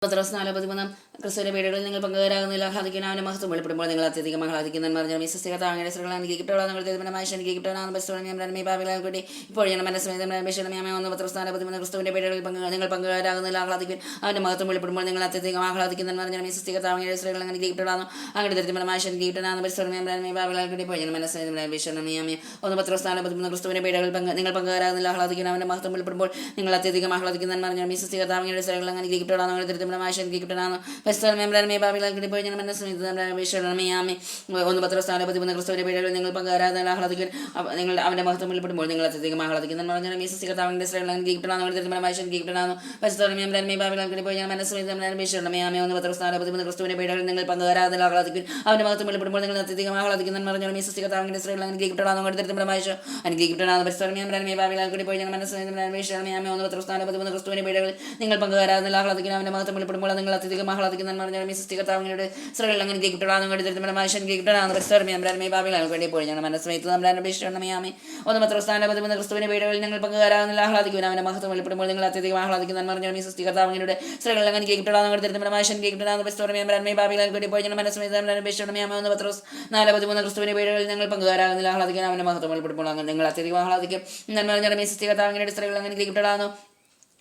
പത്രോസ് 4:13 ക്രിസ്തുവിന്റെ വീടുകളിൽ നിങ്ങൾ പങ്കുകാരാകുന്നില്ല ആഹ്ലാദിക്കുന്ന അവന്റെ മഹത്വം വെളിപ്പെടുമ്പോൾ നിങ്ങൾ അത്യധികം ആഹ്ലാദിക്കുന്ന പറഞ്ഞാൽ വിശ്വസിക്കാത്ത അങ്ങനെ സ്ത്രീകളെ അനുഗ്രഹിക്കപ്പെടാൻ നിങ്ങൾ തീരുമാനമായി അനുഗ്രഹിക്കപ്പെടാൻ ബസ്സോണി ഭാവികൾ കൂടി ഇപ്പോൾ ഞാൻ മനസ്സിലായി ഒന്ന് Pത്രോസ് 4:13 ക്രിസ്തുവിന്റെ വീടുകളിൽ നിങ്ങൾ പങ്കുകാരാകുന്നില്ല ആഹ്ലാദിക്കും അവന്റെ മഹത്വം വെളിപ്പെടുമ്പോൾ നിങ്ങൾ അത്യധികം ആഹ്ലാദിക്കുന്ന പറഞ്ഞാൽ വിശ്വസിക്കാത്ത അങ്ങനെ സ്ത്രീകൾ അനുഗ്രഹിക്കപ്പെടാൻ അങ്ങനെ തീരുമാനമായി അനുഗ്രഹിക്കപ്പെടാൻ ബസ്സോണി ഭാവികൾ കൂടി ഇപ്പോൾ ഞാൻ മനസ്സിലായി ഒന്ന് Pത്രോസ് 4:13 ക്രിസ്തുവിന്റെ വീടുകളിൽ നിങ്ങൾ പങ്കുകാരാകുന്നില്ല ആഹ്ലാദിക്കുന്ന അവന്റെ മഹത്വം വെളിപ്പെടുമ്പോൾ നിങ്ങൾ അത്യധികം ആഹ്ലാദിക്കുന്ന പറഞ്ഞാൽ വിശ്വസിക്കാത്ത അങ്ങനെ സ്ത്രീകൾ അനുഗ്രഹിക്കപ്പെടാൻ ഒന്ന് Pത്രോസ് 4:13 ക്രിസ്തുവിന്റെ വീടുകളിൽ നിങ്ങൾ പങ്കുകാരാകുന്ന ആഹ്ലാദിക്കാൻ നിങ്ങൾ അവന്റെ മഹത്വം വെളിപ്പെടുമ്പോൾ നിങ്ങൾ അത്യധികം ആഹ്ലാദിക്കുന്ന പറഞ്ഞാൽ വിശ്വസിക്കാത്തവന്റെ സ്ത്രീകൾ അനുഗ്രഹിക്കപ്പെടാൻ ഒന്ന് Pത്രോസ് 4:13 ക്രിസ്തുവിന്റെ വീടുകളിൽ നിങ്ങൾ പങ്കുകാരാകുന്ന ആഹ്ലാദിക്കും അവന്റെ മഹത്വം വെളിപ്പെടുമ്പോൾ നിങ്ങൾ അത്യധികം ആഹ്ലാദിക്കുന്ന പറഞ്ഞാൽ വിശ്വസിക്കാത്തവന്റെ സ്ത്രീകൾ അനുഗ്രഹിക്കപ്പെടാൻ ഒന്ന് Pത്രോസ് 4:13 ക്രിസ്തുവിന്റെ വീടുകളിൽ നിങ്ങൾ പങ്കുകാരാകുന്ന ആഹ്ലാദിക്കാൻ അവന്റെ മഹത്വം വെളിപ്പെടുമ്പോൾ നിങ്ങൾ അത്യധികം ആഹ്ലാദിക്കുന്ന പറഞ്ഞാൽ വിശ്വസിക്കാത്തവങ്ങളുടെ സ്ത്രീകൾ അനുഗ്രഹിക്കപ്പെടാൻ ഒന്ന് Pത്രോസ് 4:13 ക്രിസ്തുവിന്റെ വീടുകളിൽ നിങ്ങൾ പങ്കുകാരാകുന്ന ആഹ്ലാദിക്കും അവന്റെ മഹത്വം വെളിപ്പെടുമ്പോൾ നിങ്ങൾ അത്യധികം ആഹ്ലാദിക്കുന്ന പറഞ്ഞാൽ വിശ്വസിക്കാത്തവങ്ങളുടെ സ്ത്രീകൾ അനുഗ്രഹിക്കപ്പെടാൻ ഒന്ന് Pത്രോസ് 4:13 ക്രിസ്തുവിന്റെ വീടുകളിൽ നിങ്ങൾ പങ്കുകാരാകുന്ന ആഹ്ലാദിക്കാൻ അവന്റെ മഹത്വം വെളിപ്പെടുമ്പോൾ നിങ്ങൾ അത്യധികം ആഹ്ലാദിക്കും പറഞ്ഞാൽ വിശ്വസിക്കാത്തവങ്ങളുടെ സ്ത്രീകൾ അനുഗ്രഹിക്കപ്പെടാനോ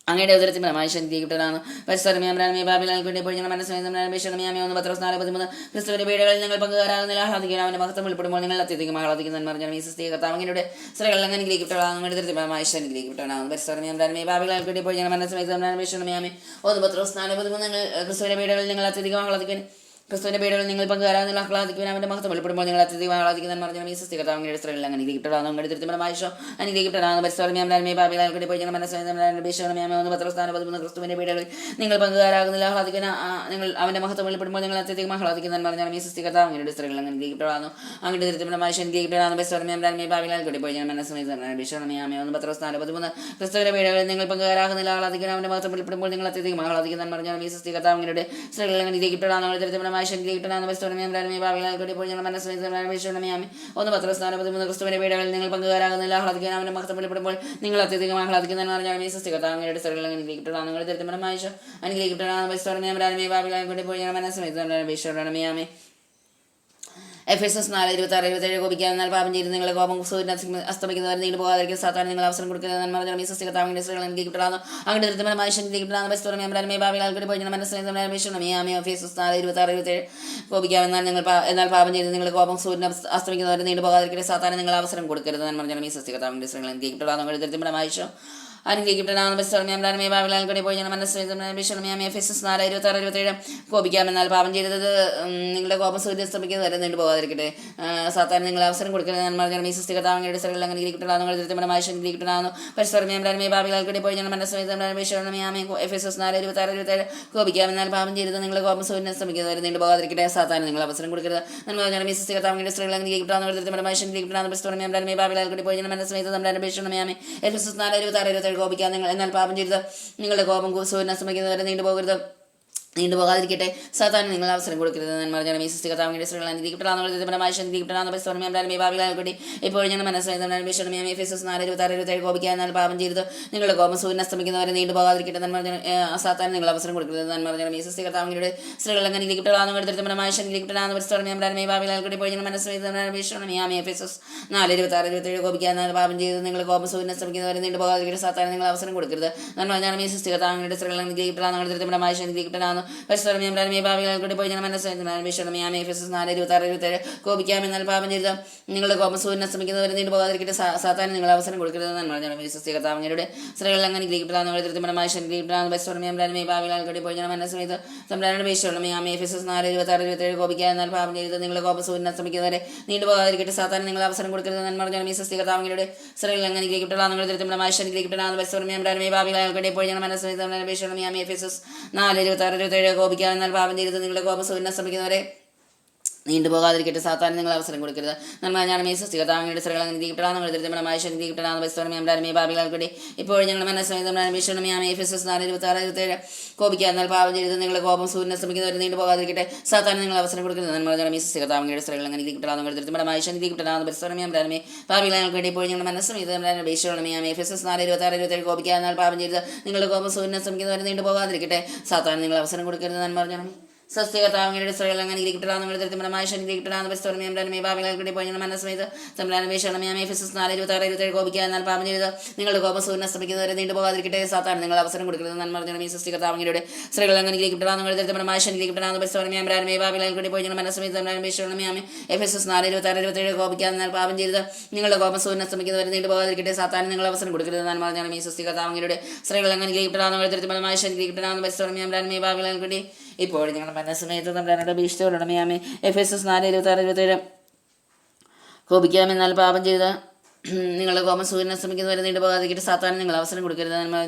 അങ്ങയുടെ ഉദരത്തിൽ അനുഗ്രഹിക്കപ്പെടാണ് ഒന്ന് Pത്രോസ് 4:13 ക്രിസ്തുവിന്റെ വീടുകളിൽ നിങ്ങൾ പങ്കുകാരാകുന്ന ആഹ്ലാദിക്കാൻ അവന്റെ മഹത്വം വെളിപ്പെടുമ്പോൾ നിങ്ങൾ അത്യധികം ആഹ്ലാദിക്കുന്ന പറഞ്ഞാൽ വിശ്വസിക്കാത്തവങ്ങളുടെ സ്ത്രീകൾ അനുഗ്രഹിക്കപ്പെടാൻ ഒന്ന് Pത്രോസ് 4:13 ക്രിസ്തുവിന്റെ വീടുകളിൽ നിങ്ങൾ അത്യധികം ആഹ്ലാദിക്കാൻ ക്രിസ്തുവിന്റെ വീടുകളിൽ നിങ്ങൾ പങ്കുകാരാകുന്ന ആഹ്ലാദിക്കുവാൻ അവന്റെ മഹത്വം വെളിപ്പെടുമ്പോൾ നിങ്ങൾ അത്യധികം ആഹ്ലാദിക്കുന്ന പറഞ്ഞാൽ വിശ്വസിക്കാത്തവങ്ങളുടെ സ്ത്രീകൾ അനുഗ്രഹിക്കപ്പെടാനും ഒന്ന് Pത്രോസ് 4:13 ക്രിസ്തുവിന്റെ വീടുകളിൽ നിങ്ങൾ പങ്കുകാരാകുന്ന ആഹ്ലാദിക്കുന്ന നിങ്ങൾ അവന്റെ മഹത്വം വെളിപ്പെടുമ്പോൾ നിങ്ങൾ അത്യധികം ആഹ്ലാദിക്കുന്ന പറഞ്ഞാൽ വിശ്വസിക്കാത്തവങ്ങളുടെ സ്ത്രീകൾ അനുഗ്രഹിക്കപ്പെടാനും അങ്ങയുടെ ദൃത്യമായി അനുഗ്രഹിക്കപ്പെടാനും ഒന്ന് Pത്രോസ് 4:13 ക്രിസ്തുവിന്റെ വീടുകളിൽ നിങ്ങൾ പങ്കുകാരാകുന്ന ആഹ്ലാദിക്കുന്ന അവന്റെ മഹത്വം വെളിപ്പെടുമ്പോൾ നിങ്ങൾ അത്യധികം ആഹ്ലാദിക്കുന്ന പറഞ്ഞാൽ വിശ്വസിക്കാത്തവങ്ങളുടെ സ്ത്രീകൾ അനുഗ്രഹിക്കപ്പെടാനും ഒന്ന് Pത്രോസ് 4:13 ക്രിസ്തുവിന്റെ വീടുകളിൽ നിങ്ങൾ പങ്കുകാരാകുന്ന ആഹ്ലാദിക്കാൻ അവന്റെ മഹത്വം വെളിപ്പെടുമ്പോൾ നിങ്ങൾ അത്യധികം ആഹ്ലാദിക്കുന്ന പറഞ്ഞാൽ വിശ്വസിക്കാത്തവങ്ങളുടെ സ്ത്രീകൾ അനുഗ്രഹിക്കപ്പെടാനും Ephesus 4:26-27 കോപിക്കാൻ എന്നാൽ പാപം ചെയ്ത് നിങ്ങളെ കോപം സൂര്യൻ അസ്തമിക്കുന്നവരെ നീണ്ടു പോകാതിരിക്കും സാത്താൻ നിങ്ങൾ അവസരം കൊടുക്കുന്നത് പറഞ്ഞാൽ വിശ്വസിക്കാത്തവങ്ങളുടെ സ്ത്രീകൾ അനുഗ്രഹിക്കപ്പെടാനോ അങ്ങനെ ദൃഢമായ മനുഷ്യൻ Ephesus 4:26-27 കോപിക്കാൻ എന്നാൽ പാപം ചെയ്ത് നിങ്ങളെ കോപം സൂര്യൻ അസ്തമിക്കുന്നവരെ നീണ്ടു പോകാതിരിക്കും സാത്താൻ നിങ്ങൾ അവസരം കൊടുക്കരുത് എന്ന് പറഞ്ഞാൽ വിശ്വസിക്കാത്തവങ്ങളുടെ സ്ത്രീകൾ അനുഗ്രഹിക്കപ്പെടാനോ അങ്ങനെ ദൃഢമായ മനുഷ്യൻ കോപിക്കാമെന്നാൽ പാപം ചെയ്തത് നിങ്ങളുടെ കോപം സൂര്യസ്തമിക്കുന്നത് വരെ നീണ്ടു പോകാതിരിക്കട്ടെ സാത്താൻ നിങ്ങൾ അവസരം കൊടുക്കരുത് പറഞ്ഞാൽ വിശ്വസിക്കാത്തവങ്ങളുടെ സ്ത്രീകൾ അനുഗ്രഹിക്കപ്പെടാനോ കോപിക്കാമെന്നാൽ പാപം ചെയ്തത് നിങ്ങളുടെ കോപം സൂര്യസ്തമിക്കുന്നത് വരെ നീണ്ടു പോകാതിരിക്കട്ടെ സാത്താൻ നിങ്ങൾ അവസരം കൊടുക്കരുത് വിശ്വസിക്കാത്തവങ്ങളുടെ സ്ത്രീകൾ അനുഗ്രഹിക്കപ്പെടാനോ കോപിക്കാൻ നിങ്ങൾ എന്നാൽ പാപം ചെയ്ത് നിങ്ങളുടെ കോപം സൂര്യൻ അസ്തമിക്കുന്നവരെ നീണ്ടു പോകാതിരിക്കട്ടെ സാത്താൻ നിങ്ങൾ അവസരം കൊടുക്കരുത് എന്ന് പറഞ്ഞാൽ വിശ്വസിക്കാത്തവങ്ങളുടെ സ്ത്രീകൾ അനുഗ്രഹിക്കപ്പെടാനോടി ഇപ്പോൾ ഞങ്ങൾ മനസ്സിലായി Ephesus 4:26-27 കോപിക്കാൻ എന്നാൽ പാപം ചെയ്ത് നിങ്ങളുടെ കോപം സൂര്യൻ അസ്തമിക്കുന്നവരെ നീണ്ടു പോകാതിരിക്കട്ടെ എന്ന് പറഞ്ഞാൽ സാത്താൻ നിങ്ങൾ അവസരം കൊടുക്കരുത് എന്ന് പറഞ്ഞാൽ വിശ്വസിക്കാത്തവങ്ങളുടെ സ്ത്രീകൾ അനുഗ്രഹിക്കപ്പെടാനോടി ഇപ്പോൾ ഞങ്ങൾ മനസ്സിലായി Ephesus 4:26-27 കോപിക്കാൻ എന്നാൽ പാപം ചെയ്ത് നിങ്ങളുടെ കോപം സൂര്യൻ അസ്തമിക്കുന്നവരെ നീണ്ടു പോകാതിരിക്കട്ടെ സാത്താൻ നിങ്ങൾ അവസരം കൊടുക്കരുത് എന്ന് പറഞ്ഞാൽ വിശ്വസിക്കാത്തവങ്ങളുടെ സ്ത്രീകൾ അനുഗ്രഹിക്കപ്പെടാനോടി കോപിക്കാമെന്നാൽ പാപം ചെയ്ത് നിങ്ങളുടെ കോപം സൂര്യൻ അസ്തമിക്കുന്നവരെ നീണ്ടു പോകാതിരിക്കട്ടെ സാത്താൻ നിങ്ങൾ അവസരം കൊടുക്കരുതെന്ന് പറഞ്ഞാൽ വിശ്വസിക്കാത്തവങ്ങളുടെ സ്ത്രീകൾ കോപിക്കാമെന്നാൽ പാപം ചെയ്ത് നിങ്ങളുടെ കോപം സൂര്യൻ അസ്തമിക്കുന്നവരെ നീണ്ടു പോകാതിരിക്കട്ടെ സാത്താൻ നിങ്ങൾ അവസരം കൊടുക്കരുതെന്ന് പറഞ്ഞാൽ വിശ്വസിക്കാത്തവങ്ങളുടെ സ്ത്രീകൾ കോപിക്കാൻ എന്നാൽ പാപം ചെയ്ത് നിങ്ങളുടെ കോപം സൂര്യൻ അസ്തമിക്കുന്നവരെ നീണ്ടുപോകാതിരിക്കട്ടെ. സാത്താൻ നിങ്ങൾ അവസരം കൊടുക്കരുത്. നന്മ ഞാൻ സ്വസ്തി കർത്താവിന്റെ സ്ത്രീകൾ അങ്ങനെ നീക്കപ്പെടാന്ന് കരുതരമായ ശനി നീക്കപ്പെടാന്ന് പരിസ്ഥിതി ഭാവികൾക്കൂടി ഇപ്പോൾ ഞങ്ങൾ മനസ്സമേതം 4:26-27 കോപിക്കുക. എന്നാൽ പാപം ചെയ്ത് നിങ്ങളുടെ കോപം സൂര്യനെ ശ്രമിക്കുന്നവർ നീണ്ടുപോകാതിരിക്കട്ടെ. സാത്താൻ നിങ്ങൾ അവസരം കൊടുക്കരുത്. നന്മ ഞാൻ സ്വസ്തി കർത്താവിന്റെ സ്ത്രീകൾ അങ്ങനെ നീക്കപ്പെടാന്ന് കരുതരമായ ശനി നീക്കപ്പെടാന്ന് പരിസ്ഥിതി ഭാവികൾക്കൂടി ഇപ്പോൾ ഞങ്ങൾ മനസ്സമേതം 4:26-27 കോപിക്കുക. എന്നാൽ പാപം ചെയ്ത് നിങ്ങളുടെ കോപം സൂര്യനെ ശ്രമിക്കുന്നവർ നീണ്ടുപോകാതിരിക്കട്ടെ. സാത്താൻ നിങ്ങൾ അവസരം കൊടുക്കരുത്. നന്മ പറഞ്ഞാൽ സ്വസ്തി കർത്താവിന്റെ സ്ത്രീകൾ അങ്ങനെ ഇരിക്കപ്പെടാന്ന് കരുതരമായ ശനി നീക്കപ്പെടാന്ന് പരിസ്ഥിതി ഭാവികൾക്കൂടി ഇപ്പോൾ ഞങ്ങൾ മനസ്സമേതം 4:26-27 കോപിക്കുക. എന്നാൽ പാപം ചെയ്ത് നിങ്ങളുടെ കോപം സൂര്യനെ ശ്രമിക്കുന്നവരെ നീണ്ടുപോകാതിരിക്കട്ടെ. സാത്താൻ നിങ്ങൾ അവസരം കൊടുക്കരുത്. നന്മ പറഞ്ഞാൽ സ്വസ്തി കർത്താവിന്റെ സ്ത്രീകൾ അങ്ങനെ ഇരിക്കപ്പെടാന്ന് കരുതരമായ ശനി നീക്കപ്പെടാന്ന് പരിസ്ഥിതി ഭാവികൾക്കൂടി ഇപ്പോൾ ഞങ്ങൾ മനസ്സമേതം 4:26-27 കോപിക്കുക. എന്നാൽ പാപം ചെയ്ത് നിങ്ങളുടെ കോപം സൂര്യനെ ശ്രമിക്കുന്നവരെ നീണ്ടുപോകാതിരിക്കട്ടെ. സാത്താൻ നിങ്ങൾ അവസരം കൊടുക്കരുത്. നന്മ പറഞ്ഞാൽ സ്വസ്തി കർത്താവിന്റെ സ്ത്രീകൾ അങ്ങനെ ഇരിക്കപ്പെടാന്ന് കരുതരമായ ശനി നീക്കപ്പെടാന്ന് പരിസ്ഥിതി ഭാവികൾക്കൂടി ഇപ്പോൾ ഞങ്ങൾ മനസ്സമേതം നമ്മുടെ ഭീഷ്ടോടമയാമേ എഫെസസ് 4:26-27 കോപിക്കാമെന്നാൽ പാപം ചെയ്ത നിങ്ങളുടെ കോപം സൂര്യനെ ശ്രമിക്കുന്നവരെ നീണ്ടുപോകാതിരിക്കട്ടെ. സാത്താൻ നിങ്ങൾ അവസരം കൊടുക്കരുത്.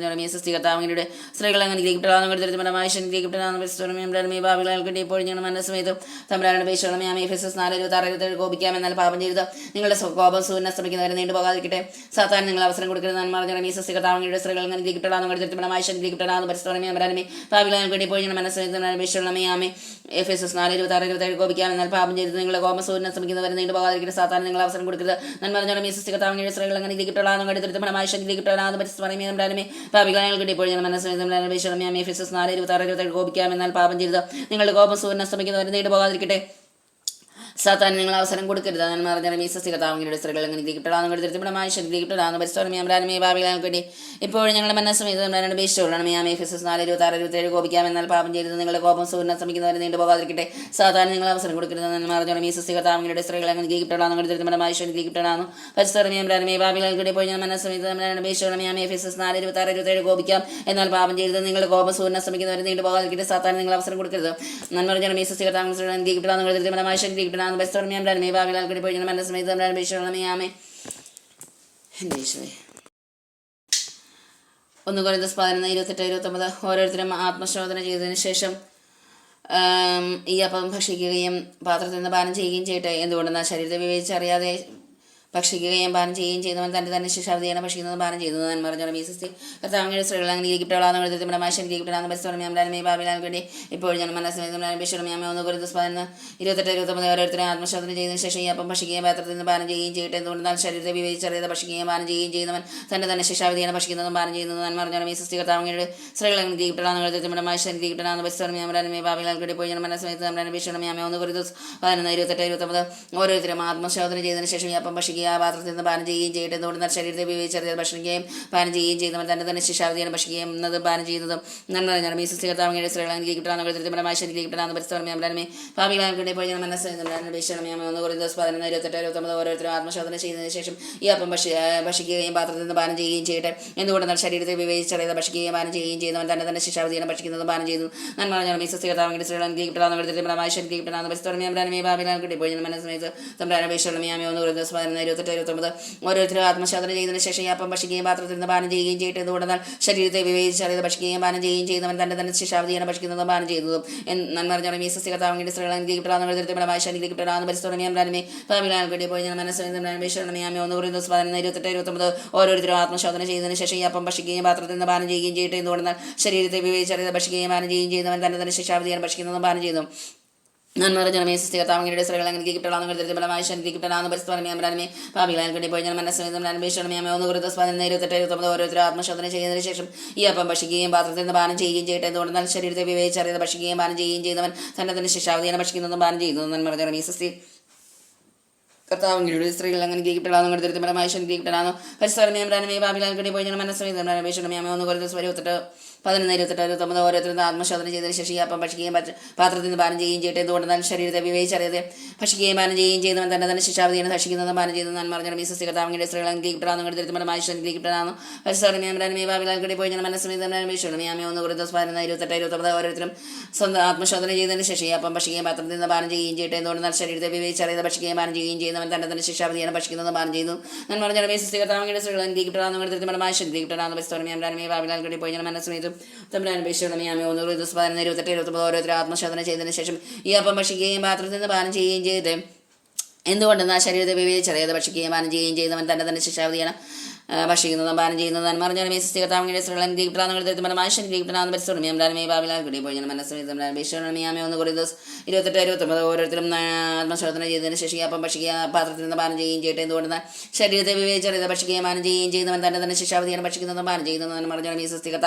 സ്വസ്തി കർത്താവിന്റെ സ്ത്രീകൾ അങ്ങനെ ഭാവികൾക്കിട്ട് ഇപ്പോൾ ഞങ്ങൾ മനസ്സമേതം തമ്പുരാനുടെ പേശോളമയാമേ എഫെസസ് 4:26-27 കോപിക്കാമെന്നാൽ പാപം ചെയ്ത് നിങ്ങളുടെ കോപം സൂര്യനെ ശ്രമിക്കുന്നവരെ നീണ്ടുപോകാതിരിക്കട്ടെ. സാത്താൻ നിങ്ങൾ അവസരം കൊടുക്കരുത്. സ്വസ്തി കർത്താവിന്റെ സ്ത്രീകൾ അങ്ങനെ ഭാവികൾക്കിട്ട് ഇപ്പോൾ ഞങ്ങൾ മനസ്സമേതം പേശോളമയാമേ എഫെസസ് 4:26-27 കോപിക്കാമെന്നാൽ പാപം ചെയ്ത് നിങ്ങളുടെ കോപം സൂര്യനെ ശ്രമിക്കുന്നവരെ നീണ്ടുപോകാതിരിക്കട്ടെ. സാത്താൻ നിങ്ങൾ അവസരം കൊടുക്കരുത്. സ്വസ്തി കർത്താവിന്റെ സ്ത്രീകൾ അങ്ങനെ ഇരിക്കപ്പെടാന്ന് കരുതരമായ ശനി നീക്കപ്പെടാന്ന് പരിസ്ഥിതി ഭാവികൾക്കിട്ട് ഇപ്പോൾ ഞങ്ങൾ മനസ്സമേതം എഫെസസ് 4:26-27 കോപിക്കാമെന്നാൽ പാപം ചെയ്ത് നിങ്ങളുടെ കോപം സൂര്യനെ ശ്രമിക്കുന്നവരെ നീണ്ടുപോകാതിരിക്കട്ടെ. സാത്താൻ നിങ്ങൾ അവസരം കൊടുക്കരുത്. നന്മ പറഞ്ഞാൽ സ്വസ്തി കർത്താവിന്റെ സ്ത്രീകൾ അങ്ങനെ ഇരിക്കപ്പെടാന്ന് കരുതരമായ ശനി നീക്കപ്പെടാന്ന് പരിസ്ഥിതി ഭാവികൾക്കിട്ട് ഇപ്പോൾ ഞങ്ങളുടെ മനസ്സമേതം എഫെസസ് 4:26-27 കോപിക്കാമെന്നാൽ പാപം ചെയ്ത് നിങ്ങളുടെ കോപം സൂര്യനെ ശ്രമിക്കുന്നവരെ നീണ്ടുപോകാതിരിക്കട്ടെ. സാത്താൻ നിങ്ങൾ അവസരം കൊടുക്കരുത്. നന്മ പറഞ്ഞാൽ സ്വസ്തി കർത്താവിന്റെ സ്ത്രീകൾ അങ്ങനെ ഇരിക്കപ്പെടാന്ന് കരുതരമായ ശനി നീക്കപ്പെടാന്ന് പരിസ്ഥിതി ഭാവികൾക്കിട്ട് ഇപ്പോൾ ഞങ്ങൾ മനസ്സമേതം എഫെസസ് 4:26-27 കോപിക്കാം എന്നാൽ പാപം ചെയ്ത് നിങ്ങളുടെ കോപം സൂര്യനെ ശ്രമിക്കുന്നവരെ നീണ്ടുപോകാതിരിക്കട്ടെ. സാത്താൻ നിങ്ങൾ അവസരം കൊടുക്കരുത്. നന്മ പറഞ്ഞാൽ സ്വസ്തി കർത്താവിന്റെ സ്ത്രീകൾ അങ്ങനെ ഇരിക്കപ്പെടാന്ന് കരുതരമായ ശനി നീക്കപ്പെടാന്ന് ഭാവികൾക്കിട്ട് ഇപ്പോൾ ഞങ്ങൾ മനസ്സമേതം ഒന്ന് കൊരിന്ത്യർ 11:28-29 ഓരോരുത്തരും ആത്മശോധന ചെയ്തതിനു ശേഷം ഈ അപ്പം ഭക്ഷിക്കുകയും പാത്രത്തിൽ നിന്ന് പാനം ചെയ്യുകയും ചെയ്യട്ടെ. എന്തുകൊണ്ടെന്നാൽ ശരീരത്തെ വിവേചിച്ചറിയാതെ ഭക്ഷിക്കുകയും പാനം ചെയ്യുകയും ചെയ്യുന്നവൻ തന്നെ ശിക്ഷാവിധിയാണ് ഭക്ഷിക്കുന്നത് പാനം ചെയ്യുന്നത്. നന്മ പറഞ്ഞാൽ സ്വസ്തി കർത്താവിന്റെ സ്ത്രീകൾ അങ്ങനെ ഇരിക്കപ്പെടാന്ന് കരുതരമായ ശനി നീക്കപ്പെടാന്ന് പരിസ്ഥിതി ഭാവികൾക്കിട്ട് ഇപ്പോൾ ഞാൻ മനസ്സമേതം 1 കൊരിന്ത്യർ 11:28-29 ഓരോരുത്തരും ആത്മശോധന ചെയ്തതിനു ശേഷം ഈ അപ്പം ഭക്ഷിക്കുകയും പാത്രത്തിൽ നിന്ന് പാനം ചെയ്യുകയും ചെയ്യട്ടെ. എന്തുകൊണ്ടെന്നാൽ ശരീരത്തെ വിവേചിച്ചറിയാതെ ഭക്ഷിക്കുകയും പാനം ചെയ്യുകയും ചെയ്യുന്നവൻ തന്നെ ശിക്ഷാവിധിയാണ് ഭക്ഷിക്കുന്നതും പാനം ചെയ്യുന്നത്. നന്മ പറഞ്ഞാൽ സ്വസ്തി കർത്താവിന്റെ സ്ത്രീകൾ അങ്ങനെ ഇരിക്കപ്പെടാന്ന് കരുതരമായ ശനി നീക്കപ്പെടാന്ന് പരിസ്ഥിതി ഭാവികൾക്കിട്ട് ഇപ്പോൾ ഞാൻ മനസ്സമേതം 1 കൊരിന്ത്യർ 11:28-29 ഓരോരുത്തരും ആത്മശോധന ചെയ്തതിനു ശേഷം ഈ അപ്പം ഭക്ഷിക്കുകയും ആ പാത്രത്തിൽ നിന്ന് പാനം ചെയ്യുകയും ചെയ്യട്ടെ. എന്തുകൊണ്ടെന്നാൽ ശരീരത്തെ വിവേചിച്ചറിയാതെ ഭക്ഷിക്കുകയും പാനം ചെയ്യുകയും ചെയ്യുന്നവൻ തന്നെ ശിക്ഷാവിധിയാണ് ഭക്ഷിക്കുകയും എന്നതും പാനം ചെയ്യുന്നതും. നന്മ പറഞ്ഞാൽ സ്വസ്തി കർത്താവിന്റെ സ്ത്രീകൾ അങ്ങനെ ഇരിക്കപ്പെടാന്ന് കരുതരമായ ശനി നീക്കപ്പെടാന്ന് പരിസ്ഥിതി ഭാവികൾക്കിട്ട് ഇപ്പോൾ ഞാൻ മനസ്സമേതം 1 കൊരിന്ത്യർ 11:28-29 ഓരോരുത്തരും ആത്മശോധന ചെയ്തതിനു ശേഷം ഈ അപ്പം ഭക്ഷിക്കുകയും പാത്രത്തിൽ നിന്ന് പാനം ചെയ്യുകയും ചെയ്യട്ടെ. എന്തുകൊണ്ടെന്നാൽ ശരീരത്തെ വിവേചിച്ചറിയാതെ ഭക്ഷിക്കുകയും പാനം ചെയ്യുകയും ചെയ്യുന്നവൻ തന്നെ ശിക്ഷാവിധിയാണ് ഭക്ഷിക്കുന്നതും പാനം ചെയ്യുന്നു. നന്മ പറഞ്ഞാൽ സ്വസ്തി കർത്താവിന്റെ സ്ത്രീകൾ അങ്ങനെ ഇരിക്കപ്പെടാന്ന് കരുതരമായ ശനി നീക്കപ്പെടാന്ന് പരിസ്ഥിതി ഭാവികൾക്കിട്ട് ഇപ്പോൾ ഞാൻ മനസ്സമേതം 1 കൊരിന്ത്യർ 11:28-29 ഓരോരുത്തരും ആത്മശോധന ചെയ്തതിനു ശേഷം ഈ അപ്പം ഭക്ഷിക്കുകയും പാത്രത്തിൽ നിന്ന് പാനം ചെയ്യുകയും ചെയ്യട്ടെ. എന്തുകൊണ്ടെന്നാൽ ശരീരത്തെ വിവേചിച്ചറിയാതെ ഭക്ഷിക്കുകയും പാനം ചെയ്യുകയും ചെയ്യുന്നവൻ തന്നെ ശിക്ഷാവിധിയാണ് ഭക്ഷിക്കുന്നതും പാനം ചെയ്യുന്നതും. നന്മ പറഞ്ഞാൽ സ്വസ്തി കർത്താവിന്റെ സ്ത്രീകൾ അങ്ങനെ ഇരിക്കപ്പെടാന്ന് കരുതരമായ ശനി നീക്കപ്പെടാന്ന് പരിസ്ഥിതി ഭാവികൾക്കിട്ട് ഇപ്പോൾ ഞാൻ മനസ്സമേതം 1 കൊരിന്ത്യർ 11:28-29 ഓരോരുത്തരും ആത്മശോധന ചെയ്തതിനു ശേഷം ഈ അപ്പം ഭക്ഷിക്കുകയും പാത്രത്തിൽ നിന്ന് പാനം ചെയ്യുകയും ചെയ്യട്ടെ. എന്തുകൊണ്ടെന്നാൽ ശരീരത്തെ വിവേചിച്ചറിയാതെ ഭക്ഷിക്കുകയും പാനം ചെയ്യുകയും ചെയ്യുന്നവൻ തന്നെ ശിക്ഷാവിധിയാണ് ഭക്ഷിക്കുന്നതും പാനം ചെയ്യുന്നു. നന്മ പറഞ്ഞാൽ സ്വസ്തി കർത്താവിന്റെ സ്ത്രീകൾ അങ്ങനെ ഇരിക്കപ്പെടാന്ന് കരുതരമായ ശനി നീക്കപ്പെടാന്ന് പരിസ്ഥിതി ഭാവികൾക്കിട്ട് ഇപ്പോൾ ഞാൻ മനസ്സമേതം 1 കൊരിന്ത്യർ 11:28-29 ഓരോരുത്തരും ആത്മശോധന ചെയ്തതിനു ശേഷം ഈ അപ്പം ഭക്ഷിക്കുകയും പാത്രത്തിൽ നിന്ന് പാനം ചെയ്യുകയും ചെയ്യട്ടെ. എന്തുകൊണ്ടെന്നാൽ ശരീരത്തെ വിവേചിച്ചറിയാതെ ഭക്ഷിക്കുകയും പാനം ചെയ്യുകയും ചെയ്യുന്നവൻ തന്നെ ശിക്ഷാവിധിയാണ് ഭക്ഷിക്കുന്നതും പാനം ചെയ്യുന്നു. നന്മ പറഞ്ഞാൽ സ്വസ്തി കർത്താവിന്റെ സ്ത്രീകൾ അങ്ങനെ ഇരിക്കപ്പെടാന്ന് കരുതരമായ ശനി നീക്കപ്പെടാന്ന് പരിസ്ഥിതി ഭാവികൾക്കിട്ട് ഇപ്പോൾ ഞാൻ മനസ്സമേതം 1 കൊരിന്ത്യർ 11:28-29 ഓരോരുത്തരും ആത്മശോധന ചെയ്തതിനു ശേഷം ഈ അപ്പം ഭക്ഷിക്കുകയും പാത്രത്തിൽ നിന്ന് പാനം ചെയ്യുകയും ചെയ്യട്ടെ. എന്തുകൊണ്ടെന്നാൽ ശരീരത്തെ വിവേചിച്ചറിയാതെ ഭക്ഷിക്കുകയും പാനം ചെയ്യുകയും ചെയ്യുന്നവൻ തന്നെ ശിക്ഷാവിധിയാണ് ഭക്ഷിക്കുന്നതും പാനം ചെയ്യുന്നത്. നന്മ പറഞ്ഞാൽ സ്വസ്തി കർത്താവിന്റെ സ്ത്രീകൾ അങ്ങനെ ഇരിക്കപ്പെടാന്ന് കരുതരമായ ശനി നീക്കപ്പെടാന്ന് പരിസ്ഥിതി ഭാവികൾക്കിട്ട് ഇപ്പോൾ ഞാൻ മനസ്സമേതം 1 കൊരിന്ത്യർ 11:28-29 ഓരോരുത്തരും സ്വന്തം ആത്മശോധന ചെയ്തതിനു ശേഷം ഈ അപ്പം ഭക്ഷിക്കുകയും പാത്രത്തിൽ നിന്ന് പാനം ചെയ്യുകയും ചെയ്യട്ടെ. എന്തുകൊണ്ടെന്നാൽ ശരീരത്തെ വിവേചിച്ചറിയാതെ ഭക്ഷിക്കുകയും പാനം ചെയ്യുകയും ചെയ്യുന്നവൻ തന്നെ ശിക്ഷാവിധിയാണ് ഭക്ഷിക്കുന്നതും പാനം ചെയ്യുന്നു. നന്മ പറഞ്ഞാൽ സ്വസ്തി കർത്താവിന്റെ സ്ത്രീകൾ അങ്ങനെ ഇരിക്കപ്പെടാന്ന് കരുതരമായ ശനി നീക്കപ്പെടാന്ന് പരിസ്ഥിതി ഭാവികൾക്കിട്ട് ഇപ്പോൾ ഞാൻ മനസ്സമേതം തമ്പുരാൻ അപേക്ഷിക്കണമേ. 1 ദിവസം 17 28 29 ഓരോരുത്തർ ആത്മശോധന ചെയ്തതിനു ശേഷം ഈ അപ്പം ഭക്ഷിക്കുകയും പാത്രത്തിൽ നിന്ന് പാനം ചെയ്യുകയും ചെയ്ത് എന്തുകൊണ്ടെന്നാൽ ശരീരത്തെ വിവേചിച്ചറിയാതെ ഭക്ഷിക്കുകയും പാനം ചെയ്യുകയും ചെയ്യുന്നവൻ തന്നെ ശിക്ഷാവധിയാണ്. ഭക്ഷിക്കുന്നതും പാനം ചെയ്യുന്നതും പറഞ്ഞാൽ കർത്താവിന്റെ സ്ത്രീകളെ ഗീപ്രാന്നുകളുടെ ശരീരത്തിനാന്ന് പരിശ്രമിയാം ഭാവിലാൽ കൂടി പോയി മനസ്സിലാമേ. 1 Corinthians 28 29 ഓരോരുത്തരും ആത്മശോധന ചെയ്തതിന് ശേഷം അപ്പം ഭക്ഷിക്കുക പാത്രത്തിൽ നിന്ന് പാനം ചെയ്യുകയും ചെയ്യട്ടെ. എന്തുകൊണ്ടെന്നാൽ ശരീരത്തെ വിവേചിച്ചറിയാതെ ഭക്ഷിക്കുകയും പാനം ചെയ്യുകയും ചെയ്യുന്നവൻ തന്നെ ശിക്ഷാവധിയാണ്. ഭക്ഷിക്കുന്നതും പാനം ചെയ്യുന്നതെന്ന് പറഞ്ഞാൽ കർത്താവിന്റെ സ്ത്രീകൾ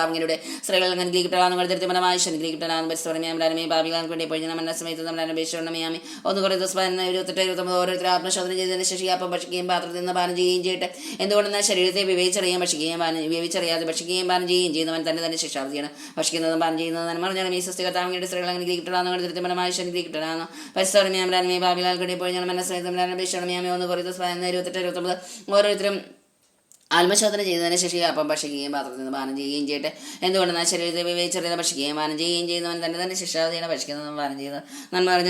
ഗീപ്രാന്നുകളുടെ പരിശ്രമിയാം ഭാവിലാൽ കൂടി പോയി മനസ്സിലായി നമ്മുടെ അപേക്ഷണമേ. 1 Corinthians 28 29 ഓരോരുത്തർ ആത്മശോധന ചെയ്തതിന് ശേഷം അപ്പം ഭക്ഷിക്കുകയും പാത്രത്തിൽ നിന്ന് പാനം ചെയ്യുകയും ചെയ്യട്ടെ. എന്തുകൊണ്ടെന്നാൽ ശരീരത്തെ വിവേചിച്ചറിയാൻ വിവേചിച്ചറിയാതെ ഭക്ഷിക്കുകയും പാനം ചെയ്യുകയും ചെയ്യുന്നവൻ തന്നെ ശിക്ഷാവധിയാണ്. ഭക്ഷിക്കുന്നതും പാനം ചെയ്യുന്നതെന്ന് പറഞ്ഞാൽ കർത്താവിന്റെ സ്ത്രീകൾ അങ്ങനെ കിട്ടണമെന്ന് പരിശ്രമിയാമേ ഭാവിലാൽ കൂടി പോയി മനസ്സിലായി അപേക്ഷണമേ. 1 Corinthians 28 29 ഓരോരുത്തരും ആത്മശോധന ചെയ്തതിന് ശേഷം അപ്പം ഭക്ഷിക്കുകയും പാത്രത്തിൽ നിന്ന് പാനം ചെയ്യുകയും ചെയ്യട്ടെ. എന്തുകൊണ്ടെന്നാൽ ശരീരത്തെ വിവേചിച്ചറിയാതെ ഭക്ഷിക്കുകയും പാനം ചെയ്യുകയും ചെയ്യുന്നവൻ തന്നെ ശിക്ഷാവധിയാണ്. ഭക്ഷിക്കുന്നതും പാനം ചെയ്യുന്നത് നന്മ പറഞ്ഞ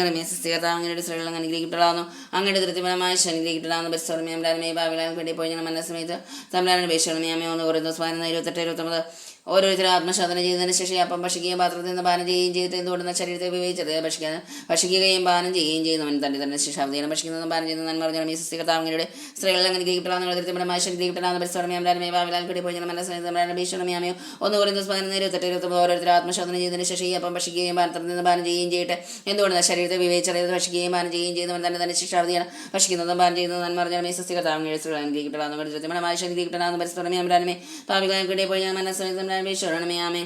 കർത്താവ് അങ്ങയുടെ സ്ത്രീകൾ അനുഗ്രഹിക്കപ്പെടാവുന്നു. അങ്ങയുടെ തൃപ്തിപരമായ അനുഗ്രഹിക്കപ്പെടാവുന്ന പരിശ്രമേ ഭാവിലാൽ വേണ്ടി പോയി മനസ്സിലായത് തമ്മിലാണ് അപേക്ഷണമേ. 1 Corinthians 28 29 ഓരോരുത്തരും ആത്മശോധന ചെയ്തതിന് ശേഷം അപ്പം ഭക്ഷിക്കുകയും പാത്രത്തിൽ നിന്ന് പാനം ചെയ്യുകയും ചെയ്ത് എന്തുകൊണ്ടെന്ന ശരീരത്തെ വിവേചിച്ചറിയാതെ ഭക്ഷിക്കുകയും പാനം ചെയ്യുകയും ചെയ്യുന്നവൻ തന്നെ ശിക്ഷാവധിയാണ്. ഭക്ഷിക്കുന്നതും പാനം ചെയ്യുന്നത് നന്മ പറഞ്ഞ കർത്താവിന്റെ സ്ത്രീകൾ അനുഗ്രഹിക്കപ്പെടാവുന്ന തൃപ്തിപരമായ അനുഗ്രഹിക്കപ്പെടാവുന്ന പരിശ്രമേ ഭാവിലാൽ കൂടി പോയി മനസ്സിലായത് ഭീഷണമേ. 1 Corinthians 28 29 ഓരോരുത്തരും ആത്മശോധന ചെയ്തതിന് ശേഷം ഈ അപ്പം ഭക്ഷിക്കുകയും പാത്രത്തിൽ നിന്ന് പാനം ചെയ്യുകയും ചെയ്യട്ടെ. എന്തുകൊണ്ടെന്നാൽ ശരീരത്തെ വിവേചിച്ചറിയാതെ ഭക്ഷിക്കുകയും പാനം ചെയ്യുകയും ചെയ്യുന്നവൻ തന്നെ ശിക്ഷാവധിയാണ്. ഭക്ഷിക്കുന്നതും പാനം ചെയ്യുന്നത് നന്മ പറഞ്ഞ കർത്താവിന്റെ സ്ത്രീകൾ അനുഗ്രഹിക്കപ്പെടാവുന്ന തൃപ്തിപരമായ അനുഗ്രഹിക്കപ്പെടാവുന്ന പരിശ്രമേ ഭാവിലാൽ കൂടി പോയി മനസ്സിലായത് ണമേ.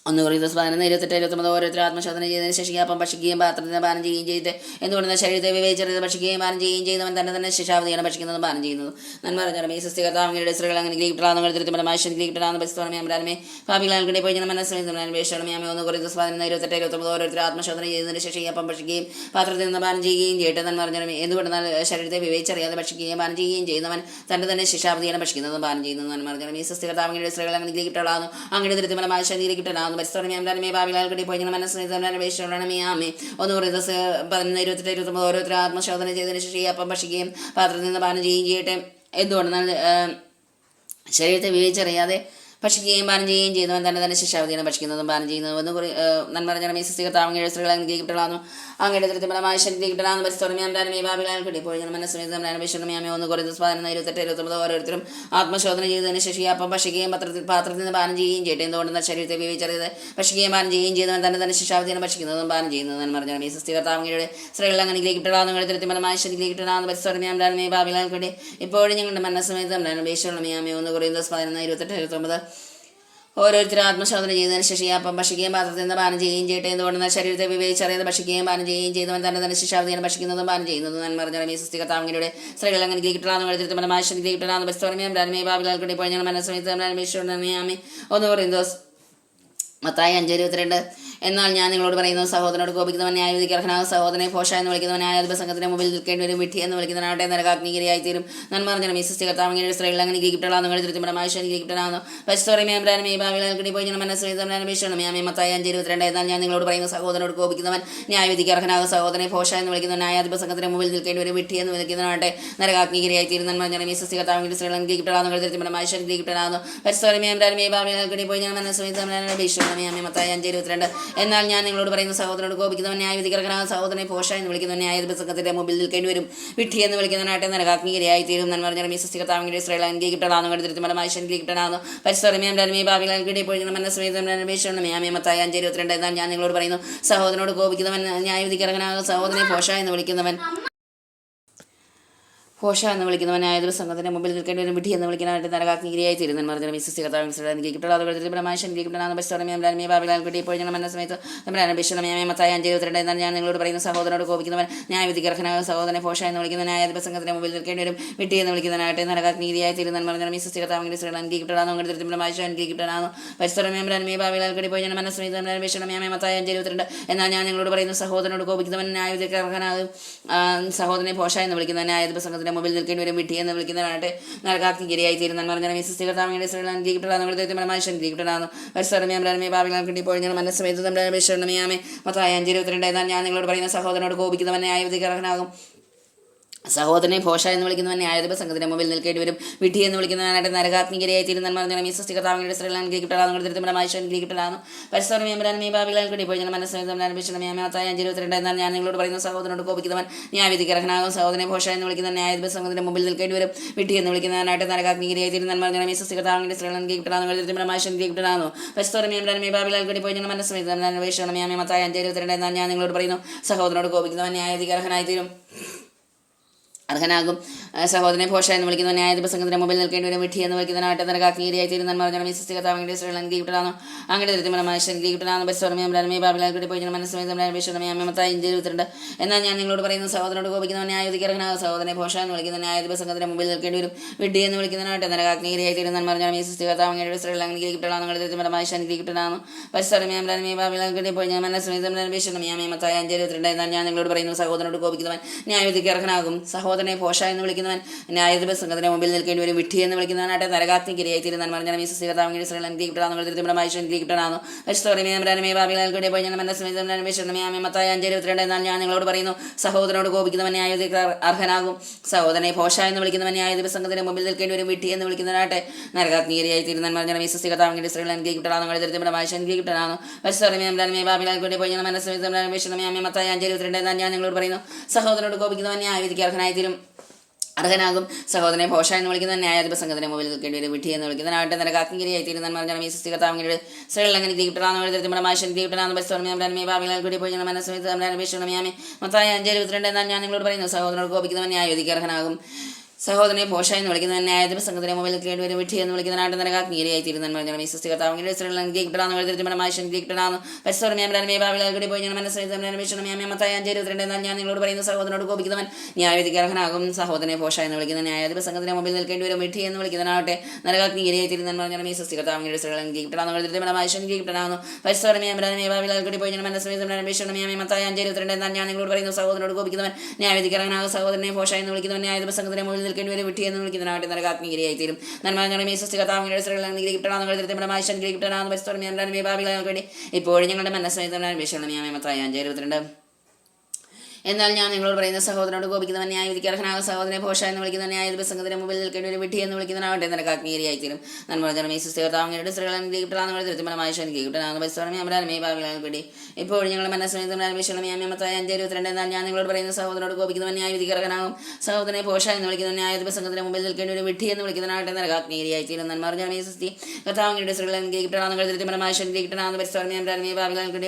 1 Corinthians 28 29 ഓരോരുത്തർ ആത്മശോധന ചെയ്തതിന് ശേഷം അപ്പം ഭക്ഷിക്കുകയും പാത്രത്തിന് പാനം ചെയ്യുകയും ചെയ്ത് എന്തുകൊണ്ടെന്നാൽ ശരീരത്തെ വിവേചിച്ചറിയാതെ ഭക്ഷിക്കുകയും പാനം ചെയ്യുകയും ചെയ്യുന്നവൻ തന്നെ ശിക്ഷാവധിയാണ്. ഭക്ഷിക്കുന്നതും പാനം ചെയ്യുന്നതും നന്മ പറഞ്ഞ കർത്താവിന്റെ സ്ത്രീകൾ അനുഗ്രഹിക്കപ്പെടാവുന്ന തൃപ്തിപരമായ അനുഗ്രഹിക്കപ്പെടാവുന്ന പരിശ്രമേ ഭാവിലാൽ കൂടി പോയി മനസ്സിലായി 1 Corinthians 28 29 ഓരോരുത്തർ ആത്മശോധന ചെയ്തതിന് ശേഷം അപ്പം ഭക്ഷിക്കുകയും പാത്രത്തിൽ നിന്ന് പാനം ചെയ്യുകയും ചെയ്യട്ടെ. നന്മ പറഞ്ഞ എന്തുകൊണ്ടെന്നാൽ ശരീരത്തെ വിവേചിച്ചറിയാതെ ഭക്ഷിക്കുകയും പാനം ചെയ്യുകയും ചെയ്യുന്നവൻ തന്നെ ശിക്ഷാവധിയാണ്. ഭക്ഷിക്കുന്നതും പാനം ചെയ്യുന്നതും നന്മ പറഞ്ഞ കർത്താവിന്റെ സ്ത്രീകൾ അനുഗ്രഹിക്കപ്പെടാവുന്നു. അങ്ങനെ തൃപ്തിപരമായ അനുഗ്രഹിക്കപ്പെടാവുന്നു പരിശ്രമേ ഭാവിലാൽ കൂടി പോയി മനസ്സിലായി അപേക്ഷണമേ. 1 Corinthians 28 29 ഓരോരുത്തർ ആത്മശോധന ചെയ്തതിന് ശേഷം അപ്പം ഭക്ഷിക്കുകയും പാത്രത്തിൽ നിന്ന് പാനം ചെയ്യുകയും ചെയ്യട്ടെ. എന്തുകൊണ്ടെന്നാൽ ശരീരത്തെ വിവേചിച്ചറിയാതെ ഭക്ഷിക്കുകയും പാനം ചെയ്യുകയും ചെയ്യുന്നവൻ തന്നെ ശിക്ഷാവധിയാണ്. ഭക്ഷിക്കുന്നതും പാനം ചെയ്യുന്നതും നന്മ പറഞ്ഞ കർത്താവിന്റെ സ്ത്രീകൾ അനുഗ്രഹിക്കപ്പെടാവുന്നു. അങ്ങയുടെ തൃപ്തിപരമായ അനുഗ്രഹിക്കപ്പെടാവുന്ന പരിശ്രമേ ഭാവിലാൽ കൂടി പോയി മനസ്സിലായി അപേക്ഷണമേ. 1 Corinthians 28 29 ഓരോരുത്തരും ആത്മശോധന ചെയ്തതിന് ശേഷം അപ്പം ഭക്ഷിക്കുകയും പാത്രത്തിൽ നിന്ന് പാനം ചെയ്യുകയും ചെയ്യട്ടെ. എന്തുകൊണ്ടെന്നാൽ ശരീരത്തെ വിവേചിച്ചറിയാതെ ഭക്ഷിക്കുകയും പാനം ചെയ്യുകയും ചെയ്യുന്നവൻ തന്നെ ശിക്ഷാവധിയാണ്. ഭക്ഷിക്കുന്നതും പാനം ചെയ്യുന്നതും നന്മ പറഞ്ഞ കർത്താവിന്റെ സ്ത്രീകൾ അനുഗ്രഹിക്കപ്പെടാവുന്ന അങ്ങയുടെ തൃപ്തിപരമായ അനുഗ്രഹിക്കപ്പെടാവുന്ന പരിശ്രമേ ഭാവിലാൽ കൂടി ഇപ്പോഴും ഞങ്ങളുടെ മനസ്സമയത്ത് അപേക്ഷണമേ. 1 Corinthians 28 29 ഓരോരുത്തരും ആത്മശോധന ചെയ്തതിന് ശേഷം അപ്പം ഭക്ഷിക്കുകയും പാത്രത്തിൽ നിന്ന് പാനം ചെയ്യുകയും ചെയ്യട്ടെ. എന്തുകൊണ്ടെന്നാൽ ശരീരത്തെ വിവേചിച്ചറിയാതെ ഭക്ഷിക്കുകയും പാനം ചെയ്യുകയും ചെയ്തവൻ തന്നെ ശിക്ഷാവധിയാണ്. ഭക്ഷിക്കുന്നതും പാനം ചെയ്യുന്നതും നന്മ പറഞ്ഞ കർത്താവിന്റെ സ്ത്രീകൾ അനുഗ്രഹിക്കപ്പെടാവുന്ന തൃപ്തിപരമായ അനുഗ്രഹിക്കപ്പെടാവുന്ന പരിശ്രമേ ഭാവിലാൽ കൂടി പോയി മനസ്സിലായി 1 Corinthians 5:22 എന്നാൽ ഞാൻ നിങ്ങളോട് പറയുന്നു, സഹോദരനോട് കോപിക്കുന്നവൻ ന്യായവിധിക്ക് അർഹനാകും. സഹോദരനെ ഭോഷ എന്ന് വിളിക്കുന്നവൻ ന്യായാധിപസംഘത്തിന് മുമ്പിൽ നിൽക്കേണ്ടി വരും. വിഡ്ഢി എന്ന് വിളിക്കുന്നവനാവട്ടെ നരകാഗ്നികിരയായി തീരും. നന്മ പറഞ്ഞ കർത്താവിന്റെ സ്ത്രീകൾ അങ്ങനെ ഗീപ്റ്റളാകുന്നു തൃപ്തിപരമായ ഗീപ്റ്റനാകുന്നു പരിശ്രമേ ഭാവിലാൽ കൂടി പോയി മനസ്സിലായി മത്തായി 5:22 എന്നാൽ ഞാൻ നിങ്ങളോട് പറയുന്നു, സഹോദരനോട് കോപിക്കുന്നവൻ ന്യായവിധിക്ക് അർഹനാകും. സഹോദരനെ ഭോഷ എന്ന് വിളിക്കുന്ന ന്യായാധിപസംഘത്തിന് മുമ്പിൽ നിൽക്കേണ്ടി വരും. വിഡ്ഢി എന്ന് വിളിക്കുന്നവനാവട്ടെ നരകാഗ്നികിരയായി തീരും. നന്മ പറഞ്ഞ കർത്താവിന്റെ സ്ത്രീകൾ ഗീപ്റ്റളാകുന്നു തൃപ്തിപരമായ ഗീപ്റ്റനാകുന്നു പരിശ്രമേ ഭാവിലാൽ കൂടി പോയി മനസ്സിലായി മത്തായി 5:22 എന്നാൽ ഞാൻ നിങ്ങളോട് പറയുന്ന സഹോദരനോട് കോപിക്കുന്നവൻ ന്യായവിധികർക്കനാകും. സഹോദരനെ ഭോഷ എന്ന് വിളിക്കുന്ന ന്യായാധിപസംഘത്തിന്റെ മുമ്പിൽ നിൽക്കേണ്ടി വരും. വിഡ്ഢി എന്ന് വിളിക്കുന്നതിനാട്ടെ നരകാഗ്നികിരയായി തീരും. നന്മ പറഞ്ഞ കർത്താവിന്റെ സ്ത്രീകൾ അനുഗ്രഹിക്കപ്പെടാവുന്നു തൃപ്തിപരമായ അനുഗ്രഹിക്കപ്പെടാവുന്നു പരിശ്രമേ ഭാവിലാൽ കൂടി പോയി മനസ്സിലായി മത്തായി 5:22 എന്നാൽ ഞാൻ നിങ്ങളോട് പറയുന്നു, സഹോദരനോട് കോപിക്കുന്നവൻ ന്യായവിധികർക്കനാകും. സഹോദരനെ ഭോഷ എന്ന് വിളിക്കുന്നവൻ ഭോഷ എന്ന് വിളിക്കുന്നവനായ സംഘത്തിന്റെ മുമ്പിൽ നിൽക്കേണ്ടി വരും. വിഡ്ഢി എന്ന് വിളിക്കാനായിട്ട് നരകാഗ്നികിരയായി തീരുന്ന പറഞ്ഞ മത്തായി 5:22 എന്നാൽ ഞാൻ നിങ്ങളോട് പറയുന്ന സഹോദരനോട് കോപിക്കുന്നവൻ ന്യായവിധികർഹനാകും. സഹോദരനെ ഭോഷ എന്ന് വിളിക്കുന്ന ന്യായാധിപ സംഘത്തിന്റെ മുമ്പിൽ നിൽക്കേണ്ടി വരും. വിഡ്ഢി എന്ന് വിളിക്കുന്നതിനായിട്ട് നരകാഗ്നികിരയായി തീരുന്ന പറഞ്ഞ മത്തായി 5:22 എന്നാൽ ഞാൻ നിങ്ങളോട് പറയുന്ന സഹോദരനോട് കോപിക്കുന്നവൻ ന്യായവിധികർഹനാകും. സഹോദരനെ ഭോഷ എന്ന് വിളിക്കുന്ന ന്യായാധിപ സംഘത്തിന്റെ മുമ്പിൽ നിൽക്കേണ്ടി വരും. വിഡ്ഢി എന്ന് വിളിക്കുന്നവനായിട്ട് നരകാഗ്നികിരയായി തീരുന്ന പറഞ്ഞ കർത്താവിന്റെ സ്ത്രീകൾ അനുഗ്രഹിക്കപ്പെടാവുന്നു പരിശ്രമേ ഭാവിലാൽ കിട്ടി പോയി മനസ്സമയത്ത് മത്തായി 5:22 എന്നാൽ ഞാൻ നിങ്ങളോട് പറയുന്ന സഹോദരനോട് കോപിക്കുന്നവൻ ന്യായവിധികർഹനാകും. സഹോദരനെ ഭോഷ എന്ന് വിളിക്കുന്നവൻ ന്യായാധിപ സംഘത്തിന്റെ മുമ്പിൽ നിൽക്കേണ്ടി വരും. വിഡ്ഢി എന്ന് വിളിക്കുന്നവനായിട്ട് നരകാഗ്നികിരയായി തീരുന്ന മറിഞ്ഞാൽ ഈ സൃഷ്ടികർത്താവിന്റെ സ്ത്രീകളാണ് കിട്ടലാന്ന് ദരിദ്രമായ കിട്ടലാന്നു പരിസരം എമ്പരാൻമീ ഭാവികൾ കിട്ടി പോയി മനസ്സിലായി 5:22 എന്നാൽ ഞാൻ നിങ്ങളോട് പറയുന്ന സഹോദരനോട് കോപിക്കുന്നവൻ ന്യായവിധിക്ക് അർഹനാകും. സഹോദരനെ ഭോഷ എന്ന് വിളിക്കുന്ന ന്യായാധിപ സംഘത്തിന്റെ മുമ്പിൽ നിൽക്കേണ്ടി വരും. വിഡ്ഢി എന്ന് വിളിക്കുന്നവനായിട്ട് നരകാഗ്നികിരയായി തീരുന്ന മറിഞ്ഞാൽ ഈ സൃഷ്ടികർത്താവിന്റെ സ്ത്രീകളാണ് കിട്ടലാന്ന് ദരിദ്രമായ കിട്ടലാന്നു പരിസരം എമ്പരാൻമീ ഭാവികൾ കിട്ടി പോയി മനസ്സിലായി 5:22 എന്നാൽ ഞാൻ നിങ്ങളോട് പറയുന്നു സഹോദരനോട് കോപിക്കുന്നവൻ ന്യായവിധിക്ക് അർഹനാകും. സഹോദരനെ ഭോഷ എന്ന് വിളിക്കുന്ന ന്യായാധിപ സംഘത്തിന്റെ മുമ്പിൽ നിൽക്കേണ്ടി വരും. വിഡ്ഢി എന്ന് വിളിക്കുന്നതിനായിട്ട് നരകാഗ്നികിരയായി തീരുന്ന മറിഞ്ഞാൽ ഈ സൃഷ്ടികർത്താവിന്റെ സ്ത്രീകൾ കിട്ടലാന്നു അങ്ങനെ ദരിദ്രമായ കിട്ടലാന്ന് പരിസരമേ ബാബിലാൽ കൂടി പോയി മനസ്സിലായി 5:22 എന്നാൽ ഞാൻ നിങ്ങളോട് പറയുന്ന സഹോദരനോട് കോപിക്കുന്ന ന്യായവിധിക്ക് അർഹനാകും. സഹോദരനെ ഭോഷ എന്ന് വിളിക്കുന്ന ന്യായാധിപ സംഘത്തിന്റെ മുമ്പിൽ നിൽക്കേണ്ടി വരും. വിഡ്ഢി എന്ന് വിളിക്കുന്നതിനായിട്ട് നരകാഗ്നികിരയായി തീരുന്ന മറിഞ്ഞാൽ ഈ സൃഷ്ടികർത്താവിന്റെ സ്ത്രീകൾ കിട്ടലാന്നു ദരിദ്രമായ കിട്ടലാന്നു പരിസരമേ ബാബിലാൽ കൂടി പോയി മനസ്സിലായി 5:22 എന്നാൽ ഞാൻ നിങ്ങളോട് പറയുന്ന സഹോദരനോട് കോപിക്കുന്നവൻ ന്യായവിധിക്ക് അർഹനാകും. സഹോദരനെ ഭോഷ എന്ന് വിളിക്കുന്നവൻ ന്യായാധിപ സംഘത്തിന്റെ മുമ്പിൽ നിൽക്കേണ്ടി വരും. വിഡ്ഢി എന്ന് വിളിക്കുന്നവനായിട്ട് നരകാഗ്നികിരയായി തീരുന്ന മറിഞ്ഞാൽ ഈ സൃഷ്ടികർത്താവിന്റെ സ്ത്രീകൾ കിട്ടലാന്നു പരിസരമേ ബാബിലാൽ കൂടി പോയി മനസ്സിലായി 5:22 എന്നാൽ ഞാൻ നിങ്ങളോട് പറയുന്നു സഹോദരനോട് കോപിക്കുന്നവൻ ന്യായവിധിക്ക് അർഹനാകും. സഹോദരനെ ഭോഷ എന്ന് വിളിക്കുന്നവൻ ന്യായാധിപ സംഘത്തിന്റെ മുമ്പിൽ നിൽക്കേണ്ടി വരും. വിഡ്ഢി എന്ന് വിളിക്കുന്നവനായിട്ട് നരകാഗ്നികിരയായി തീരുന്ന മറിഞ്ഞാൽ ഈ സൃഷ്ടികർത്താവിന്റെ സ്ത്രീകൾ കിട്ടലാന്നു പരിസരമേ ബാബിലാൽ കൂടി പോയി മനസ്സിലായി 5:22 എന്നാൽ ഞാൻ നിങ്ങളോട് പറയുന്നു സഹോദരനോട് കോപിക്കുന്നവൻ ന്യായവിധിക്ക് അർഹനാകും. സഹോദരനെ ഭോഷ എന്ന് വിളിക്കുന്ന ന്യായാധിപ സംഘത്തിന്റെ മുമ്പിൽ നിൽക്കേണ്ടി വരും. വിഡ്ഢി എന്ന് വിളിക്കുന്നതിനായിട്ട് നരകാഗ്നികിരയായി തീരുന്ന മറിഞ്ഞാൽ ഈ സൃഷ്ടികർത്താവിന്റെ സ്ത്രീകൾ കിട്ടലാന്ന് പരിസരമേ ബാബിലാൽ കൂടി പോയി മനസ്സിലായി 5:22 എന്നാൽ ഞാൻ നിങ്ങളോട് പറയുന്നു സഹോദരനോട് കോപിക്കുന്നവൻ ന്യായവിധിക്ക് അർഹനാകും. സഹോദരനെ ഭോഷ എന്ന് വിളിക്കുന്ന ന്യായാധിപ സംഘത്തിന്റെ മുമ്പിൽ നിൽക്കേണ്ടി വരും. വിഡ്ഢി എന്ന് വിളിക്കുന്നതിനായിട്ട് നരകാഗ്നികിരയായി തീരുന്ന മറിഞ്ഞാൽ ഈ സൃഷ്ടികർത്താവിന്റെ സ്ത്രീകൾ കിട്ടലാന്ന് പരിസരമേ ബാബിലാൽ കൂടി പോയി മനസ്സിലായി 5:22 എന്നാൽ ഞാൻ നിങ്ങളോട് പറയുന്ന സഹോദരനോട് കോപിക്കുന്നവൻ ന്യായവിധിക്ക് അർഹനാകും. സഹോദരനെ ഭോഷ എന്ന് വിളിക്കുന്ന ന്യായാധിപ സംഘത്തിന്റെ മുമ്പിൽ നിൽക്കേണ്ടി വരും. വിഡ്ഢി എന്ന് വിളിക്കുന്നതിനാവട്ടെ നരകാഗ്നികിരയായി തീരുന്ന മറിഞ്ഞാൽ ഈ സൃഷ്ടികർത്താവിന്റെ സ്ത്രീകൾ കിട്ടലാന്ന് പരിസരമേ ബാബിലാൽ കൂടി പോയി മനസ്സിലായി 5:22 എന്നാൽ ഞാൻ നിങ്ങളോട് പറയുന്ന സഹോദരനോട് കോപിക്കുന്നവൻ ന്യായവിധിക്ക് അർഹനാകും. സഹോദരനെ ഭോഷ എന്ന് വിളിക്കുന്ന ന്യായാധിപ സംഘത്തിന്റെ മുമ്പിൽ നിൽക്കേണ്ടി വരും. വിഡ്ഢി എന്ന് വിളിക്കുന്നതിനായിട്ട് നരകാഗ്നികിരയായി തീരും. ഇപ്പോഴും ഞങ്ങളുടെ മനസ്സിലായി എന്നാൽ ഞാൻ നിങ്ങളോട് പറയുന്ന സഹോദരനോട് കോപിക്കുന്നവൻ ന്യായവിധിക്ക് അർഹനാകും. സഹോദരനെ ഭോഷ എന്ന് വിളിക്കുന്ന ന്യായാധിപ സംഘത്തിന്റെ മുമ്പിൽ നിൽക്കേണ്ടി ഒരു വിഡ്ഢി എന്ന് വിളിക്കുന്നതിനാവട്ടെ നരകാഗ്നികിരയായി തീരും. നന്മ സൃഷ്ടികർത്താവിന്റെ സ്ത്രീകളെ കിട്ടലാന്ന് ഇപ്പോഴും ഞങ്ങളുടെ മനസ്സിലായി 5:22 എന്നാൽ ഞാൻ നിങ്ങളോട് പറയുന്ന സഹോദരനോട് കോപിക്കുന്നവൻ ന്യായവിധിക്ക് അർഹനാകും. സഹോദരനെ ഭോഷ എന്ന് വിളിക്കുന്ന ന്യായാധിപ സംഘത്തിന്റെ മുമ്പിൽ നിൽക്കേണ്ടി ഒരു വിഡ്ഢി എന്ന് വിളിക്കുന്നതിനാവട്ടെ നരകാഗ്നികിരയായി തീരും. നന്മ സൃഷ്ടി കർത്താവിന്റെ സ്ത്രീകളെ കിട്ടലാന്ന്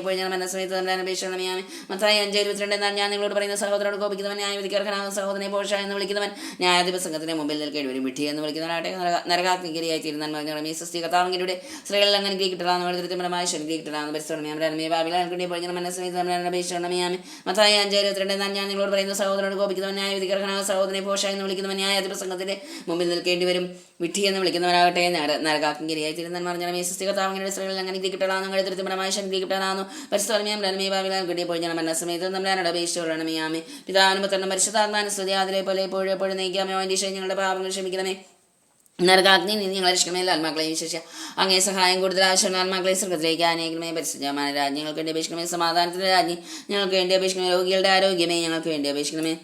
ഇപ്പോഴും ഞങ്ങളുടെ മനസ്സിലായി 5:22 എന്നാൽ ഞാൻ നിങ്ങളോട് പറയുന്ന സഹോദരനോട് കോപിക്കുന്നവൻ ന്യായവിധിക്ക് അർഹനാകും. സഹോദരനെ ഭോഷ എന്ന് വിളിക്കുന്നവൻ ന്യായാധിപ സംഘത്തിന്റെ മുമ്പിൽ നിൽക്കേണ്ടി വരും. വിഡ്ഢി എന്ന് വിളിക്കുന്നവനാട്ടെ നരകാഗ്നികിരയായി തീരുന്ന ഈ സൃഷ്ടി കർത്താവിന്റെ സ്ത്രീകളിൽ അങ്ങനെ കിട്ടലാന്ന് കിട്ടലാന്ന് മനസ്സിലായി 5:22 എന്നാൽ ഞാൻ നിങ്ങളോട് പറയുന്ന സഹോദരനോട് കോപിക്കുന്നവൻ ന്യായവിധിക്ക് അർഹനാകും. സഹോദരനെ ഭോഷ എന്ന് വിളിക്കുന്നവൻ ന്യായാധിപ സംഘത്തിന്റെ മുമ്പിൽ നിൽക്കേണ്ടി വരും. വിഡ്ഢി എന്ന് വിളിക്കുന്നവനാകട്ടെ നരകാഗ്നികിരയായി തീരുന്ന ഈ സൃഷ്ടി കർത്താവിന്റെ സ്ത്രീകളിൽ അങ്ങനെ കിട്ടലാന്ന് കിട്ടലാന്ന് മനസ്സിലായി പിതാവിനും പുത്രനും പരിശുദ്ധാത്മാവിനും സ്തുതി ആദിയിലെ പോലെ എപ്പോഴും എപ്പോഴും നയിക്കാമേ. ഈശോയെ ഞങ്ങളുടെ പാപങ്ങൾ ക്ഷമിക്കണമേ. നരകാഗ്നി നിന്ന് ഞങ്ങളെ രക്ഷിക്കണമേ. ആത്മാക്കളെയും വിശേഷിച്ച അങ്ങേ സഹായം കൂടുതൽ ആവശ്യമുള്ള ആത്മാക്കളെ സ്വർഗത്തിലേക്ക് അനേകമേ. പരിശുദ്ധമായ രാജ്ഞി ഞങ്ങൾക്ക് വേണ്ടി അപേക്ഷിക്കണമേ. സമാധാനത്തിന്റെ രാജ്ഞി ഞങ്ങൾക്ക് വേണ്ടി അപേക്ഷിക്കണമേ. രോഗികളുടെ ആരോഗ്യമേ ഞങ്ങൾക്ക് വേണ്ടി അപേക്ഷിക്കണമേ.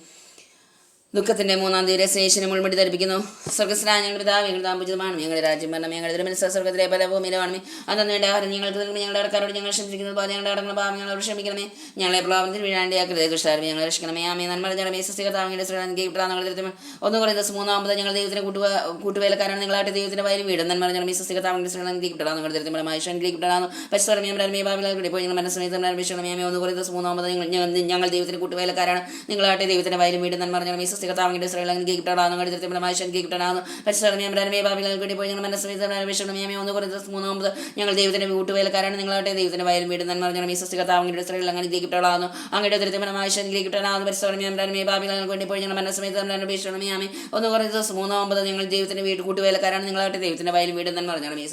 ദുഃഖത്തിന്റെ 3-ാം തീയതി ശേഷനും മുൾമുടി ധരിപ്പിക്കുന്നു. സ്വർഗസ്നാ ഞങ്ങളുടെ പിതാവേ താമ്പുജിതമാണ് ഞങ്ങളുടെ രാജ്യം പറഞ്ഞ ഞങ്ങളുടെ മനസ്സ് സ്വർഗത്തിലെ പല ഭൂമിയിലാണ്. അന്ന് വേണ്ട ആഹാരം ഞങ്ങൾക്ക് നൽകണം. ഞങ്ങളുടെ അടക്കാരോട് ഞങ്ങൾ ക്ഷമിക്കുന്നത് പോലെ ഞങ്ങളുടെ അടങ്ങുന്ന പാപം ഞങ്ങളോട് ക്ഷമിക്കണമേ. ഞങ്ങളെ പ്രലോഭനത്തിൽ വീഴാണ്ടിയാക്കരുതേ. ദുഷ്ടാരമേ ഞങ്ങളെ രക്ഷിക്കണമേ. ആമേ. നന്മ ജനമേ സൃഷ്ടികർത്താവിന്റെ ഒന്ന് കുറയുന്നത് 3-ാമത് ഞങ്ങൾ ദൈവത്തിന് കൂട്ടുവേലക്കാരാണ്. നിങ്ങളായിട്ട് ദൈവത്തിന്റെ വയൽ വീടും. നന്മ ജനമേ സൃഷ്ടികർത്താവിന്റെ കിട്ടണം. നിങ്ങളുടെ ദൃത്യമായ പരിസരമേ ബാബിലാൽ പോയി ഞങ്ങൾ മനസ്സിലായി 1 കുറയുന്നത് 3-ാമത് ഞങ്ങൾ ദൈവത്തിന് കൂട്ടുവേലക്കാരാണ്. നിങ്ങളായിട്ട് ദൈവത്തിന്റെ വയലും വീടും. നന്മ ജനമേ കർത്താവിന്റെ സ്ത്രീകളെ കിട്ടണമെന്ന് കിട്ടണമെന്ന് പരിസരമേ ബാബിലാൽ കൂടി പോയി ഞങ്ങൾ മനസ്സിലായി 1 കുറയുന്നത് 3-ാമത് ഞങ്ങൾ ദൈവത്തിന്റെ കൂട്ടുവേലക്കാരാണ്. നിങ്ങളായിട്ട് ദൈവത്തിന്റെ വയലും വീടും. നന്മ ജനമേ കർത്താവിന്റെ സ്ത്രീകൾ അങ്ങനെ കിട്ടണമെന്ന് അങ്ങയുടെ ദൃത്യമായ കിട്ടണമെന്ന് പരിസരമേ ബാബിലാൽ കൂടി പോയി ഞങ്ങൾ മനസ്സിലായി 1 കുറയുന്നത് 3-ാമത് ഞങ്ങൾ ദൈവത്തിന്റെ കൂട്ടുവേലക്കാരാണ്. നിങ്ങളായിട്ട് ദൈവത്തിന്റെ വയലും വീടും. നന്മ ജനമേ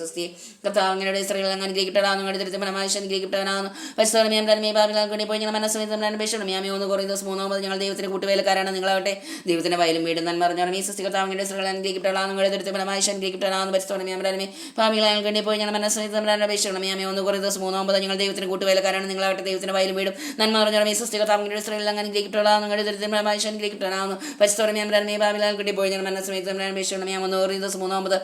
കർത്താവിന്റെ സ്ത്രീകൾ അങ്ങനെ കിട്ടണമെന്ന് ദൃത്യമായ കിട്ടണമെന്ന് പരിസരമേ ബാബിലാൽ കൂടി പോയി ഞങ്ങൾ മനസ്സിലായി 1 കുറയുന്നത് 3-ാമത് ഞങ്ങൾ ദൈവത്തിന്റെ കൂട്ടുവേലക്കാരാണ്. നിങ്ങളാവട്ടെ ദൈവത്തിന്റെ വയലും വീടും നന്മ അറിഞ്ഞോണം ഈ സൃഷ്ടികർത്താവിന്റെ സ്ത്രീകൾ അനുഗ്രഹിക്കപ്പെടാനും ദുരിതം ഫലമായി അനുഗ്രഹിക്കപ്പെടാനും പരിസ്ഥിതി അമരാനുമേ ഭാവികളാൽ വേണ്ടി പോയി ഞങ്ങൾ മനസ്സിലാക്കാൻ അപേക്ഷിക്കണം യാമേ 1 Corinthians 3:9 ഞങ്ങൾ ദൈവത്തിന് കൂട്ടുവേലക്കാരാണ് നിങ്ങളാവട്ടെ ദൈവത്തിന്റെ വയലും വീടും നന്മ അറിഞ്ഞോണം ഈ സൃഷ്ടികർത്താവിന്റെ സ്ത്രീകൾ അനുഗ്രഹിക്കപ്പെടാനും ദുരിതം ഫലമായി അനുഗ്രഹിക്കപ്പെടാനും പരിസ്ഥിതി അമരാനുമേ ഭാവികളാൽ വേണ്ടി പോയി ഞങ്ങൾ മനസ്സിലാക്കാൻ അപേക്ഷിക്കണം യാമേ 1 Corinthians 3:9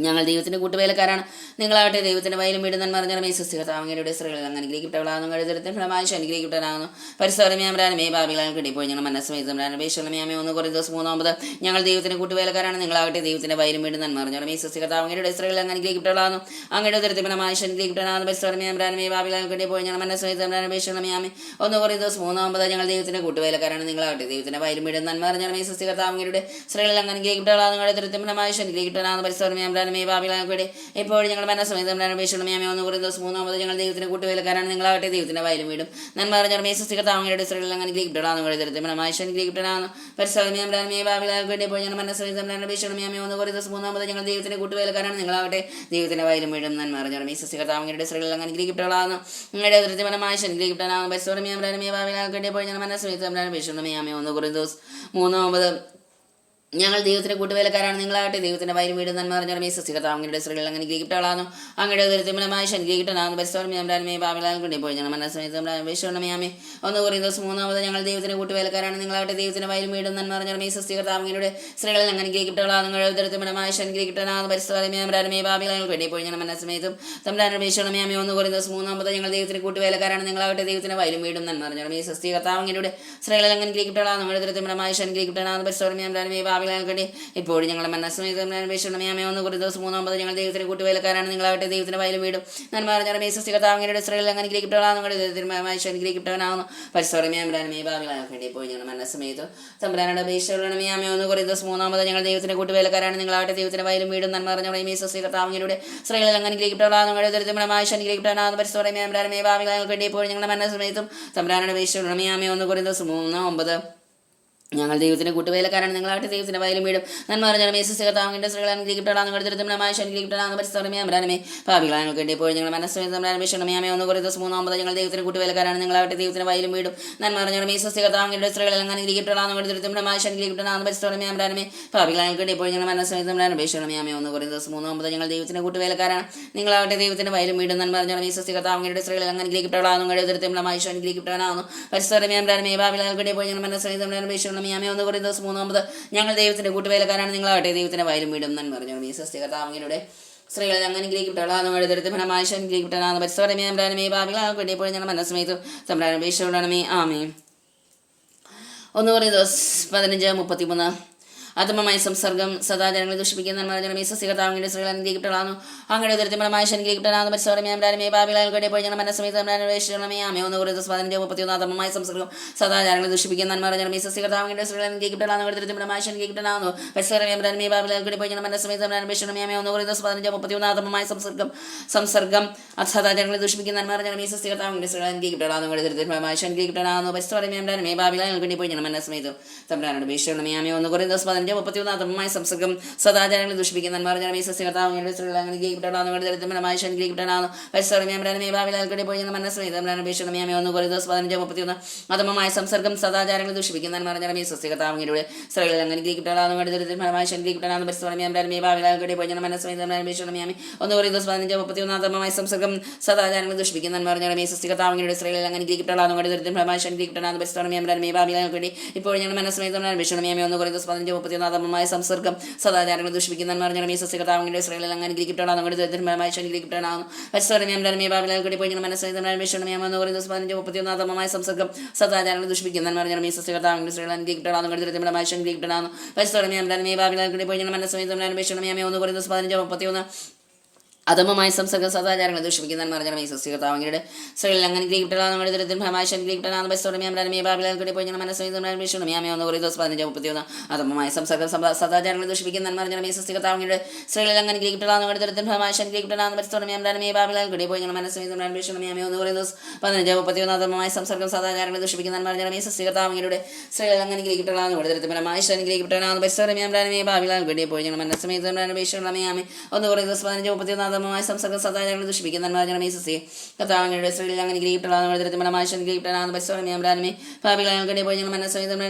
ഞങ്ങൾ ദൈവത്തിന്റെ കൂട്ടുവേലക്കാരാണ് നിങ്ങളാവട്ടെ ദൈവത്തിന്റെ വയലും വീടും നന്മ അറിഞ്ഞാലും ഈ സൃഷ്ടികർത്താവിന്റെ സ്ത്രീകൾ അനുഗ്രഹിക്കപ്പെടാനും കഴുതരത്തിന് ഫലമായി അനുഗ്രഹിക്കപ്പെടാനും പരിസ്ഥിതിമേ ഭാവികളാൽ കിട്ടിപ്പോയി ഞങ്ങൾ മനസ്സമേതമേ 1 Corinthians 3:9 ഞങ്ങൾ ദൈവത്തിന്റെ കൂട്ടുവേലക്കാരാണ് നിങ്ങളാവട്ടെ ദൈവത്തിന്റെ വയലും വീടും നന്മ അറിഞ്ഞാലും ഈ സൃഷ്ടികർത്താവിന്റെ സ്ത്രീകൾ അനുഗ്രഹിക്കപ്പെടാനും അങ്ങയുടെ ദുരിതത്തിന് ഫലമായി അനുഗ്രഹിക്കപ്പെടാനും പരിസ്ഥിതിമേ ഭാവികളാൽ കിട്ടിപ്പോയി ഞങ്ങൾ മനസ്സമേതമേ 1 Corinthians 3:9 ഞങ്ങൾ ദൈവത്തിന്റെ കൂട്ടുവേലക്കാരാണ് നിങ്ങളാവട്ടെ ദൈവത്തിന്റെ വയലും വീടും നന്മ അറിഞ്ഞാലും ഈ സൃഷ്ടികർത്താവിന്റെ സ്ത്രീകൾ അനുഗ്രഹിക്കപ്പെടാനും അങ്ങയുടെ ദുരിതത്തിന് ഫലമായി അനുഗ്രഹിക്കപ്പെടാനും പരിസ്ഥിതിമേ ഭാവികളാൽ ഇപ്പോൾ ഞങ്ങൾ മനസ്സമേതമേ 1 Corinthians 3:9 ഞങ്ങൾ ദൈവത്തിന്റെ കൂട്ടുവേലക്കാരാണ് നിങ്ങളാവട്ടെ ദൈവത്തിന്റെ വയലും വീടും നന്മ അറിഞ്ഞാലും ഈ സൃഷ്ടികർത്താവിന്റെ സ്ത്രീകൾ അനുഗ്രഹിക്കപ്പെടാനും ദുരിതത്തിന് ഫലമായി അനുഗ്രഹിക്കപ്പെടാനും പരിസ്ഥിതിമേ ഭാവികളാൽ ഇപ്പോൾ ഞങ്ങൾ മനസ്സമേതമേ 1 Corinthians 3:9 ഞങ്ങൾ ദൈവത്തിന്റെ കൂട്ടുവേലക്കാരാണ് നിങ്ങളാവട്ടെ ദൈവത്തിന്റെ വയലും വീടും നന്മ അറിഞ്ഞാലും ഈ സൃഷ്ടികർത്താവിന്റെ സ്ത്രീകൾ അനുഗ്രഹിക്കപ്പെടാനും ദുരിതത്തിന് ഫലമായി അനുഗ്രഹിക്കപ്പെടാനും പരിസ്ഥിതിമേ ഭാവികളാൽ ഇപ്പോൾ ഞങ്ങൾ മനസ്സമേതമേ 1 Corinthians 3:9 ഞങ്ങൾ ദൈവത്തിന്റെ കൂട്ടുവേലക്കാരാണ് നിങ്ങളാവട്ടെ ദൈവത്തിന്റെ വയലും വീടും നന്മ അറിഞ്ഞാലും ഈ സൃഷ്ടികർത്താവിന്റെ സ്ത്രീകൾ അനുഗ്രഹിക്കപ്പെടാനും അങ്ങയുടെ ദുരിതമായി അനുഗ്രഹിക്കപ്പെടാനും പരിസ്ഥിതിമേ ഭാവികളാൽ കൊണ്ടിപ്പോൾ ഞങ്ങൾ മനസ്സമേതമേ 1 Corinthians 3:9 ഞങ്ങൾ ദൈവത്തിന്റെ കൂട്ടുവേലക്കാരാണ് നിങ്ങളാവട്ടെ ദൈവത്തിന്റെ വയലും വീടും നന്മ അറിഞ്ഞാലും ഈ സൃഷ്ടികർത്താവിന്റെ സ്ത്രീകൾ അനുഗ്രഹിക്കപ്പെടാനും അങ്ങയുടെ ദുരിതമായി അനുഗ്രഹിക്കപ്പെടാനും പരിസ്ഥിതിമേ ഭാവികളാൽ കൊണ്ടിപ്പോൾ ഞങ്ങൾ മനസ്സമേതം തമ്മിലാണ് 1 Corinthians 3:9 ഞങ്ങൾ ദൈവത്തിന്റെ കൂട്ടുവേലക്കാരാണ് നിങ്ങളാവട്ടെ ദൈവത്തിന്റെ വയലും വീടും നന്മ അറിഞ്ഞാലും ഈ സൃഷ്ടികർത്താവിന്റെ സ്ത്രീകൾ അനുഗ്രഹിക്കപ്പെടാനും അങ്ങയുടെ ദുരിതമായി അനുഗ്രഹിക്കപ്പെടാനും പരിസ്ഥിതിമേ ഭാവികളാൽ ഇപ്പോൾ ഞങ്ങൾ മനസ്സമേതമേ 1 Corinthians 3:9 ഞങ്ങൾ ദൈവത്തിന്റെ കൂട്ടുവേലക്കാരാണ് നിങ്ങളാവട്ടെ ദൈവത്തിന്റെ വയലും വീടും നന്മ അറിഞ്ഞാലും ഈ സൃഷ്ടികർത്താവിന്റെ സ്ത്രീകൾ അനുഗ്രഹിക്കപ്പെടാനും അനുഗ്രഹിക്കപ്പെടാനും പരിസ്ഥിതിമേ ഭാവികളാൽ ഇപ്പോൾ ഞങ്ങൾ മനസ്സമേതം തമ്മിലാണ് 1 Corinthians 3:9 ഞങ്ങൾ ദൈവത്തിന്റെ കൂട്ടുവേലക്കാരാണ് നിങ്ങളാവട്ടെ ദൈവത്തിന്റെ വയലും വീടും നന്മ അറിഞ്ഞാലും ഈ സൃഷ്ടികർത്താവിന്റെ സ്ത്രീകൾ അനുഗ്രഹിക്കപ്പെടാനും അനുഗ്രഹിക്കപ്പെടാനും പരിസ്ഥിതിമേ ഭാവികളാൽ ഇപ്പോൾ ഞങ്ങൾ മനസ്സമേതം തമ്മിലാണ് 1 Corinthians 3:9 ഞങ്ങൾ ദൈവത്തിന്റെ കൂട്ടുവേലക്കാരാണ് നിങ്ങളാവട്ടെ ദൈവത്തിന്റെ വയലും വീടും നന്മ അറിഞ്ഞാലും ഈ സൃഷ്ടികർത്താവിന്റെ സ്ത്രീകൾ അനുഗ്രഹിക്കപ്പെടാനും ദുരിതമായി അനുഗ്രഹിക്കപ്പെടാനും പരിസ്ഥിതിമേ ഭാവികളാൽ ഇപ്പോൾ ഞങ്ങൾ മനസ്സമേതമേ 1 Corinthians 3:9 ഞങ്ങൾ ദൈവത്തിന്റെ കൂട്ടുവേലക്കാരാണ് നിങ്ങളാവട്ടെ ദൈവത്തിന്റെ വയലും വീടും നന്മ അറിഞ്ഞാലും ഈ സൃഷ്ടികർത്താവിന്റെ സ്ത്രീകൾ അനുഗ്രഹിക്കപ്പെടാനും ദുരിതമായി അനുഗ്രഹിക്കപ്പെടാനും പരിസ്ഥിതിമേ ഭാവികളാൽ ഇപ്പോൾ ഞങ്ങൾ മനസ്സമേതമേ 1 Corinthians 3:9 ഞങ്ങൾ ദൈവത്തിന്റെ കൂട്ടുവേലക്കാരാണ് നിങ്ങളാവട്ടെ ദൈവത്തിന്റെ വയലും വീടും നന്മ അറിഞ്ഞാലും ഈ സൃഷ്ടികർത്താവിന്റെ സ്ത്രീകൾ അനുഗ്രഹിക്കപ്പെടാനും ദുരിതമായി അനുഗ്രഹിക്കപ്പെടാനും പരിസ്ഥിതിമേ ഭാവികളാൽ ഇപ്പോൾ ഞങ്ങൾ മനസ്സമേതമേ 1 Corinthians 3:9 ഞങ്ങൾ ദൈവത്തിന്റെ കൂട്ടുവേലക്കാരാണ് നിങ്ങളാവട്ടെ ദൈവത്തിന്റെ വയലും വീടും നന്മ അറിഞ്ഞാലും ഈ സൃഷ്ടികർത്താവിന്റെ സ്ത്രീകൾ അനുഗ്രഹിക്കപ്പെടാനും ദുരിതത്തിന് ഫലമായി അനുഗ്രഹിക്കപ്പെടാനും പരിസ്ഥിതിമേ ഭാവികളാൽ ഇപ്പോൾ ഞങ്ങൾ മനസ്സമേതം തമ്മിലാണ് ആമേൻ 1 Corinthians 15:33 ആത്മമായ സംസർഗം സദാചാരങ്ങളെ ദുഷിപ്പിക്കുന്ന ഈ സൃഷ്ടികർത്താവിന്റെ സ്ത്രീകൾ അനുഗ്രഹിക്കപ്പെടാനും അങ്ങയുടെ ദുരിതമായി അനുഗ്രഹിക്കപ്പെടാനും പരിസ്ഥിതിമേ ഭാവികളാൽ ഇപ്പോൾ ഞങ്ങൾ മനസ്സമേതമേ 1 Corinthians 15:31 ആത്മമായ സംസർഗം സദാചാരങ്ങളെ ദുഷിപ്പിക്കുന്ന ഈ സൃഷ്ടികർത്താവിന്റെ സ്ത്രീകൾ അനുഗ്രഹിക്കപ്പെടാനും ദുരിതമായി അനുഗ്രഹിക്കപ്പെടാനും പരിസ്ഥിതിമേ ഭാവികളാൽ ഇപ്പോൾ ഞങ്ങൾ മനസ്സമേതമേ 1 Corinthians 15:31 ആത്മമായ സംസർഗം സദാചാരങ്ങളെ ദുഷിപ്പിക്കുന്ന ഈ സൃഷ്ടികർത്താവിന്റെ സ്ത്രീകൾ അനുഗ്രഹിക്കപ്പെടാനും ദുരിതമായി അനുഗ്രഹിക്കപ്പെടാനും പരിസ്ഥിതിമേ ഭാവികളാൽ ഇപ്പോൾ ഞങ്ങൾ മനസ്സമേതം തമ്മിലാണ് 1 Corinthians 15:31 ആത്മമായ സംസർഗം സദാചാരങ്ങളെ ദുഷിപ്പിക്കുന്ന ഈ സൃഷ്ടികർത്താവിന്റെ സ്ത്രീകൾ അനുഗ്രഹിക്കപ്പെടാനും ദുരിതമായി അനുഗ്രഹിക്കപ്പെടാനും പരിസ്ഥിതിമേ ഭാവികളാൽ ഇപ്പോൾ ഞങ്ങൾ മനസ്സമേതം 1 Corinthians 15:31 ആത്മമായ സംസർഗം സദാചാരങ്ങളെ ദുഷിപ്പിക്കുന്ന ഈ സൃഷ്ടികർത്താവിന്റെ സ്ത്രീകൾ അനുഗ്രഹിക്കപ്പെടാനും ദുരിതമായി അനുഗ്രഹിക്കപ്പെടാനും പരിസ്ഥിതിമേ ഭാവികളാൽ ഇപ്പോൾ ഞങ്ങൾ മനസ്സമേതം 1 Corinthians 15:31 ആത്മമായ സംസർഗം സദാചാരങ്ങളെ ദുഷിപ്പിക്കുന്ന ഈ സൃഷ്ടികർത്താവിന്റെ സ്ത്രീകൾ അനുഗ്രഹിക്കപ്പെടാനും ദുരിതമായി അനുഗ്രഹിക്കപ്പെടാനും പരിസ്ഥിതിമേ ഭാവികളാൽ ഇപ്പോൾ ഞങ്ങൾ മനസ്സമേതം 1 Corinthians 15:31 ആത്മമായ സംസർഗം സദാചാരങ്ങളെ ദുഷിപ്പിക്കുന്ന ഈ സൃഷ്ടികർത്താവിന്റെ സ്ത്രീകൾ അനുഗ്രഹിക്കപ്പെടാനും ദുരിതമായി അനുഗ്രഹിക്കപ്പെടാനും പരിസ്ഥിതിമേ ഭാവികളാൽ ഇപ്പോൾ ഞങ്ങൾ മനസ്സമേതം 1 Corinthians 15:31 ആത്മമായ സംസർഗം സദാചാരങ്ങളെ ദുഷിപ്പിക്കുന്ന ഈ സൃഷ്ടികർത്താവിന്റെ സ്ത്രീകൾ അനുഗ്രഹിക്കപ്പെടാനും ദുരിതമായി അനുഗ്രഹിക്കപ്പെടാനും പരിസ്ഥിതിമേ ഭാവികളാൽ ഇപ്പോൾ ഞങ്ങൾ മനസ്സമേതം 1 Corinthians 15:31 അധമമായ സംസർഗം സദാചാരങ്ങളെ ദുഷിപ്പിക്കുന്ന ഈ സൃഷ്ടികർത്താവിന്റെ സ്ത്രീകൾ അനുഗ്രഹിക്കപ്പെടാനും ദുരിതത്തിന് ഫലമായി അനുഗ്രഹിക്കപ്പെടാനും പരിസ്ഥിതിമേ ഭാവികളാൽ ഇപ്പോൾ ഞങ്ങൾ മനസ്സമേതം 1 Corinthians 15:31 അധമമായ സംസർഗം സദാചാരങ്ങളെ ദുഷിപ്പിക്കുന്ന ഈ സൃഷ്ടികർത്താവിന്റെ സ്ത്രീകൾ അനുഗ്രഹിക്കപ്പെടാനും ദുരിതത്തിന് ഫലമായി അനുഗ്രഹിക്കപ്പെടാനും പരിസ്ഥിതിമേ ഭാവികളാൽ ഇപ്പോൾ ഞങ്ങൾ മനസ്സമേതം 1 Corinthians 15:31 അധമമായ സംസർഗം സദാചാരങ്ങളെ ദുഷിപ്പിക്കുന്ന ഈ സൃഷ്ടികർത്താവിന്റെ സ്ത്രീകൾ അനുഗ്രഹിക്കപ്പെടാനും ദുരിതത്തിന് ഫലമായി അനുഗ്രഹിക്കപ്പെടാനും പരിസ്ഥിതിമേ ഭാവികളാൽ ഇപ്പോൾ ഞങ്ങൾ മനസ്സമേതം 1 Corinthians 15:31 അധമമായ സംസർഗം സദാചാരങ്ങൾ ദുഷിപ്പിക്കുന്ന നന്മ സസ്യ കഥാങ്ങളുടെ സ്ത്രീകളിൽ അങ്ങനെ ഗ്രഹിക്കപ്പെടാതെ ദരിദ്രമാശൻ ഗ്രഹിക്കപ്പെടാതെ പരിശ്രമയാമേ ഭാവികളെ പോയി ഞങ്ങൾ മനസ്സമേതമേ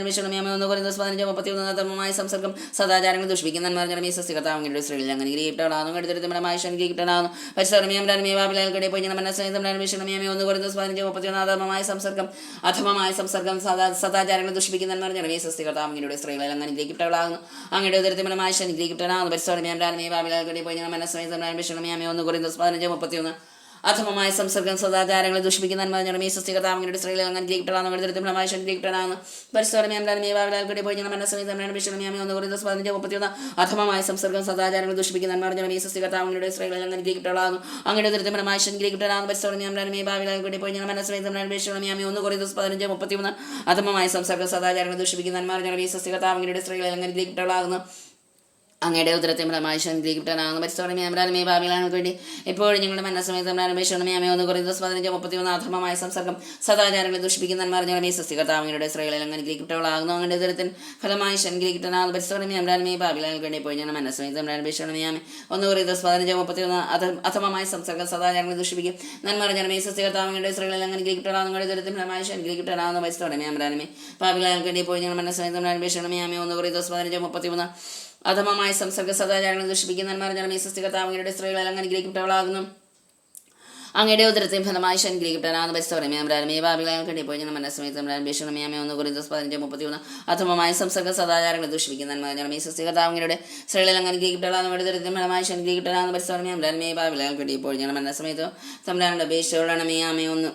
ഒന്ന് കുറേ ദിവസം 15-31 അധമമായ സംസർഗം സദാചാരങ്ങൾ ദുഷിപ്പിക്കുന്ന നന്മ സസ്യ കഥാങ്ങളുടെ സ്ത്രീകളിൽ അങ്ങനെ ഗ്രഹിക്കപ്പെടാതെ ദരിദ്രമാശൻ ഗ്രഹിക്കപ്പെടാതെ പരിശ്രമയാമേ ഭാവികളെ പോയി ഞങ്ങൾ മനസ്സമേതമേ ഒന്ന് കുറേ ദിവസം 15-31 അധമമായ സംസർഗം സദാചാരങ്ങൾ ദുഷിപ്പിക്കുന്ന നന്മ സസ്യ കഥാങ്ങളുടെ സ്ത്രീകളിൽ അങ്ങനെ ഗ്രഹിക്കപ്പെടാകുന്നു അങ്ങയുടെ ദരിദ്രമായ ഗ്രഹിക്കപ്പെടാതെ പരിശ്രമയാമേ ഭാവികളെ പോയി ഞങ്ങൾ മനസ്സമേതമേ ഒന്ന് കുറേ ദിവസം 15-31 അധമമായ സംസർഗം സദാചാരങ്ങളെ ദുഷിപ്പിക്കുന്ന നന്മ സസ്യകഥാമങ്ങളുടെ സ്ത്രീകളെ അങ്ങനെ ഗ്രഹിക്കപ്പെടാവുന്ന ഗ്രഹിക്കപ്പെടാവുന്ന പരിസ്ഥിതി പോയി ഞങ്ങൾ മനസ്സമേതമേ ഒന്ന് കുറേ ദിവസം 15-31 അധമമായ സംസർഗം സദാചാരങ്ങൾ ദുഷിപ്പിക്കുന്ന നന്മ സസ്യകഥാമങ്ങളുടെ സ്ത്രീകളെ അങ്ങനെ ഗ്രഹിക്കപ്പെടാവുന്നു അങ്ങയുടെ ദരിദ്രമായ ഗ്രഹിക്കപ്പെടാവുന്ന പരിസ്ഥിതി ഭാവികളെ പോയി ഞങ്ങൾ മനസ്സമേതമേ ഒന്ന് കുറേ ദിവസം 15-31 അധമമായ സംസർഗം സദാചാരങ്ങൾ ദുഷിപ്പിക്കുന്ന നന്മ സസ്യകഥാമങ്ങളുടെ സ്ത്രീകളെ അങ്ങനെ ഗ്രഹിക്കപ്പെടാവുന്നു അങ്ങയുടെ ഉദരത്തെ മ്രമാശം ഗ്രഹിക്കപ്പെടാവുന്ന പരിസ്ഥിതി ഭാവികൾക്ക് വേണ്ടി എപ്പോഴും ഞങ്ങളുടെ മനസ്സമേതമേ ഒന്ന് കുറേ ദിവസം 15-31 അധമമായ സംസർഗം സദാചാരങ്ങളെ ദുഷിപ്പിക്കുന്ന നന്മ സസ്യകഥാമങ്ങളുടെ സ്ത്രീകളിൽ അങ്ങനെ ഗ്രഹിക്കപ്പെടാവുന്നു അങ്ങയുടെ ഉദരത്തിൽ ഫലമായി ഗ്രഹിക്കപ്പെടാവുന്ന പരിസ്ഥിതി ഭാവികൾക്ക് വേണ്ടി എപ്പോഴും ഞങ്ങളുടെ മനസ്സമേതമേ ഒന്ന് കുറേ ദിവസം 15-31 അധമമായ സംസർഗം സദാചാരങ്ങളെ ദുഷിപ്പിക്കും നന്മ സസ്യകഥാമങ്ങളുടെ സ്ത്രീകളിൽ അങ്ങനെ ഗ്രഹിക്കപ്പെടാവുന്ന അങ്ങയുടെ ഉദരത്തിൽ ഫലമായി ഗ്രഹിക്കപ്പെടാവുന്ന പരിസ്ഥിതി ഭാവികൾക്ക് വേണ്ടി എപ്പോഴും ഞങ്ങളുടെ മനസ്സമേതമേ ഒന്ന് കുറേ ദിവസം 15-31 അധമമായ സംസർഗ സദാചാരങ്ങൾ ദുഷിപ്പിക്കുന്ന നന്മ സസ്യകഥാമങ്ങളുടെ സ്ത്രീകളെ അങ്ങനെ ഗ്രഹിക്കപ്പെട്ടവളാകുന്നു അങ്ങയുടെ ഉദരത്തെയും ഫലമായി ഗ്രഹിക്കപ്പെടാവുന്ന പരിസ്ഥിതി ഭാവികളെ പോയി ഞങ്ങൾ മനസ്സമേതമേ ഒന്ന് കുറേ ദിവസം 15-31 അധമമായ സംസർഗ സദാചാരങ്ങൾ ദുഷിപ്പിക്കുന്ന നന്മ സസ്യകഥാമങ്ങളുടെ സ്ത്രീകളിൽ അങ്ങനെ ഗ്രഹിക്കപ്പെടാവുന്ന ഉദരത്തെയും ഫലമായി ഗ്രഹിക്കപ്പെടാവുന്ന പരിസ്ഥിതി ഭാവികളെ പോയി ഞങ്ങൾ മനസ്സമേതം തമ്മിലാണ് അപേക്ഷയോളണമേ ഒന്ന്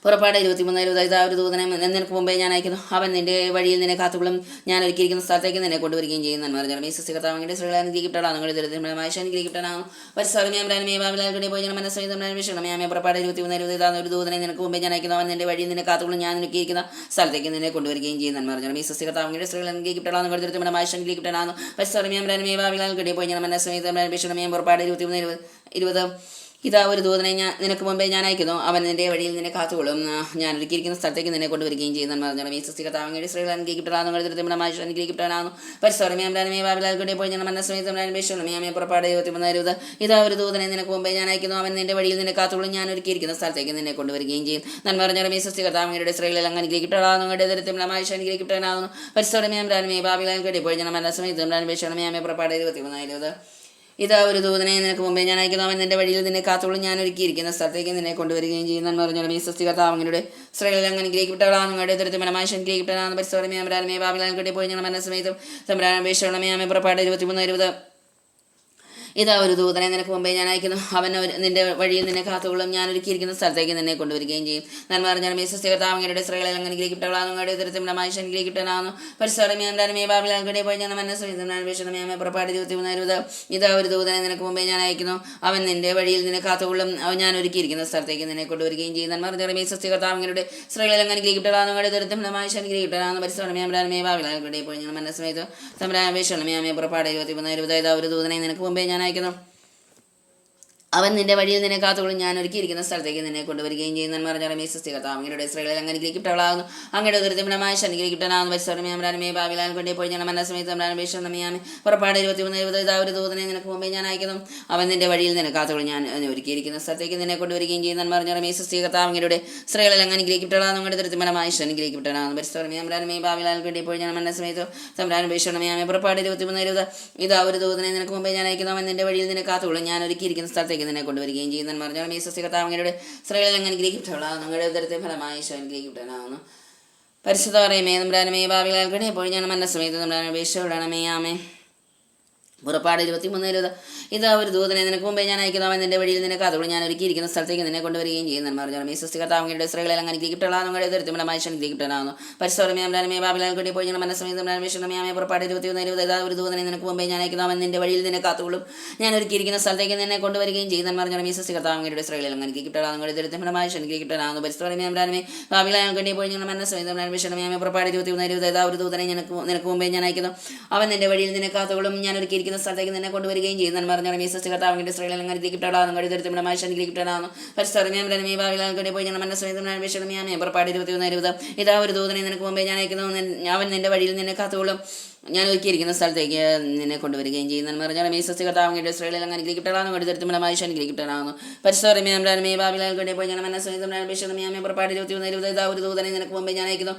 പുറപ്പാട് 23-20 ഒരു ദൂതനെ നിനക്ക് മുമ്പേ ഞാൻ അയക്കുന്നു അവൻ നിന്റെ വഴിയിൽ നിന്നെ കാത്തുകൊള്ളും ഞാൻ ഒരുക്കിയിരിക്കുന്ന സ്ഥലത്തേക്ക് നിന്നെ കൊണ്ടുവരികയും ചെയ്യുന്നു പറഞ്ഞു സസ്യകഥാമങ്ങളുടെ സ്ത്രീകളെ ഗ്രഹിക്കപ്പെടാം നിങ്ങൾ ദരിദ്രമായ ഗ്രഹിക്കപ്പെടാം പരിസ്ഥിതി ഭാവികളെ പോയി ഞാൻ മനസ്സമേതമേ പുറപ്പാട് 23-20 ഒരു ദൂതനെ നിനക്ക് മുമ്പേ ഞാൻ അയക്കുന്നു അവൻ നിന്റെ വഴിയിൽ നിന്നെ കാത്തുകൊള്ളും ഞാൻ ഒരുക്കിയിരിക്കുന്ന സ്ഥലത്തേക്ക് നിന്നെ കൊണ്ടുവരികയും ചെയ്യുന്നു പറഞ്ഞു സസ്യകഥാമങ്ങളുടെ സ്ത്രീകളെ ഗ്രഹിക്കപ്പെടാം നിങ്ങൾ ദരിദ്രമായ ഗ്രഹിക്കപ്പെടാം പരിസ്ഥിതി ഭാവികളെ പോയി ഞാൻ മനസ്സമേതമേ പുറപ്പാട് 23-20 ഇതാ ഒരു ദൂതനെ നിനക്ക് മുമ്പേ ഞാൻ അയക്കുന്നു അവൻ നിന്റെ വഴിയിൽ നിന്നെ കാത്തുകൊള്ളും ഞാൻ ഒരുക്കിയിരിക്കുന്ന സ്ഥലത്തേക്ക് നിന്നെ കൊണ്ടുവരികയും ചെയ്യുന്നു പറഞ്ഞു സസ്യകഥാമങ്ങളുടെ സ്ത്രീകളെ ഗ്രഹിക്കപ്പെടാവുന്ന ഗ്രഹിക്കപ്പെടാവുന്നു പരിസ്ഥിതി ഭാവികളെ പോയി ഞാൻ മനസ്സമേതമേ പുറപ്പാട് 23-20 ഇതാ ഒരു ദൂതനെ നിനക്ക് മുമ്പേ ഞാൻ അയക്കുന്നു അവൻ നിന്റെ വഴിയിൽ നിന്നെ കാത്തുകൊള്ളും ഞാൻ ഒരുക്കിയിരിക്കുന്ന സ്ഥലത്തേക്ക് നിന്നെ കൊണ്ടുവരികയും ചെയ്യും നന്മ പറഞ്ഞു സസ്യകഥാമങ്ങളുടെ സ്ത്രീകളെ അങ്ങനെ ഗ്രഹിക്കപ്പെടാവുന്നു ഗ്രഹിക്കപ്പെടാവുന്നു പരിസ്ഥിതി ഭാവികളെ പോയി ഞാൻ മനസ്സമേതമേ പുറപ്പാട് 23-20 ഇതാ ഒരു ദൂതനെ നിനക്ക് മുമ്പേ ഞാൻ അയക്കുന്നു അവൻ നിന്റെ വഴിയിൽ നിന്നെ കാത്തോളം ഞാൻ ഒരുക്കിയിരിക്കുന്ന സ്ഥലത്തേക്ക് നിന്നെ കൊണ്ടുവരികയും ചെയ്യുന്നു പറഞ്ഞു സസ്യകഥാമങ്ങളുടെ സ്ത്രീകളിൽ അങ്ങനെ ഗ്രഹിക്കപ്പെട്ടവളാണ് നിങ്ങളുടെ ദരിദ്ര മനമാശൻ ഗ്രഹിക്കപ്പെടാവുന്ന പരിസ്ഥിതി ഭാവികളെ പോയി ഞാൻ മനസ്സമേതം തമ്പരാൻ പുറപ്പാട് 23-20 ഇതാ ഒരു ദൂതനെ നിനക്ക് മുമ്പേ ഞാൻ അയക്കുന്നു അവൻ നിന്റെ വഴിയിൽ നിന്നെ കാത്തുകൊള്ളും ഞാൻ ഒരുക്കിയിരിക്കുന്ന സ്ഥലത്തേക്ക് നിന്നെ കൊണ്ടുവരികയും ചെയ്യും നന്മ പറഞ്ഞാൽ സസ്യകഥാമങ്ങളുടെ സ്ത്രീകളിൽ അങ്ങനെ ഗ്രഹിക്കപ്പെട്ടവളാണ് നിങ്ങളുടെ ദരിദ്രമായ ഗ്രഹിക്കപ്പെടാവുന്നു പരിസ്ഥിതി ഭാവികളെ പോയി ഞാൻ മനസ്സമേതമേ പുറപ്പാട് 23-20 ഇതാ ഒരു ദൂതനെ നിനക്ക് മുമ്പേ ഞാൻ അയക്കുന്നു അവൻ നിന്റെ വഴിയിൽ നിന്നെ കാത്തുകൊള്ളും അവൻ ഞാൻ ഒരുക്കിയിരിക്കുന്ന സ്ഥലത്തേക്ക് നിന്നെ കൊണ്ടുവരികയും ചെയ്യും നന്മ പറഞ്ഞാൽ സസ്യകഥാമങ്ങളുടെ സ്ത്രീകളിൽ അങ്ങനെ ഗ്രഹിക്കപ്പെടാവുന്ന നിങ്ങളുടെ ദരിദ്രമായ ഗ്രഹിക്കപ്പെടാവുന്ന പരിസ്ഥിതി ഭാവികളെ പോയി ഞാൻ മനസ്സമേതം തമ്പരാൻ പുറപ്പാട് 23-20 ഇതാ ഒരു ദൂതനെ നിനക്ക് മുമ്പേ ഞാൻ അയക്കുന്നു അവൻ നിന്റെ വഴിയിൽ നിന്നെ കാത്തുകൊള്ളും ഞാൻ ഒരുക്കിയിരിക്കുന്ന സ്ഥലത്തേക്ക് നിന്നെ കൊണ്ടുവരികയും ചെയ്യുന്ന പറഞ്ഞാൽ സസ്യകഥാമങ്ങളുടെ സ്ത്രീകളിൽ അങ്ങനെ ഗ്രഹിക്കപ്പെടാവുന്നു അങ്ങയുടെ ദരിദ്രമായ ഗ്രഹിക്കപ്പെടാവുന്ന പരിസ്ഥിതി ഭാവികളെ പോയി ഞാൻ മനസ്സമേതമേ പുറപ്പാട് 23-20 ഇതാ ഒരു ദൂതനെ നിനക്ക് മുമ്പേ ഞാൻ അയക്കുന്നു അവൻ നിന്റെ വഴിയിൽ നിന്നെ കാത്തുകൊള്ളും ഞാൻ ഒരുക്കിയിരിക്കുന്ന സ്ഥലത്തേക്ക് നിന്നെ കൊണ്ടുവരികയും ചെയ്യുന്ന പറഞ്ഞാൽ സസ്യകഥാമങ്ങളുടെ സ്ത്രീകളിൽ അങ്ങനെ ഗ്രഹിക്കപ്പെടാവുന്ന അങ്ങയുടെ ദരിദ്രമായ ഗ്രഹിക്കപ്പെടാവുന്ന പരിസ്ഥിതി ഭാവികളെ പോയി ഞാൻ മനസ്സമേതമേ പുറപ്പാട് 23-20 ഇതാ ഒരു ദൂതനെ നിനക്ക് മുമ്പേ ഞാൻ അയക്കുന്നു അവൻ നിന്റെ വഴിയിൽ നിന്നെ കാത്തുകൊള്ളും ഞാൻ ഒരുക്കിയിരിക്കുന്ന സ്ഥലത്തേക്ക് നിന്നെ കൊണ്ടുവരികയും ചെയ്യുന്ന പറഞ്ഞാൽ സസ്യകഥാമങ്ങളുടെ സ്ത്രീകളിൽ അങ്ങനെ ഗ്രഹിക്കപ്പെടാവുന്നു നിങ്ങളുടെ ഉദരത്തെ ഫലമായി ഗ്രഹിക്കപ്പെടാവുന്നു പരിശുദ്ധ പറയുമേ നമ്പ്രാനമേ ഭാവികളെ പോയി ഞാൻ മനസ്സമേതം അപേക്ഷയോടണമേ ആമേ പുറപ്പാട് 23-20 ഇതാ ഒരു ദൂതനെ നിനക്ക് മുമ്പേ ഞാൻ അയക്കുന്നു അവൻ നിന്റെ വഴിയിൽ നിന്നെ കാത്തുകൊള്ളും ഞാൻ ഒരുക്കിയിരിക്കുന്ന സ്ഥലത്തേക്ക് നിന്നെ കൊണ്ടുവരികയും ചെയ്യുന്ന പറഞ്ഞു സസ്യകഥാമങ്ങളുടെ സ്ത്രീകളിൽ അങ്ങനെ ഗ്രഹിക്കപ്പെടാവുന്നു ദരിദ്രമായ ഗ്രഹിക്കപ്പെടാവുന്നു പരിസ്ഥിതി ഭാവികളെ പോയി ഞാൻ മനസ്സമേതമേ പുറപ്പാട് 23-20 ഇതാ ഒരു ദൂതനെ നിനക്ക് മുമ്പേ ഞാൻ അയക്കുന്നു അവൻ നിന്റെ വഴിയിൽ നിന്നെ കാത്തുകൊള്ളും ഞാൻ ഒരുക്കിയിരിക്കുന്ന സ്ഥലത്തേക്ക് നിന്നെ കൊണ്ടുവരികയും ചെയ്യുന്ന പറഞ്ഞു സസ്യകഥാമങ്ങളുടെ സ്ത്രീകളിൽ അങ്ങനെ ഗ്രഹിക്കപ്പെടാവുന്നു ദരിദ്രമായ ഗ്രഹിക്കപ്പെടാവുന്നു പരിസ്ഥിതി ഭാവികളെ പോയി ഞാൻ മനസ്സമേതമേ പുറപ്പാട് 23-20 ഇതാ ഒരു ദൂതനെ നിനക്ക് മുമ്പേ ഞാൻ അയക്കുന്നു അവൻ നിന്റെ വഴിയിൽ നിന്നെ കാത്തുകൊള്ളും ഞാൻ ഒരുക്കിയിരിക്കുന്ന അനുഗ്രഹിക്കുന്ന സ്ഥലത്തേക്ക് നിന്നെ കൊണ്ടുവരികയും ചെയ്യും. നന്മ പറഞ്ഞാൽ ഈ സൃഷ്ടികർത്താവിന്റെ സ്ത്രീകളിൽ അങ്ങനെ അനുഗ്രഹിക്കപ്പെടാവുന്നു കടുത്തരത്തിലുള്ള അനുഗ്രഹിക്കപ്പെടാവുന്നു പരിസ്ഥിതിമേ ഭാവിലാൽ പോയി ഞങ്ങൾ മനസ്സമേതം അപേക്ഷണമേ പുറപ്പാട് 21:20 ഇതാ ഒരു ദൂതനെ നിനക്ക് മുമ്പേ ഞാൻ അയക്കുന്നു, അവൻ നിന്റെ വഴിയിൽ നിന്നെ കാത്തുകൊള്ളും, ഞാൻ ഒരുക്കിയിരിക്കുന്ന സ്ഥലത്തേക്ക് നിന്നെ കൊണ്ടുവരികയും ചെയ്യുന്നതെന്ന് പറഞ്ഞാൽ ഈ സസ്യകർത്താവിന്റെ സ്ത്രീകളിൽ അങ്ങനെ അനുഗ്രഹിക്കപ്പെടാവുന്നു കടുത്തരത്തിലുള്ള അനുഗ്രഹിക്കപ്പെടാവുന്നു പരിസ്ഥിതിമേ ഭാവിലാൽ പോയി ഞങ്ങൾ മനസ്സമേതം അപേക്ഷണമേ പുറപ്പാട് 21:20 ഇതാ ഒരു ദൂതനെ നിനക്ക് മുമ്പേ ഞാൻ അയക്കുന്നു,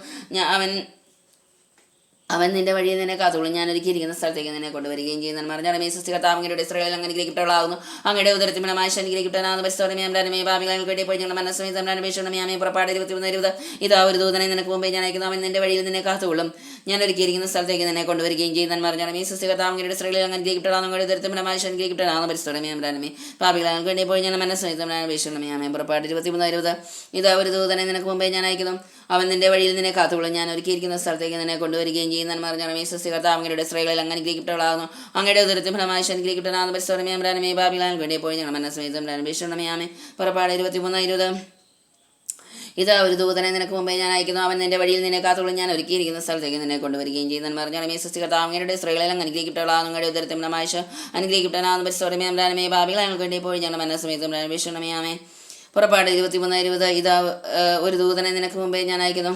അവൻ നിന്റെ വഴിയിൽ നിന്നെ കാത്തുകൊള്ളും, ഞാൻ ഒരുക്കിയിരിക്കുന്ന സ്ഥലത്തേക്ക് നിന്നെ കൊണ്ടുവരികയും ചെയ്യുന്നതെന്ന് പറഞ്ഞാൽ ഈ സസ്യകർത്താവിന്റെ സ്ത്രീകളിൽ അങ്ങനെ അനുഗ്രഹിക്കപ്പെടാവുന്നു അങ്ങയുടെ ഉദരത്തിലുള്ള അനുഗ്രഹിക്കപ്പെടാവുന്ന പരിസ്ഥിതിമേ ഭാവിലാൽ പോയി ഞങ്ങൾ മനസ്സമേതം അപേക്ഷണമേ പുറപ്പാട് 21:20 ഇതാ ഒരു ദൂതനെ നിനക്ക് മുമ്പേ ഞാൻ അയക്കുന്നു, അവൻ നിന്റെ വഴിയിൽ നിന്നെ കാത്തുകൊള്ളും, ഞാൻ ഒരുക്കിയിരിക്കുന്ന സ്ഥലത്തേക്ക് നിന്നെ കൊണ്ടുവരികയും ചെയ്യുന്നതെന്ന് പറഞ്ഞാൽ ഈ സസ്യകർത്താവിന്റെ സ്ത്രീകളിൽ അങ്ങനെ അനുഗ്രഹിക്കപ്പെടാവുന്ന അങ്ങയുടെ ഉദരത്തിലുള്ള അനുഗ്രഹിക്കപ്പെടാവുന്ന പരിസ്ഥിതിമേ ഭാവിലാൽ പോയി ഞങ്ങൾ മനസ്സമേതം അപേക്ഷണമേ പുറപ്പാട് 21:20 ഇതാ ഒരു ദൂതനെ നിനക്ക് മുമ്പേ ഞാൻ അയക്കുന്നു, അവൻ നിന്റെ വഴിയിൽ നിന്നെ കാത്തുകൊള്ളും, ഞാൻ ഒരുക്കിയിരിക്കുന്ന സ്ഥലത്തേക്ക് നിന്നെ കൊണ്ടുവരികയും ചെയ്യുന്നതെന്ന് പറഞ്ഞാൽ ഈ സസ്യകർത്താവിന്റെ സ്ത്രീകളിൽ അങ്ങനെ അനുഗ്രഹിക്കപ്പെടാവുന്നു അങ്ങയുടെ ഉദരത്തിൽ ഫലമായി അനുഗ്രഹിക്കപ്പെടാവുന്ന പരിസ്ഥിതിമേ ഭാവിലാൽ പോയി ഞങ്ങൾ മനസ്സമേതം അപേക്ഷണമേ പുറപ്പാട് 21:20 ഇതാ ഒരു ദൂതനെ നിനക്ക് മുമ്പേ ഞാൻ അയക്കുന്നു, അവൻ നിന്റെ വഴിയിൽ നിന്നെ കാത്തുകൊള്ളും, ഞാൻ ഒരുക്കിയിരിക്കുന്ന സ്ഥലത്തേക്ക് നിന്നെ കൊണ്ടുവരികയും ചെയ്യുന്നതെന്ന് പറഞ്ഞാൽ ഈ സസ്യകർത്താവിന്റെ സ്ത്രീകളിൽ അനുഗ്രഹിക്കപ്പെടാവുന്ന അങ്ങയുടെ ഉദരത്തിൽ ഫലമായി അനുഗ്രഹിക്കപ്പെടാവുന്ന പരിസ്ഥിതിമേ ഭാവിലാൽ പോയി ഞങ്ങൾ മനസ്സമേതം അപേക്ഷണമേ പുറപ്പാട് 21:20 ഇതാ ഒരു ദൂതനെ നിനക്ക് മുമ്പേ ഞാൻ അയക്കുന്നു,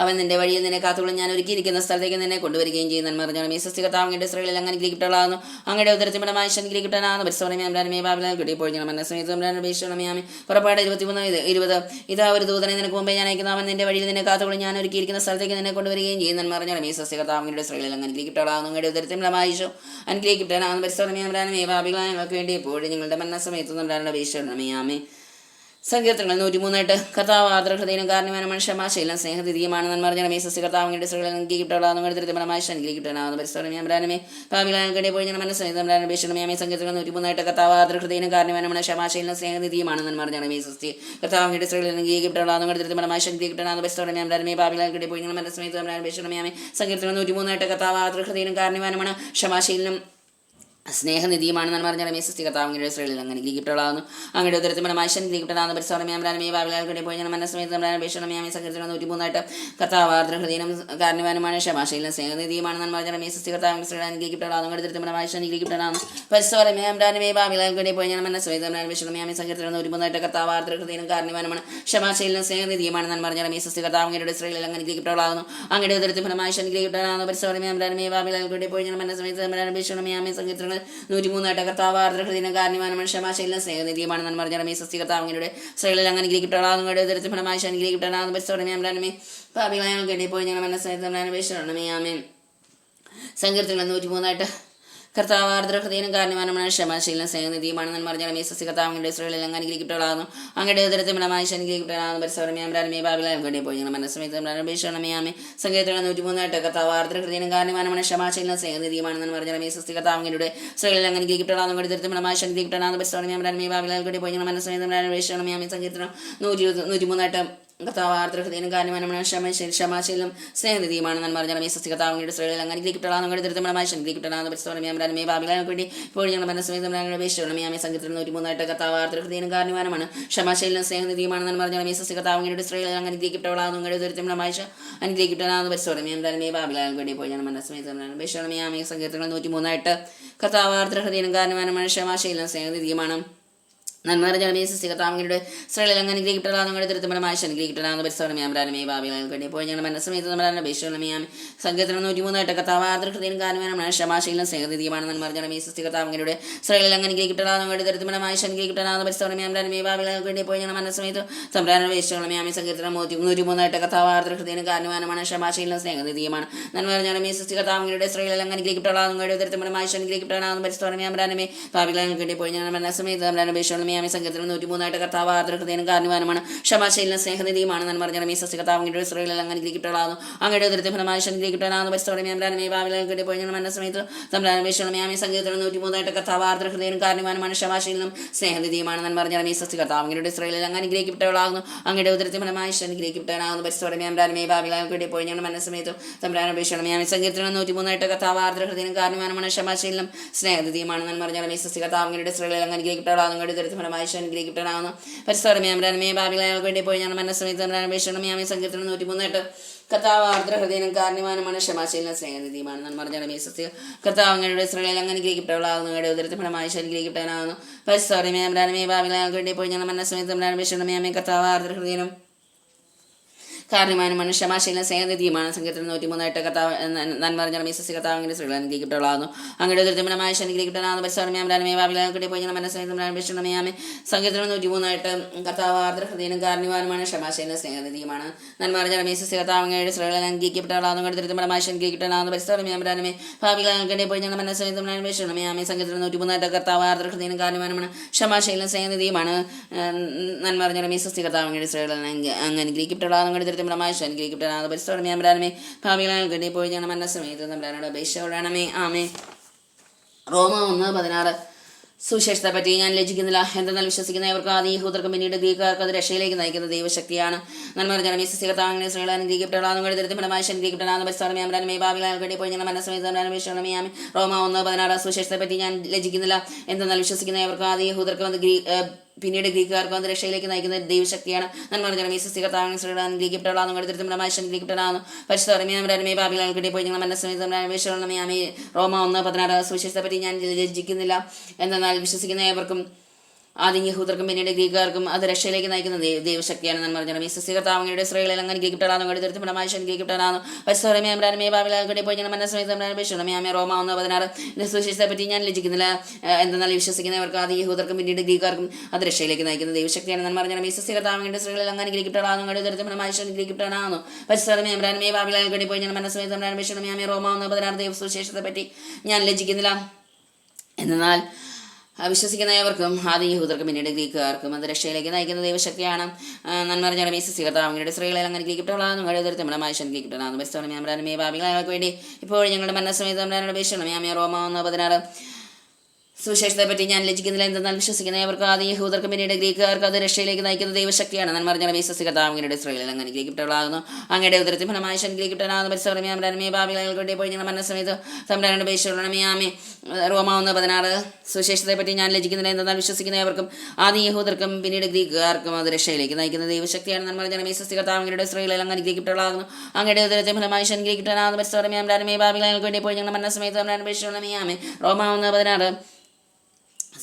അവൻ നിന്റെ വഴിയിൽ നിന്നെ കാത്തുകൊള്ളും, ഞാൻ ഒരുക്കിയിരിക്കുന്ന സ്ഥലത്തേക്ക് നിന്നെ കൊണ്ടുവരികയും ചെയ്യുന്നതെന്ന് പറഞ്ഞാൽ ഈ സസ്യകർത്താവിന്റെ സ്ത്രീകളിൽ അങ്ങനെ അനുഗ്രഹിക്കപ്പെടാവുന്നു അങ്ങയുടെ ഉദരത്തിൽ അനുഗ്രഹിക്കപ്പെടാവുന്ന പരിസ്ഥിതിമേ ഭാവിലാൽ പോയി ഞങ്ങൾ മനസ്സമേതം അപേക്ഷണമേ പുറപ്പാട് 21:20 ഇതാ ഒരു ദൂതനെ നിനക്ക് മുമ്പേ ഞാൻ അയക്കുന്നു, അവൻ നിന്റെ വഴിയിൽ നിന്നെ കാത്തുകൊള്ളും, ഞാൻ ഒരുക്കിയിരിക്കുന്ന സ്ഥലത്തേക്ക് നിന്നെ കൊണ്ടുവരികയും ചെയ്യുന്നതെന്ന് പറഞ്ഞാൽ ഈ സസ്യകർത്താവിന്റെ സ്ത്രീകളിൽ അങ്ങനെ അനുഗ്രഹിക്കപ്പെടാവുന്നു അങ്ങയുടെ ഉദരത്തിൽ അനുഗ്രഹിക്കപ്പെടാവുന്ന പരിസ്ഥിതിമേ ഭാവികൾക്ക് വേണ്ടി എപ്പോഴും ഞങ്ങളുടെ മനസ്സമേതം അപേക്ഷണമേ സങ്കീർത്തനങ്ങൾ 103 കർത്താവ് ആദരഹൃദയനും കാരണവാനുമാണ് ക്ഷമാശീലം സ്നേഹതിരിയുമാണ് നന്മ പറഞ്ഞാൽ ഈ സസ്യകർത്താവിന്റെ സ്ത്രീകളിൽ അനുഗ്രഹിക്കപ്പെടാവുന്ന അനുഗ്രഹിക്കപ്പെടാവുന്ന പരിസ്ഥിതിമേ ഭാവിലാൽ പോയി ഞങ്ങൾ മനസ്സമേതം അപേക്ഷണമേ സങ്കീർത്തനങ്ങൾ 103 കർത്താവ് ആദരഹൃദയനും കാരണവാനുമാണ് ക്ഷമാശീലം സ്നേഹനിധിയുമാണ് നന്മ പറഞ്ഞാൽ ഈ സസ്യ കർത്താവിന്റെ സ്ത്രീകളിൽ അനുഗ്രഹിക്കപ്പെടാവുന്ന അനുഗ്രഹിക്കപ്പെടാവുന്ന പരിസ്ഥിതിമേ ഭാവിലാൽ പോയി ഞങ്ങൾ മനസ്സമേതം അപേക്ഷണമേ സങ്കീർത്തനങ്ങൾ 103 കർത്താവ് ആദരഹൃദയനും കാരണവാനുമാണ് ക്ഷമാശീലം സ്നേഹനിധിയുമാണ് നന്മ പറഞ്ഞാൽ ഈ സസ്യകർത്താവിന്റെ സ്ത്രീകളിൽ അങ്ങനെ അനുഗ്രഹിക്കപ്പെടാവുന്നു അങ്ങയുടെ ഉദരത്തിൽ അനുഗ്രഹിക്കപ്പെടാവുന്ന പരിസ്ഥിതിമേ ഭാവിലാൽ പോയി ഞങ്ങൾ മനസ്സമേതം അപേക്ഷണമേ സങ്കീർത്തനം 103 കർത്താവ് ആദരഹൃദയനും കാരണവാനുമാണ് ക്ഷമാശീലം സ്നേഹനിധിയുമാണ് നന്മ പറഞ്ഞാൽ ഈ സസ്യകർത്താവിന്റെ സ്ത്രീകളിൽ അനുഗ്രഹിക്കപ്പെടാവുന്നു അങ്ങയുടെ ഉദരത്തിൽ അനുഗ്രഹിക്കപ്പെടാവുന്ന പരിസ്ഥിതിമേ ഭാവിലാൽ പോയി ഞങ്ങൾ മനസ്സമേതം അപേക്ഷണമേ സങ്കീർത്തനം 103 കർത്താവ് ആദരഹൃദയനും കാരണവാനുമാണ് ക്ഷമാശീലം സ്നേഹനിധിയുമാണ് നന്മ പറഞ്ഞാൽ ഈ സസ്യകർത്താവിന്റെ സ്ത്രീകളിൽ അങ്ങനെ അനുഗ്രഹിക്കപ്പെടാവുന്നു അങ്ങയുടെ ഉദരത്തിൽ അനുഗ്രഹിക്കപ്പെടാവുന്ന പരിസ്ഥിതിമേ ഭാവിലാൽ പോയി ഞങ്ങൾ മനസ്സമേതം അപേക്ഷണമേ സങ്കീർത്തനം 103 കർത്താവ് ആദരഹൃദയനും കാരണവാനുമാണ് ക്ഷമാശീലം സ്നേഹനിധിയുമാണ് നന്മ പറഞ്ഞാൽ ഈ സസ്യകർത്താവിന്റെ സ്ത്രീകളിൽ അങ്ങനെ അനുഗ്രഹിക്കപ്പെടാവുന്ന ഉദരത്തിൽ അനുഗ്രഹിക്കപ്പെടാവുന്ന പരിസ്ഥിതിമേ ഭാവിലാൽ പോയി ഞങ്ങൾ മനസ്സമേതം അപേക്ഷണമേ സങ്കീർത്തനങ്ങൾ 103 കർത്താവ് ആർദ്രഹൃദയനും കാരണവാനുമാണ് ക്ഷമാശീലം സ്നേഹനിധിയുമാണ് നന്മ പറഞ്ഞാൽ ഈ സസ്യകർത്താവിന്റെ സ്ത്രീകളിൽ അങ്ങനെ അനുഗ്രഹിക്കപ്പെടാവുന്നു അങ്ങയുടെ ഉദരത്തിൽ അനുഗ്രഹിക്കപ്പെടാവുന്ന പരിസ്ഥിതിമേ ഭാവിലാൽ പോയി ഞങ്ങൾ മനസ്സമേതം അപേക്ഷണമേ സങ്കീർത്തനങ്ങൾ 103 കർത്താവ് ആർദ്രഹൃദയനും കാരണവാനുമാണ് ക്ഷമാശീലം സ്നേഹനിധിയുമാണ് നന്മ പറഞ്ഞാൽ ഈ സസ്യകർത്താവിന്റെ സ്ത്രീകളിൽ അങ്ങനെ അനുഗ്രഹിക്കപ്പെടാവുന്ന ഉദരത്തിൽ അനുഗ്രഹിക്കപ്പെടാവുന്ന പരിസ്ഥിതിമേ ഭാവിലാൽ പോയി ഞങ്ങൾ മനസ്സമേതം അപേക്ഷണമേ സങ്കീർത്തനം 103 കർത്താവ് ആർദ്രഹൃദയനും കാരണവാനുമാണ് ക്ഷമാശീലം സ്നേഹനിധിയുമാണ് നന്മ പറഞ്ഞാൽ ഈ സസ്യകർത്താവിന്റെ സ്ത്രീകളിൽ അങ്ങനെ അനുഗ്രഹിക്കപ്പെടാവുന്ന അനുഗ്രഹിക്കപ്പെടാവുന്ന പരിസ്ഥിതിമേ ഭാവിലാൽ വേണ്ടി ഇപ്പോൾ ഞങ്ങൾ മനസ്സമേതം അപേക്ഷണമേ സങ്കീർത്തനം 103 കർത്താവ് ആർദ്രഹൃദയനും കാരണവാനുമാണ് ക്ഷമാശീലം സ്നേഹനിധിയുമാണ് നന്മ പറഞ്ഞാൽ ഈ സസ്യകർത്താവിന്റെ സ്ത്രീകളിൽ അങ്ങനെ അനുഗ്രഹിക്കപ്പെടാവുന്ന അനുഗ്രഹിക്കപ്പെടാവുന്ന പരിസ്ഥിതിമേ ഭാവിലാൽ വേണ്ടി ഇപ്പോൾ ഞങ്ങൾ മനസ്സമേതം അപേക്ഷണമേ സങ്കീർത്തനം 103 കർത്താവ് ആർദ്രഹൃദയനും കാരണവാനുമാണ് ക്ഷമാശീലം സ്നേഹനിധിയുമാണ് നന്മ പറഞ്ഞാൽ ഈ സസ്യകർത്താവിന്റെ സ്ത്രീകളിൽ അങ്ങനെ അനുഗ്രഹിക്കപ്പെടാവുന്ന അനുഗ്രഹിക്കപ്പെടാവുന്ന പരിസ്ഥിതിമേ ഭാവിലാൽ പോയി ഞങ്ങൾ മനസ്സമേതം അപേക്ഷണമേ സങ്കീർത്തനം 103 കർത്താവ് ആർദ്രഹൃദയനും കാരണവാനുമാണ് ക്ഷമാശീലം സ്നേഹനിധിയുമാണ് നന്മ പറഞ്ഞാൽ ഈ സസ്യകർത്താവിന്റെ സ്ത്രീകളിൽ അങ്ങനെ അനുഗ്രഹിക്കപ്പെടാവുന്ന അനുഗ്രഹിക്കപ്പെടാവുന്ന പരിസ്ഥിതിമേ ഭാവിലാൽ പോയി ഞങ്ങൾ മനസ്സമേതം അപേക്ഷണമേ സങ്കീർത്തനം 103 കർത്താവ് ആർദ്രഹൃദയനും കാരണവാനുമാണ് ക്ഷമാശീലം സ്നേഹനിധിയുമാണ് നന്മ പറഞ്ഞാൽ ഈ സസ്യകർത്താവിന്റെ സ്ത്രീകളിൽ അങ്ങനെ അനുഗ്രഹിക്കപ്പെടാവുന്ന അനുഗ്രഹിക്കപ്പെടാവുന്ന പരിസ്ഥിതിമേ ഭാവിലാൽ പോയി ഞങ്ങൾ മനസ്സമേതം അപേക്ഷണമേ സങ്കീർത്തനം 103 കർത്താവ് ആർദ്രഹൃദയനും കാരണവാനുമാണ് ക്ഷമാശീലം സ്നേഹനിധിയുമാണ് നന്മ പറഞ്ഞാൽ ഈ സസ്യകർത്താവിന്റെ സ്ത്രീകളിൽ അങ്ങനെ അനുഗ്രഹിക്കപ്പെടാവുന്നു അങ്ങയുടെ ഉദരത്തിൽ അനുഗ്രഹിക്കപ്പെടാവുന്ന പരിസ്ഥിതിമേ ഭാവിലാൽ പോയി ഞങ്ങൾ മനസ്സമേതം അപേക്ഷണമേ സങ്കീർത്തനം 103 കർത്താവ് ആർദ്രഹൃദയനും കാരണവാനുമാണ് ക്ഷമാശീലം സ്നേഹനിധിയുമാണ് നന്മ പറഞ്ഞാൽ ഈ സസ്യകർത്താവിന്റെ സ്ത്രീകളിൽ അങ്ങനെ അനുഗ്രഹിക്കപ്പെടാവുന്നു അങ്ങയുടെ ഉദരത്തിൽ അനുഗ്രഹിക്കപ്പെടാവുന്ന പരിസ്ഥിതിമേ ഭാവിലാൽ പോയി ഞങ്ങൾ മനസ്സമേതം അപേക്ഷണമേ സങ്കീർത്തനം 103 കർത്താവ് ആർദ്രഹൃദയനും കാരണവാനുമാണ് ക്ഷമാശീലം സ്നേഹനിധിയുമാണ് നന്മ പറഞ്ഞാൽ ഈ സസ്യകർത്താവിന്റെ സ്ത്രീകളിൽ അങ്ങനെ അനുഗ്രഹിക്കപ്പെടാവുന്ന ഫലമായി അനുഗ്രഹിക്കപ്പെടാവുന്നു. പരിസ്ഥിതിമേ ഭാവികളെ ഞങ്ങൾക്ക് വേണ്ടി ഇപ്പോൾ ഞങ്ങൾ മനസ്സമയത്ത് അപേക്ഷണമേ സങ്കീർത്തനം 103:8 കർത്താവ് ആർദ്ര ഹൃദയനും കാരണവാനുമാണ് ക്ഷമാശീലന സ്നേഹനിധിയുമാണ്. നന്മ പറഞ്ഞ സത്യ കർത്താവ് അങ്ങയുടെ ഇസ്രായേൽ അങ്ങനെ അനുഗ്രഹിക്കപ്പെടാവുന്നു. അങ്ങയുടെ ഉദരത്തിൽ ഫലമായി അനുഗ്രഹിക്കപ്പെടാനാവുന്നു. പരിസ്ഥിതിമേ ഭാവികളെ ഞങ്ങൾക്ക് വേണ്ടി ഇപ്പോൾ ഞങ്ങൾ മനസ്സമയത്ത് അപേക്ഷണമേ കർത്താവ് ആർദ്ര ഹൃദയനും കാരണവാനും മനുഷ്യമാശീല സ്നേഹനിധിയുമാണ്. സങ്കീർത്തനം 103:8 കർത്താവ് നന്മ പറഞ്ഞ കർത്താവ് അങ്ങനെ സ്ത്രീകൾ അനുഗ്രഹിക്കപ്പെടാവുന്നു. അങ്ങയുടെ ഉദരത്തിമനമായ അനുഗ്രഹിക്കപ്പെടാവുന്ന പരിസ്ഥിതിമേ ഭാവികളെ പോയി ഞങ്ങൾ മനസ്സമയത്ത് സങ്കീർത്തനം 103:8 കർത്താവ് ആർദ്ര ഹൃദയനും കാരണവാനുമാണ് ക്ഷമാശീല സ്നേഹനിധിയുമാണ്. നന്മ പറഞ്ഞ കർത്താവ് അങ്ങയുടെ സ്ത്രീകൾ അനുഗ്രഹിക്കപ്പെടാവുന്നു. അങ്ങയുടെ ഉദരത്തിമനമായ അനുഗ്രഹിക്കപ്പെടാവുന്ന പരിസ്ഥിതിമേ ഭാവികളെ പോയി ഞങ്ങൾ മനസ്സമയത്ത് സങ്കീർത്തനം 103:8 കർത്താവ് ആർദ്ര ഹൃദയനും കാരണവാനുമാണ് ക്ഷമാശീല സ്നേഹനിധിയുമാണ്. നന്മ പറഞ്ഞ കർത്താവ് അങ്ങയുടെ സ്ത്രീകൾ അങ്ങ് അനുഗ്രഹിക്കപ്പെടാവുന്ന അനുഗ്രഹിക്കപ്പെടാതെ പരിസ്ഥിതിമേ ഭാവികളെ കണ്ടി പോയി ഞങ്ങൾ മനസ്സമയത്ത് നമ്മുടെ അപേക്ഷയോടാണമേ. ആമേ. റോമ 1:16 സുശേഷത്തെ പറ്റി ഞാൻ ലജിക്കുന്നില്ല. എന്തെന്നാൽ വിശ്വസിക്കുന്നവർക്ക് ആദ്യ യഹൂദർക്കും പിന്നീട് ഗ്രീക്കുകാർക്ക് അത് രക്ഷയിലേക്ക് നയിക്കുന്ന ദൈവശക്തിയാണ്. നന്മ ജനമീസികത്താങ്ങനെ സ്ത്രീകളെ അനുഗ്രഹിക്കപ്പെടാവുന്ന ദരിദ്രമായി അനുഗ്രഹിക്കപ്പെടാവുന്ന പരിസ്ഥിതിമേ ഭാവികളെ കണ്ടി പോയി ഞങ്ങൾ മനസ്സമയത്ത് റോമ 1:16 സുശേഷത്തെ പറ്റി ഞാൻ ലജിക്കുന്നില്ല. എന്തെന്നാൽ വിശ്വസിക്കുന്നവർക്ക് ആദ്യ യഹൂദർക്കും അത് പിന്നീട് ഗ്രീക്കുകാർക്ക് അത് രക്ഷയിലേക്ക് നയിക്കുന്ന ദൈവശക്തിയാണ്. നന്മ ജനമീസികത്താങ്ങനെ സ്ത്രീകളെ അനുഗ്രഹിക്കപ്പെടാവുന്ന ദരിദ്രമായി അനുഗ്രഹിക്കപ്പെടാവുന്ന പരിസ്ഥിതിമേ ഭാവികളെ കണ്ടി പോയി ഞങ്ങൾ മനസ്സമയത്ത് റോമ 1:16 സുശേഷത്തെ പറ്റി ഞാൻ ലജിക്കുന്നില്ല. എന്നാൽ വിശ്വസിക്കുന്നവർക്കും ആദ്യം യഹൂദർക്കും പിന്നീട് ഗ്രീക്കുകാർക്കും അത് രക്ഷയിലേക്ക് നയിക്കുന്ന ദൈവശക്തിയാണ്. നന്മ ജനമീസികത്താവങ്ങളുടെ ഇസ്രായേലിൽ അങ്ങനെ അനുഗ്രഹിക്കപ്പെടാവുന്ന ദരിദ്രമായി അനുഗ്രഹിക്കപ്പെടാവുന്ന പരിസ്ഥിതിമേ ഭാവികളെ കണ്ടി പോയി ഞങ്ങൾ മനസ്സമയത്ത് റോമ 1:16 സുശേഷത്തെ പറ്റി ഞാൻ ലജിക്കുന്നില്ല. എന്നാൽ വിശ്വസിക്കുന്നവർക്ക് ആദ്യം യഹൂദർക്കും പിന്നീട് ഗ്രീക്കുകാർക്കും അത് രക്ഷയിലേക്ക് നയിക്കുന്ന ദൈവശക്തിയാണ്. നന്മ ജനമീസികത്താവങ്ങളുടെ ഇസ്രായേലിൽ അങ്ങനെ അനുഗ്രഹിക്കപ്പെടാവുന്ന ദരിദ്രമായി അനുഗ്രഹിക്കപ്പെടാവുന്ന പരിസ്ഥിതിമേ ഭാവികളെ കണ്ടി പോയി ഞങ്ങൾ മനസ്സമയത്ത് റോമ 1:16 സുശേഷത്തെ പറ്റി ഞാൻ ലജിക്കുന്നില്ല. എന്നാൽ വിശ്വസിക്കുന്നവർക്കും ആദ്യം യഹൂദർക്കും പിന്നീട് ഗ്രീക്കുകാർക്കും അത് രക്ഷയിലേക്ക് നയിക്കുന്ന ദൈവശക്തിയാണ്. നന്മ ജനമീസികത്താവങ്ങളുടെ സ്ത്രീകളെ അങ്ങനെ അനുഗ്രഹിക്കപ്പെടാവുന്ന ദരിദ്രമായി അനുഗ്രഹിക്കപ്പെടാവുന്ന പരിസ്ഥിതിമേ ഭാവികളെ വേണ്ടി ഇപ്പോൾ ഞങ്ങളുടെ മനസ്സമയത്ത് റോമ 1:16 സുശേഷത്തെ പറ്റി ഞാൻ ലജിക്കുന്നില്ല. എന്തെന്നാൽ വിശ്വസിക്കുന്നവർക്ക് ആദ്യം യഹൂദർക്കും പിന്നീട് ഗ്രീക്കുകാർക്ക് അത് രക്ഷയിലേക്ക് നയിക്കുന്ന ദൈവശക്തിയാണ്. നന്മ ജനമീസികത്താവങ്ങളുടെ ഇസ്രായേലിൽ അങ്ങനെ അനുഗ്രഹിക്കപ്പെടാവുന്നു. അങ്ങയുടെ ഉദരത്തിൽ ഫലമായി അനുഗ്രഹിക്കപ്പെടാവുന്ന പരിസ്ഥിതിമേ ഭാവികളെ വേണ്ടി ഇപ്പോൾ ഞങ്ങളുടെ മനസ്സമയത്ത് തമ്പുരാനോട് അപേക്ഷിച്ചുകൊള്ളണമേ. റോമ 1:16 സുശേഷത്തെ പറ്റി ഞാൻ ലജിക്കുന്നില്ല. എന്തെന്നാൽ വിശ്വസിക്കുന്നവർക്കും ആദ്യം യഹൂദർക്കും പിന്നീട് ഗ്രീക്കുകാർക്കും അത് രക്ഷയിലേക്ക് നയിക്കുന്ന ദൈവശക്തിയാണ്. നന്മ ജനമീസികത്താവങ്ങളുടെ ഇസ്രായേലിൽ അങ്ങനെ അനുഗ്രഹിക്കപ്പെടാവുന്നു. അങ്ങയുടെ ഉദരത്തിൽ ഫലമായി അനുഗ്രഹിക്കപ്പെടാവുന്ന പരിസ്ഥിതിമേ ഭാവികളെ വേണ്ടി ഇപ്പോൾ ഞങ്ങളുടെ മനസ്സമയത്ത് തമ്പുരാനോട് അപേക്ഷിച്ചുകൊള്ളണമേ. റോമ 1:16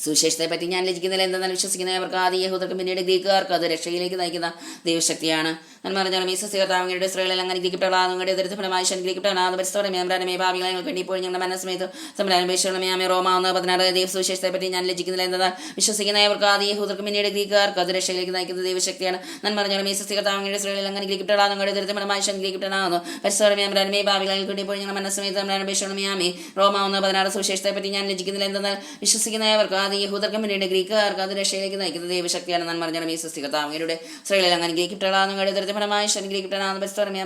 സുശേഷത്തെ പറ്റി ഞാൻ ലജിക്കുന്നില്ല. എന്തെന്നാൽ വിശ്വസിക്കുന്നവർക്ക് ആദ്യ യഹൂദർക്കും പിന്നീട് ഗ്രീക്കുകാർക്ക് അത് രക്ഷയിലേക്ക് നയിക്കുന്ന ദൈവശക്തിയാണ്. നന്മ ജനമീസികത്താവങ്ങളുടെ ഇസ്രായേലിൽ അങ്ങനെ അനുഗ്രഹിക്കപ്പെടാവുന്ന ദരിദ്ര ഫലമായി അനുഗ്രഹിക്കപ്പെടാവുന്ന പരിസ്ഥിതിമേ ഭാവികളെ വേണ്ടി ഇപ്പോൾ ഞങ്ങളുടെ മനസ്സമയത്ത് തമ്പുരാനോട് അപേക്ഷിച്ചുകൊള്ളണമേ. റോമ 1:16 ദൈവ സുശേഷത്തെ പറ്റി ഞാൻ ലജിക്കുന്നില്ല. എന്തെന്നാൽ വിശ്വസിക്കുന്നവർക്ക് ആദ്യ യഹൂദർക്കും പിന്നീട് ഗ്രീക്കുകാർക്ക് അത് രക്ഷയിലേക്ക് നയിക്കുന്ന ദൈവശക്തിയാണ്. നന്മ ജനമീസികത്താവങ്ങളുടെ ഇസ്രായേലിൽ അങ്ങനെ അനുഗ്രഹിക്കപ്പെടാവുന്ന ദരിദ്ര ഫലമായി അനുഗ്രഹിക്കപ്പെടാവുന്ന പരിസ്ഥിതിമേ ഭാവികളെ വേണ്ടി ഇപ്പോൾ ഞങ്ങളുടെ മനസ്സമയത്ത് തമ്പുരാനോട് അപേക്ഷിച്ചുകൊള്ളണമേ. റോമ 1:16 സുശേഷത്തെ പറ്റി ഞാൻ ലജിക്കുന്നില്ല. എന്തെന്നാൽ വിശ്വസിക്കുന്നവർക്ക് ആദ്യ യഹൂദർക്കും പിന്നീട് ഗ്രീക്കുകാർക്ക് അത് രക്ഷയിലേക്ക് നയിക്കുന്ന ദൈവശക്തിയാണ്. നന്മ ജനമീസികത്താവങ്ങളുടെ ഇസ്രായേലിൽ അങ്ങനെ അനുഗ്രഹിക്കപ്പെടാവുന്ന ഫലമായി അനുഗ്രഹിക്കപ്പെടാവുന്ന പരിസ്ഥിതിമേ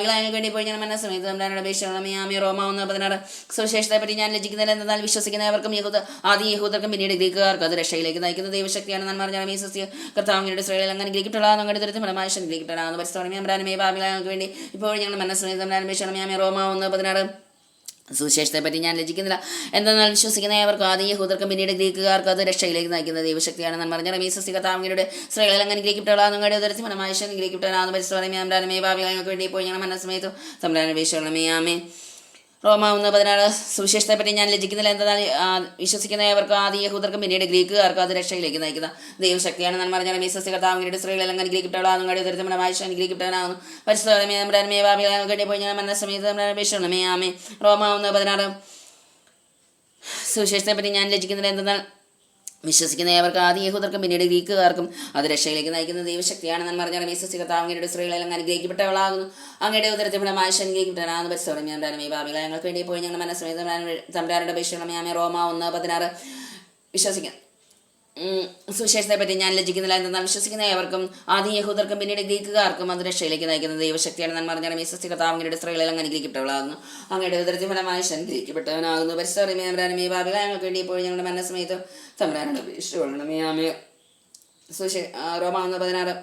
ഭാവികളെ വേണ്ടി പോയി ഞാൻ മനസ്സമയത്ത് തമ്പുരാനോട് അപേക്ഷിച്ചുകൊള്ളണമേ. റോമ 1:16 സുശേഷത്തെ പറ്റി ഞാൻ ലജിക്കുന്നില്ല. എന്നാൽ വിശ്വസിക്കുന്നവർക്കും ആദ്യ യഹൂദർക്കും പിന്നീട് ഗ്രീക്കുകാർക്ക് അത് രക്ഷയിലേക്ക് നയിക്കുന്ന ദൈവശക്തിയാണ്. നന്മ ജനമീസികത്താവങ്ങളുടെ ഇസ്രായേലിൽ അങ്ങനെ അനുഗ്രഹിക്കപ്പെടാവുന്ന ഫലമായി അനുഗ്രഹിക്കപ്പെടാവുന്ന പരിസ്ഥിതിമേ ഭാവികളെ വേണ്ടി ഇപ്പോൾ ഞങ്ങൾ മനസ്സമയത്ത് തമ്പുരാനോട് അപേക്ഷിച്ചുകൊള്ളണമേ. റോമ 1:16 സുശേഷത്തെ പറ്റി ഞാൻ ലജിക്കുന്നില്ല. എന്തെന്നാൽ വിശ്വസിക്കുന്നവർക്ക് ആദ്യ യഹൂദർക്കും പിന്നീട് ഗ്രീക്കുകാർക്ക് അത് രക്ഷയിലേക്ക് നയിക്കുന്ന ദൈവശക്തിയാണ്. നന്മ ജനമീസികത്താവങ്ങളുടെ ഇസ്രായേലിൽ അങ്ങനെ അനുഗ്രഹിക്കപ്പെടാവുന്ന ഉദരത്തിൽ ഫലമായി അനുഗ്രഹിക്കപ്പെടാവുന്ന പരിസ്ഥിതിമേ ഭാവികളെ വേണ്ടി ഇപ്പോൾ ഞങ്ങൾ മനസ്സമയത്ത് തമ്പുരാനോട് അപേക്ഷിച്ചുകൊള്ളണമേ. ആമേൻ. റോമ 1:16 സുവിശേഷത്തെ പറ്റി ഞാൻ ലജിക്കുന്നില്ല. എന്തെന്നാൽ വിശ്വസിക്കുന്നവർക്ക് ആദ്യ യഹൂദർക്കും പിന്നീട് ഗ്രീക്കുകാർക്ക് അത് രക്ഷയിലേക്ക് നയിക്കുന്ന ദൈവശക്തിയാണ്. നന്മ ജനമീസികത്താവങ്ങളുടെ ഇസ്രായേലിൽ അങ്ങനെ അനുഗ്രഹിക്കപ്പെടാവുന്ന ഉദരത്തിൽ ഫലമായി അനുഗ്രഹിക്കപ്പെടാവുന്ന പരിസ്ഥിതിമേ ഭാവികളെ വേണ്ടി ഇപ്പോൾ ഞങ്ങൾ മനസ്സമയത്ത് തമ്പുരാനോട് അപേക്ഷിച്ചുകൊള്ളണമേ. ആമേൻ. റോമ 1:16 സുവിശേഷത്തെ പറ്റി ഞാൻ ലജിക്കുന്നില്ല. എന്തെന്നാൽ വിശ്വസിക്കുന്നവർക്ക് ആദ്യ യഹൂദർക്കും പിന്നീട് ഗ്രീക്കുകാർക്കും അത് രക്ഷയിലേക്ക് നയിക്കുന്ന ദൈവശക്തിയാണ്. നന്മ ജനമീസികത്താവങ്ങളുടെ ഇസ്രായേലിൽ അങ്ങനെ അനുഗ്രഹിക്കപ്പെട്ടവളാകുന്നു. അങ്ങയുടെ ഉദരത്തിൽ ഫലമായി അനുഗ്രഹിക്കപ്പെടാവുന്ന പരിസ്ഥിതിമേ ഭാവികളെ ഞങ്ങൾക്ക് വേണ്ടി പോയി ഞങ്ങളുടെ മനസ്സമയത്ത് തമ്പുരാനോട് അപേക്ഷിച്ചുകൊള്ളണമേ. റോമ 1:16 വിശ്വസിക്കുന്നു. സുവിശേഷത്തെ പറ്റി ഞാൻ ലജിക്കുന്നില്ല. എന്തെന്നാൽ വിശ്വസിക്കുന്നവർക്കും ആദ്യ യഹൂദർക്കും പിന്നീട് ഗ്രീക്കുകാർക്കും അത് രക്ഷയിലേക്ക് നയിക്കുന്ന ദൈവശക്തിയാണ്. നന്മ ജനമീസികത്താവങ്ങളുടെ ഇസ്രായേലിൽ അങ്ങനെ അനുഗ്രഹിക്കപ്പെട്ടവളാകുന്നു. അങ്ങയുടെ ഉദരത്തിൽ ഫലമായി അനുഗ്രഹിക്കപ്പെട്ടവനാകുന്നു. പരിസ്ഥിതിമേ ഭാവികളെ ഞങ്ങൾക്ക് വേണ്ടി പോയി ഞങ്ങളുടെ മനസ്സമയത്ത് തമ്പുരാനോട് അപേക്ഷിച്ചുകൊള്ളണമേ. ആമേൻ. റോമ 1:16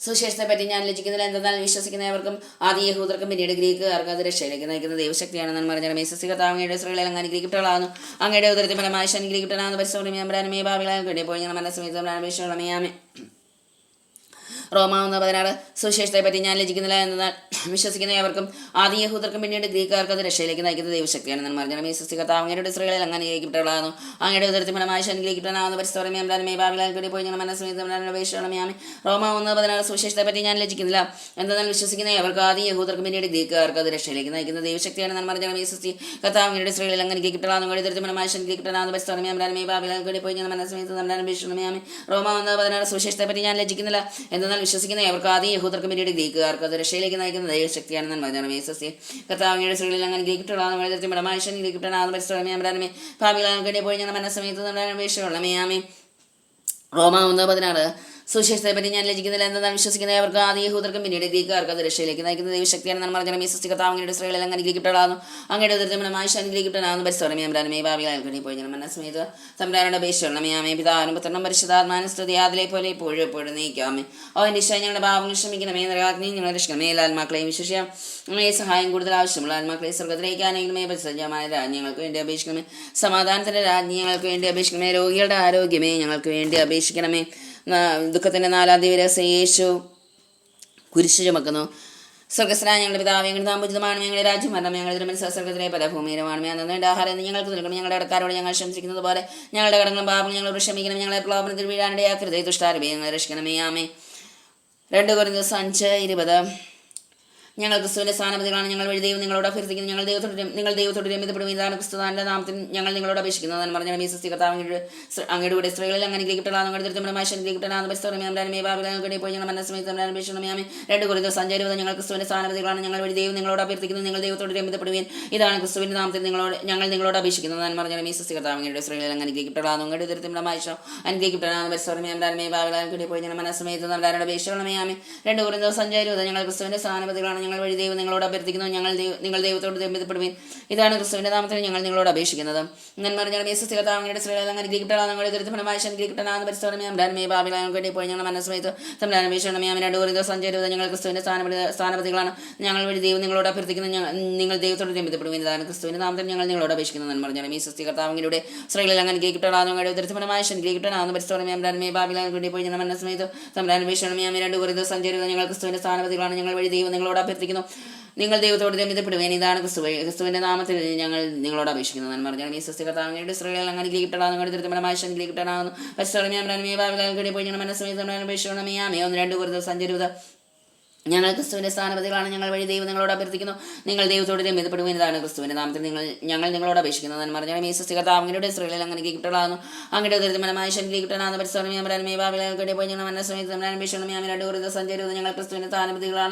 സുശേഷത്തെ പറ്റി ഞാൻ ലജിക്കുന്നില്ല. എന്തെന്നാൽ വിശ്വസിക്കുന്നവർക്കും ആദ്യ യഹൂദർക്കും പിന്നീട് ഗ്രീക്കുകാർക്ക് അത് രക്ഷയിലേക്ക് നയിക്കുന്ന ദൈവശക്തിയാണെന്ന് പറഞ്ഞാൽ മേസസിക താങ്ങയുടെ സ്ത്രീകളെ അങ്ങ് അനുഗ്രഹിക്കപ്പെട്ടവളാകുന്നു. അങ്ങയുടെ ഉദരത്തിൽ ഫലമായി അനുഗ്രഹിക്കപ്പെട്ടവനാകുന്നു. പരിശോധന അമ്പരാനുമേ ഭാവികളാൽ കിട്ടിയപ്പോൾ ഞങ്ങൾ മനസ്സമേതമേ റോമാവുന്ന 16 സുശേഷത്തെ പറ്റി ഞാൻ ലജിക്കുന്നില്ല. എന്നാൽ വിശ്വസിക്കുന്നവർക്കും ആദ്യ യഹൂദർക്കും പിന്നീട് ഗ്രീക്കുകാർക്ക് അത് രക്ഷയിലേക്ക് നയിക്കുന്ന ദൈവശക്തിയാണെന്ന് പറഞ്ഞാൽ മേസസിക താങ്ങയുടെ സ്ത്രീകളെ അങ്ങ് അനുഗ്രഹിക്കപ്പെട്ടവളാകുന്നു. അങ്ങയുടെ ഉദരത്തിൽ ഫലമായി അനുഗ്രഹിക്കപ്പെട്ടവനാകുന്നു. പരിശോധന അമ്പരാനുമേ ഭാവികളാൽ കിട്ടിയപ്പോൾ ഞങ്ങൾ മനസ്സമേതമേ റോമാവുന്ന 16 സുശേഷത്തെ പറ്റി ഞാൻ ലജിക്കുന്നില്ല. എന്നാൽ വിശ്വസിക്കുന്നവർക്ക് ആദ്യ യഹൂദർക്കും പിന്നീട് ഗ്രീക്കുകാർക്ക് അത് രക്ഷയിലേക്ക് നയിക്കുന്ന ദൈവശക്തിയാണെന്ന് പറഞ്ഞാൽ മേസസി കഥാവിയുടെ സ്ത്രീകളിൽ അങ്ങനെ അനുഗ്രഹിക്കപ്പെട്ടവളാകുന്നു. അങ്ങയുടെ ഉദരത്തിൽ ഫലമായി അനുഗ്രഹിക്കപ്പെട്ടവനാകുന്നു. പരിശോധന അമ്പരാനുമേ ഭാവികളാൽ കിട്ടിയപ്പോൾ ഞങ്ങൾ മനസ്സമേതമേ റോമാവുന്ന 16 സുശേഷത്തെ പറ്റി ഞാൻ ലജിക്കുന്നില്ല. എന്നാൽ വിശ്വസിക്കുന്നവർക്ക് ആദ്യം യഹൂദർക്കും പിന്നീട് ഗ്രീക്കുകാർക്ക് അത് രക്ഷയിലേക്ക് നയിക്കുന്ന ദൈവശക്തിയാണെന്ന് പറഞ്ഞാൽ മേസസി കർത്താവിന്റെ സ്ത്രീകളിൽ അങ്ങനെ ഗ്രീക്കിട്ടുള്ളതാണ്. മടമാശൻ ഗ്രീക്കിട്ടാണ് പരിശ്രമേ ഭാവികളാൽ കിട്ടിയപ്പോൾ ഞങ്ങൾ മനസ്സമയത്ത് അപേക്ഷയുള്ളമേ റോമ 1:16 സുശേഷത്തെ പറ്റി ഞാൻ ലജിക്കുന്നില്ല. എന്നാൽ വിശ്വസിക്കുന്നവർക്ക് ആദ്യ യഹൂദർക്കും പിന്നീട് ഗ്രീക്കുകാർക്ക് അത് രക്ഷയിലേക്ക് നയിക്കുന്ന ദൈവശക്തിയാണെന്ന് പറഞ്ഞാൽ മേസസി കർത്താവിന്റെ സ്ത്രീകളിൽ അങ്ങനെ അനുഗ്രഹിക്കപ്പെട്ടവളാകുന്നു. അങ്ങയുടെ ഉദരത്തിൽ അനുഗ്രഹിക്കപ്പെട്ടവനാകുന്നു. പരിശ്രമേ ഭാവികളാൽ കിട്ടിയപ്പോൾ ഞങ്ങൾ മനസ്സമയത്ത് തമ്പുരാനുടെ അപേക്ഷയുള്ളമേ പിതാവിനും പുത്രനും പരിശുദ്ധാത്മാവിനും സ്തുതി ആദിലെ പോലെ എപ്പോഴും നീക്കാമേ. അവൻ്റെ ഇഷ്ടം ഞങ്ങളുടെ പാപങ്ങൾ ക്ഷമിക്കണമേ. നരകാഗ്നി ഞങ്ങളെ രക്ഷിക്കണമേ. എല്ലാ ആത്മാക്കളെയും വിശ്വസിക്കാം. നമ്മെ സഹായം കൂടുതൽ ആവശ്യമുള്ള ആത്മാക്കളെ സ്വർഗ്ഗത്തിലേക്ക് ആനയിക്കണമേ. പരിസജ്ജമായ രാജ്ഞങ്ങൾക്ക് വേണ്ടി അപേക്ഷിക്കണമേ. സമാധാനത്തിൻ്റെ രാജ്ഞങ്ങൾക്ക് വേണ്ടി അപേക്ഷിക്കണമേ. രോഗികളുടെ ആരോഗ്യമേ ഞങ്ങൾക്ക് വേണ്ടി അപേക്ഷിക്കണമേ. ദുഃഖത്തിൻ്റെ 4-ാം ദിവസം യേശു കുരിശ് ചുമക്കുന്നു. സ്വർഗസ്ഥനായ ഞങ്ങളുടെ പിതാവേ, ഞങ്ങളുടെ നാമപൂജിതമാണ്. ഞങ്ങളുടെ രാജ്യം വരണം. ഞങ്ങളുടെ മനസ്സാസ്വർഗത്തിലെ പല ഭൂമിയിലുമാണ്. അന്നേണ്ട ആഹാരം ഞങ്ങൾക്ക് നൽകണം. ഞങ്ങളുടെ കടക്കാരോട് ഞങ്ങൾ ക്ഷമിച്ചിരിക്കുന്നത് പോലെ ഞങ്ങളുടെ കടങ്ങളും പാപങ്ങളും ഞങ്ങളോട് ക്ഷമിക്കണം. ഞങ്ങളെ പ്രലോഭനത്തിൽ വീഴാനിടയാക്കരുതേ. ദുഷ്ടാരൂപേ ഞങ്ങളെ രക്ഷിക്കണമേ. ആമേൻ. 2 കൊരിന്ത്യർ 5:20 ഞങ്ങൾ ക്രിസ്തുവിന്റെ സ്ഥാനപതികളാണ്. ഞങ്ങൾ വഴി ദൈവം നിങ്ങളോട് അഭ്യർത്ഥിക്കുന്നു. നിങ്ങൾ ദൈവത്തോട് രമ്യതപ്പെടും. ഇതാണ് ക്രിസ്തുവിന്റെ നാമത്തിൽ ഞങ്ങൾ നിങ്ങളോട് അപേക്ഷിക്കുന്നത് എന്ന് പറഞ്ഞാൽ മേസസി കർത്താവിന്റെ അങ്ങയുടെ കൂടെ സ്ത്രീകളിൽ അങ്ങനെ അനുഗ്രഹിക്കപ്പെട്ടവളാകുന്നു. അങ്ങയുടെ ദൃഢമായ അനുഗ്രഹിക്കപ്പെട്ടവളാകുന്നു. പരിശോധനമേ ഭാവികളെ ഇപ്പോൾ ഞങ്ങൾ മനസ്സമയത്ത് അപേക്ഷിക്കണമേ. 2 കൊരിന്ത്യർ 5:20 ഞങ്ങൾ ക്രിസ്തുവിന്റെ സ്ഥാനപതികളാണ്. ഞങ്ങൾ വഴി ദൈവം നിങ്ങളോട് അഭ്യർത്ഥിക്കുന്നു. നിങ്ങൾ ദൈവത്തോട് രമ്യതപ്പെടുവീൻ. ഇതാണ് ക്രിസ്തുവിന്റെ നാമത്തിൽ ഞങ്ങൾ നിങ്ങളോട് അപേക്ഷിക്കുന്നത് എന്ന് പറഞ്ഞാൽ മേസസി കർത്താവിന്റെ സ്ത്രീകളിൽ അങ്ങനെ അനുഗ്രഹിക്കപ്പെട്ടവളാകുന്നു. അങ്ങയുടെ ദൃഢമായ അനുഗ്രഹിക്കപ്പെട്ടവളാകുന്നു. പരിശോധനമേ ഭാവികളെ ഇപ്പോൾ ഞങ്ങൾ മനസ്സമയത്ത് അപേക്ഷിക്കണമേ. 2 കൊരിന്ത്യർ 5:20 ഞങ്ങൾ ക്രിസ്തുവിന്റെ സ്ഥാനപതികളാണ്. ഞങ്ങൾ വഴി ദൈവം നിങ്ങളോട് അഭ്യർത്ഥിക്കുന്നു. നിങ്ങൾ ദൈവത്തോട് രമ്യതപ്പെടുവീൻ. ഇതാണ് ക്രിസ്തുവിന്റെ നാമത്തിൽ ഞങ്ങൾ നിങ്ങളോട് അപേക്ഷിക്കുന്നത്. ഞാൻ പറഞ്ഞാൽ മേസസി കർത്താവിന്റെ സ്ത്രീകളിൽ അങ്ങനെ അനുഗ്രഹിക്കപ്പെട്ടവളാകുന്നു. അങ്ങയുടെ ദൃഢമായ അനുഗ്രഹിക്കപ്പെട്ടവളാകുന്നു. പരിശോധനമേ ഭാവികളെ ഇപ്പോൾ ഞങ്ങൾ മനസ്സമയത്ത് അപേക്ഷിക്കണമേ. 2 കൊരിന്ത്യർ 5:20 ഞങ്ങൾ ക്രിസ്തുവിന്റെ സ്ഥാനപതികളാണ്. ഞങ്ങൾ വഴി ദൈവം നിങ്ങളോട് അഭ്യർത്ഥിക്കുന്നു. നിങ്ങൾ ദൈവത്തോട് രമ്യതപ്പെടുവീൻ. ഇതാണ് ക്രിസ്തുവിന്റെ നാമത്തിൽ ഞങ്ങൾ നിങ്ങളോട് അപേക്ഷിക്കുന്നത്. ഞാൻ പറഞ്ഞാൽ മേസസി കർത്താവിന്റെ സ്ത്രീകളിൽ അങ്ങനെ അനുഗ്രഹിക്കപ്പെട്ടവളാകുന്നു. അങ്ങയുടെ ദൃഢമായ അനുഗ്രഹിക്കപ്പെട്ടവളാകുന്നു. പരിശോധനമേ ഭാവികളെ ഇപ്പോൾ ഞങ്ങൾ മനസ്സമയത്ത് അപേക്ഷിക്കണമേ. 2 കൊരിന്ത്യർ 5:20 ഞങ്ങൾ ക്രിസ്തുവിന്റെ സ്ഥാനപതികളാണ്. ഞങ്ങൾ വഴി ദൈവം നിങ്ങളോട് അഭ്യർത്ഥിക്കുന്നു. നിങ്ങൾ ദൈവത്തോട് രമ്യതപ്പെടുവേൻ. ഇതാണ് ക്രിസ്തുവിന്റെ നാമത്തിൽ ഞങ്ങൾ നിങ്ങളോട് അപേക്ഷിക്കുന്നത്. എന്ന് പറഞ്ഞാൽ മേസസി കർത്താവിന്റെ സ്ത്രീകളിൽ അങ്ങനെ അനുഗ്രഹിക്കപ്പെട്ടവളാകുന്നു. അങ്ങയുടെ ദൃഢമായ അനുഗ്രഹിക്കപ്പെട്ടവളാകുന്നു. പരിശോധനമേ ഭാവികളെ ഇപ്പോൾ ഞങ്ങൾ മനസ്സമയത്ത് അപേക്ഷിക്കണമേ. 1 കൊരിന്ത്യർ 5:20 ഞങ്ങൾ ക്രിസ്തുവിന്റെ സ്ഥാനപതികളാണ്. ഞങ്ങൾ വഴി ദൈവം നിങ്ങളോട് അഭ്യർത്ഥിക്കുന്നു. നിങ്ങൾ ദൈവത്തോട് രമ്യതപ്പെടുവീൻ. ഇതാണ് ക്രിസ്തുവിന്റെ നാമത്തിൽ ഞങ്ങൾ നിങ്ങളോട് അപേക്ഷിക്കുന്നത്. എന്ന് പറഞ്ഞാൽ മേസസി കർത്താവിന്റെ സ്ത്രീകളിൽ അങ്ങനെ അനുഗ്രഹിക്കപ്പെട്ടവളാകുന്നു. അങ്ങയുടെ ദൃഢമായ അനുഗ്രഹിക്കപ്പെട്ടവളാകുന്നു. പരിശോധനമേ ഭാവികളെ ഇപ്പോൾ ഞങ്ങൾ മനസ്സമയത്ത് അപേക്ഷിക്കണമേ. 2 കൊരിന്ത്യർ 5:20 ഞങ്ങൾ ക്രിസ്തുവിന്റെ സ്ഥാനപതികളാണ്.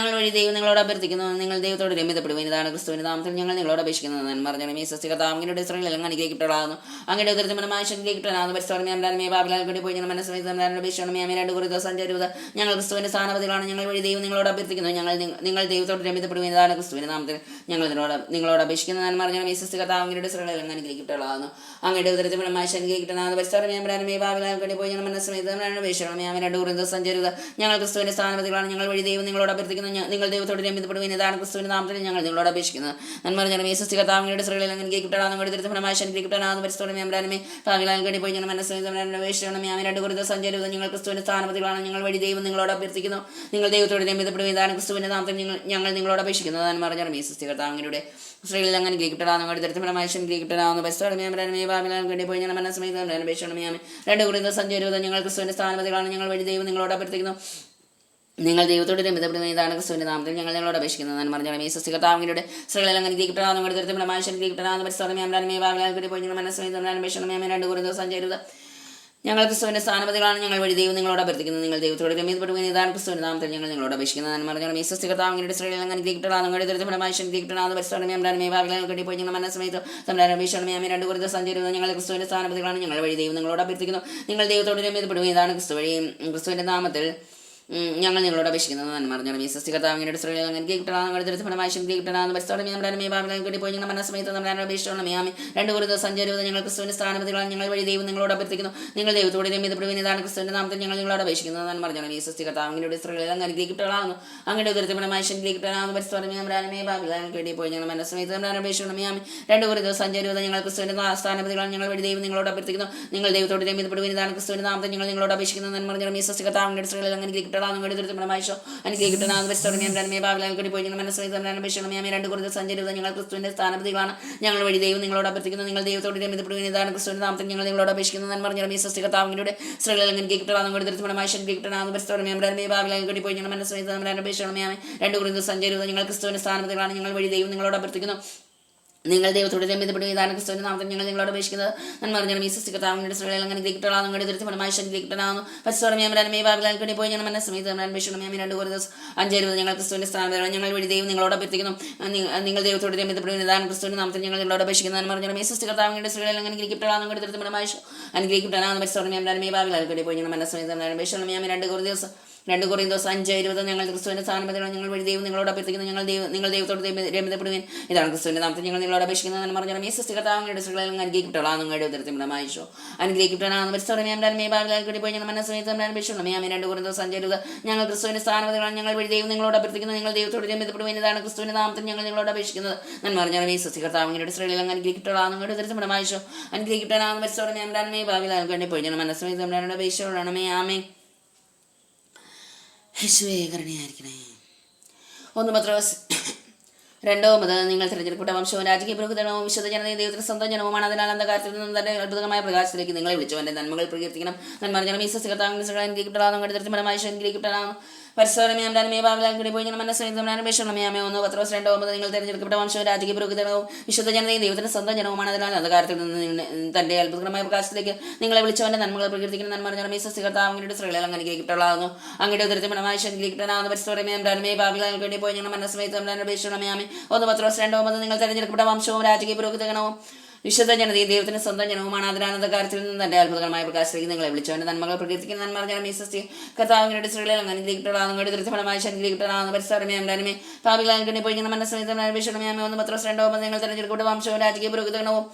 ഞങ്ങൾ വഴി ദൈവം നിങ്ങളോട് അഭ്യർത്ഥിക്കുന്നു. നിങ്ങൾ ദൈവത്തോട് രമ്യതപ്പെടുവീൻ. ഇതാണ് ക്രിസ്തുവിന്റെ നാമത്തിൽ ഞങ്ങൾ നിങ്ങളോട് അപേക്ഷിക്കുന്നത്. എന്ന് പറഞ്ഞാൽ മേസസി കർത്താവിന്റെ സ്ത്രീകളിൽ അങ്ങനെ അനുഗ്രഹിക്കപ്പെട്ടവളാകുന്നു. അങ്ങയുടെ ദൃഢമായ അനുഗ്രഹിക്കപ്പെട്ടവളാകുന്നു. പരിശോധനമേ ഭാവികളെ ഇപ്പോൾ ഞങ്ങൾ മനസ്സമയത്ത് അപേക്ഷിക്കണമേ. 2 കൊരിന്ത്യർ 5:20 ഞങ്ങൾ ക്രിസ്തുവിന്റെ സ്ഥാനപതികളാണ്. ഞങ്ങൾ വഴി ദൈവം നിങ്ങളോട് അഭ്യർത്ഥിക്കുന്നു. നിങ്ങൾ ദൈവത്തോട് രമ്യതപ്പെടുവീൻ. ഇതാണ് ക്രിസ്തുവിന്റെ നാമത്തിൽ ഞങ്ങൾ നിങ്ങളോട് അപേക്ഷിക്കുന്നത്. എന്ന് പറഞ്ഞാൽ മേസസി കർത്താവിന്റെ സ്ത്രീകളിൽ അങ്ങനെ അനുഗ്രഹിക്കപ്പെട്ടവളാകുന്നു. അങ്ങയുടെ ദൃഢമായ അനുഗ്രഹിക്കപ്പെട്ടവളാകുന്നു. പരിശോധനമേ ഭാവികളെ ഇപ്പോൾ ഞങ്ങൾ മനസ്സമയത്ത് അപേക്ഷിക്കണമേ. 2 കൊരിന്ത്യർ 5:20 ഞങ്ങൾ ക്രിസ്തുവിന്റെ സ്ഥാനപതികളാണ്. ഞങ്ങൾ വഴി ദൈവം നിങ്ങളോട് അഭ്യർത്ഥിക്കുന്നു. നിങ്ങൾ ദൈവത്തോട് രമ്യതപ്പെടുവീൻ. ഇതാണ് ക്രിസ്തുവിന്റെ നാമത്തിൽ ഞങ്ങൾ നിങ്ങളോട് അപേക്ഷിക്കുന്നത്. എന്ന് പറഞ്ഞാൽ മേസസി കർത്താവിന്റെ സ്ത്രീകളിൽ അങ്ങനെ അനുഗ്രഹിക്കപ്പെട്ടവളാകുന്നു. അങ്ങയുടെ ദൃഢമായ അനുഗ്രഹിക്കപ്പെട്ടവളാകുന്നു. പരിശോധനമേ ഭാവികളെ ഇപ്പോൾ ഞങ്ങൾ മനസ്സമയത്ത് അപേക്ഷിക്കണമേ. 2 കൊരിന്ത്യർ 5:20 ഞങ്ങൾ ക്രിസ്തുവിന്റെ സ്ഥാനപതികളാണ്. ഞങ്ങൾ വഴി ദൈവം നിങ്ങളോട് അഭ്യർത്ഥിക്കുന്നു. നിങ്ങൾ ദൈവത്തോട് രമ്യതപ്പെടുവീൻ. ഇതാണ് ക്രിസ്തുവിന്റെ നാമത്തിൽ ഞങ്ങൾ നിങ്ങളോട് അപേക്ഷിക്കുന്നത്. എന്ന് പറഞ്ഞാൽ മേസസി കർത്താവിന്റെ സ്ത്രീകളിൽ അങ്ങനെ അനുഗ്രഹിക്കപ്പെട്ടവളാകുന്നു. അങ്ങയുടെ ദൃഢമായ അനുഗ്രഹിക്കപ്പെട്ടവളാകുന്നു. പരിശോധനമേ ഭാവികളെ ഇപ്പോൾ ഞങ്ങൾ മനസ്സമയത്ത് അപേക്ഷിക്കണമേ. 2 കൊരിന്ത്യർ 5:20 ഞങ്ങൾ ക്രിസ്തുവിന്റെ സ്ഥാനപതികളാണ്. ഞങ്ങൾ വഴി ദൈവം നിങ്ങളോട് അഭ്യർത്ഥിക്കുന്നു. നിങ്ങൾ ദൈവത്തോട് രമ്യതപ്പെടുന്ന ഇതാണ് ക്രിസ്തുവിന്റെ നാമത്തിൽ ഞങ്ങൾ നിങ്ങളോട് അപേക്ഷിക്കുന്നത്. എന്ന് പറഞ്ഞാൽ മേസസി കർത്താവിന്റെ സ്ത്രീകളിൽ അങ്ങനെ അനുഗ്രഹിക്കപ്പെട്ടവളാകുന്നു. അങ്ങയുടെ ദൃഢമായ അനുഗ്രഹിക്കപ്പെട്ടവളാകുന്നു. പരിശോധനമേ ഭാവികളെ ഇപ്പോൾ ഞങ്ങൾ മനസ്സമയത്ത് അപേക്ഷിക്കണമേ. 2 കൊരിന്ത്യർ 5:20 ഞങ്ങൾ ക്രിസ്തുവിന്റെ സ്ഥാനപതികളാണ്. ഞങ്ങൾ വഴി ദൈവം നിങ്ങളോട് അഭ്യർത്ഥിക്കുന്നു. നിങ്ങൾ ദൈവത്തോട് രമ്യതപ്പെടുവീൻ. ഇതാണ് ക്രിസ്തുവിന്റെ നാമത്തിൽ ഞങ്ങൾ നിങ്ങളോട് അപേക്ഷിക്കുന്നത്. എന്ന് പറഞ്ഞാൽ മേസസി കർത്താവിന്റെ സ്ത്രീകളിൽ അങ്ങനെ അനുഗ്രഹിക്കപ്പെട്ടവളാകുന്നു. അങ്ങയുടെ ദൃഢമായ അനുഗ്രഹിക്കപ്പെട്ടവളാകുന്നു. പരിശോധനമേ ഭാവികളെ ഇപ്പോൾ ഞങ്ങൾ മനസ്സമയത്ത് അപേക്ഷിക്കണമേ. 2 കൊരിന്ത്യർ 5:20 ഞങ്ങൾ ക്രിസ്തുവിന്റെ സ്ഥാനപതികളാണ്. ഞങ്ങൾ വഴി ദൈവം നിങ്ങളോട് അഭ്യർത്ഥിക്കുന്നു. നിങ്ങൾ ദൈവത്തോട് രമ്യതപ്പെടുവീൻ. ഇതാണ് ക്രിസ്തുവിന്റെ നാമത്തിൽ ഞങ്ങൾ നിങ്ങളോട് അപേക്ഷിക്കുന്നത് നന്മ അറിഞ്ഞാലും ഈ സൃഷ്ടികർത്താവിന്റെ സ്ത്രീകൾ അങ്ങനെ കിട്ടണം ഞങ്ങളുടെ ദൃഢഫലമായി ശക്തി കിട്ടണം പരിസ്ഥിതി നമ്മുടെ ഭാവിയിൽ കിട്ടിപ്പോയി ഞങ്ങൾ മനസ്സമയത്ത് നമ്മുടെ അപേക്ഷിച്ചോളം ആമി 2 സഞ്ചരിച്ചത് ഞങ്ങൾ ക്രിസ്തുവിന്റെ സ്ഥാനപതികളാണ് ഞങ്ങൾ വഴി ദൈവം നിങ്ങളോട് അഭ്യർത്ഥിക്കുന്നു നിങ്ങൾ ദൈവത്തോടെ ഇതാണ് ക്രിസ്തുവിന്റെ നാമത്തിൽ ഞങ്ങൾ നിങ്ങളോട് അപേക്ഷിക്കുന്നത് നന്മ അറിഞ്ഞാലും ഈ സൃഷ്ടികർത്താവിന്റെ സ്ത്രീകൾ അങ്ങനെ കിട്ടണം അങ്ങയുടെ ദൃഢഫലമായി ശക്തി കിട്ടണം പരിസ്ഥിതി നമ്മുടെ ഭാവിയിൽ കിട്ടിപ്പോയി ഞങ്ങൾ മനസ്സമയത്ത് നമ്മുടെ അപേക്ഷിച്ചോളം ആമി 2 സഞ്ചരിച്ചത് ഞങ്ങൾ ക്രിസ്തുവിന്റെ സ്ഥാനപതികളാണ് ഞങ്ങൾ വഴി ദൈവം നിങ്ങളോട് അഭ്യർത്ഥിക്കുന്നു നിങ്ങൾ ദൈവത്തോടെ ഇതാണ് ക്രിസ്തുവിന്റെ നാമത്തിൽ ഞങ്ങൾ നിങ്ങളോട് അപേക്ഷിക്കുന്നത് നന്മ അറിഞ്ഞാലും ഈ സൃഷ്ടികർത്താവിന്റെ സ്ത്രീകൾ അങ്ങനെ കിട്ടണം അങ്ങയുടെ ദൃഢഫലമായി ഞങ്ങൾ ക്രിസ്തുവിന്റെ സ്ഥാനപതികളാണ് ഞങ്ങൾ വഴി ദൈവം നിങ്ങളോട് അഭ്യർത്ഥിക്കുന്നു നിങ്ങൾ ദൈവത്തോട് ഇതാണ് ക്രിസ്തുവിന്റെ നാമത്തിൽ ഞങ്ങൾ നിങ്ങളോട് അപേക്ഷിക്കുന്നത് നന്മ അറിഞ്ഞാലും ഈ സൃഷ്ടികർത്താവിന്റെ സ്ത്രീകൾ അങ്ങനെ കിട്ടണം അങ്ങയുടെ ദൃഢഫലമായി പോയി ഞങ്ങൾ മനസ്സിലാക്കി നമ്മുടെ അപേക്ഷണമേ 2 സഞ്ചരിച്ചത് ഞങ്ങൾ ക്രിസ്തുവിന്റെ സ്ഥാനപതികളാണ് ഞങ്ങൾ വഴി ദൈവം നിങ്ങളോട് അഭ്യർത്ഥിക്കുന്നു നിങ്ങൾ ദൈവത്തോട് ഇതാണ് ക്രിസ്തുവിന്റെ നാമത്തിൽ ഞങ്ങൾ നിങ്ങളോട് അപേക്ഷിക്കുന്നത് നന്മ അറിഞ്ഞാലും ഈ സൃഷ്ടികർത്താവിന്റെ സ്ത്രീകൾ അങ്ങനെ കിട്ടണം അങ്ങയുടെ ദൃഢഫലമായി ശക്തി കിട്ടണമെന്ന് പരിസ്ഥിതി പോയി ഞങ്ങൾ മനസ്സമയത്ത് അന്വേഷണം 2 5 ഞങ്ങൾ ക്രിസ്തുവിന്റെ സ്ഥാനപതികളാണ് ഞങ്ങൾ വഴി ദൈവം നിങ്ങളോട് അഭ്യർത്ഥിക്കുന്നു നിങ്ങൾ ദൈവത്തോട് ഇതാണ് ക്രിസ്തുവിന്റെ നാമത്തിൽ ഞങ്ങൾ നിങ്ങളോട് അപേക്ഷിക്കുന്നത് നന്മ അറിഞ്ഞാലും ഈ സൃഷ്ടികർത്താവിന്റെ സ്ത്രീകൾ അങ്ങനെ കിട്ടണം അങ്ങയുടെ ദൃഢഫലമായി അനുഗ്രഹിക്കപ്പെടാമെന്ന് പരിസ്ഥിതി പോയി ഞങ്ങൾ മനസ്സമയത്ത് അന്വേഷണം 2 Corinthians 5:20 ഞങ്ങൾ ക്രിസ്തുവിന്റെ സ്ഥാനപതികളാണ് ഞങ്ങൾ വഴി ദൈവം നിങ്ങളോട് അഭ്യർത്ഥിക്കുന്നു നിങ്ങൾ ദൈവത്തോട് രമ്യതപ്പെടുവേൻ ഇതാണ് ക്രിസ്തുവിന്റെ നാമത്തിൽ ഞങ്ങൾ നിങ്ങളോട് അപേക്ഷിക്കുന്നത് എന്ന് പറഞ്ഞാൽ ഈ സൃഷ്ടികർത്താവിന്റെ സ്ത്രീകളെ അനുഗ്രഹിക്കപ്പെടാം നിങ്ങളുടെ ഉദരത്തിനുമായിശോ അനുഗ്രഹിക്കപ്പെടാമെന്ന് പരിസ്ഥിതി പോയി ഞങ്ങൾ മനസ്സമയത്ത് അപേക്ഷിക്കണം 2 Corinthians 5:20 ഞങ്ങൾ ക്രിസ്തുവിന്റെ സ്ഥാനപതികളാണ് ഞങ്ങൾ വഴി ദൈവം നിങ്ങളോട് അഭ്യർത്ഥിക്കുന്നു നിങ്ങൾ ദൈവത്തോട് രമ്യതപ്പെടുവേൻ ഇതാണ് ക്രിസ്തുവിന്റെ നാമത്തിൽ ഞങ്ങൾ നിങ്ങളോട് അപേക്ഷിക്കുന്നത് എന്ന് പറഞ്ഞാൽ ഈ സൃഷ്ടികർത്താവിന്റെ സ്ത്രീകളെ അനുഗ്രഹിക്കപ്പെടാം നിങ്ങളുടെ ഉദരത്തിനുമായിശോ അനുഗ്രഹിക്കപ്പെടാമെന്ന് പരിസ്ഥിതി പോയി ഞങ്ങൾ മനസ്സമയത്ത് അപേക്ഷിക്കണമേ ആമേ യേശുവേ കരുണയായിരിക്കണേ 1 പത്രോസ് 2 നിങ്ങൾ തിരഞ്ഞെടുക്കപ്പെട്ട വംശവും രാജകീയ പ്രഭുജനവും വിശുദ്ധ ജനതയും ദൈവത്തിന് സ്വന്തം ജനവുമാണ് അതിനാൽ അന്ധകാരത്തിൽ നിന്നും തന്നെ അത്ഭുതമായ പ്രകാശത്തിലേക്ക് നിങ്ങളെ വിളിച്ചവന്റെ നന്മകൾ പ്രകീർത്തിക്കണം നന്മ ജനം ഈ സസ്യകർത്താവിന്റെ അനുഗ്രഹിക്കപ്പെടാം ദൃഢഫലമായി അനുഗ്രഹിക്കപ്പെടാം പോയി ഞങ്ങൾ മനസ്സിലാക്കി 1 പത്രോസ് 2:9 നിങ്ങൾ തിരഞ്ഞെടുക്കപ്പെട്ട വംശവും രാജകീയ പുരോഹിതവും വിശുദ്ധ ജനതയും ദൈവത്തിന് സ്വന്തം ജനവുമാണ് അതിനാൽ അന്ധകാരത്തിൽ നിന്ന് തന്റെ അത്ഭുതകരമായ പ്രകാശത്തിലേക്ക് നിങ്ങളെ വിളിച്ചവന്റെ നന്മകൾ പ്രകീർത്തിക്കുന്ന നന്മ ജനം ഈ സസ്യകർത്താവിന്റെ സ്ത്രീകളെ അനുഗ്രഹിക്കപ്പെടാവുന്നു അങ്ങയുടെ ദൃഢഫലമായി അനുഗ്രഹിക്കപ്പെടാവുന്ന പരിസ്ഥിതി പോയി ഞങ്ങൾ മനസ്സിലാക്കി 1 പത്രോസ് 2:9 നിങ്ങൾ തിരഞ്ഞെടുക്കപ്പെട്ട വംശവും രാജകീയ പുരോഹിതഗണവും വിശുദ്ധ ജനതയും ദൈവത്തിന് സ്വന്തം ജനവുമാണ് അതിനാൽ അന്ധകാരത്തിൽ നിന്ന് തന്റെ അത്ഭുതകരമായ പ്രകാശത്തിലേക്ക് നിങ്ങളെ വിളിച്ചവന്റെ നന്മകൾ പ്രകീർത്തിക്കുന്ന നന്മ ജനം ഈ സസ്യ കർത്താവിന്റെ സ്ത്രീകളെ അനുഗ്രഹിക്കപ്പെടാവുന്ന ദൃഢഫലമായി അനുഗ്രഹിക്കപ്പെടാവുന്ന പരിസ്ഥിതി പാപികളെ പോയി ഞങ്ങൾ മനസ്സിലാക്കി 1 പത്രോസ് 2:9 നിങ്ങൾ തിരഞ്ഞെടുക്കപ്പെട്ട വംശവും രാജകീയ പുരോഹിതഗണവും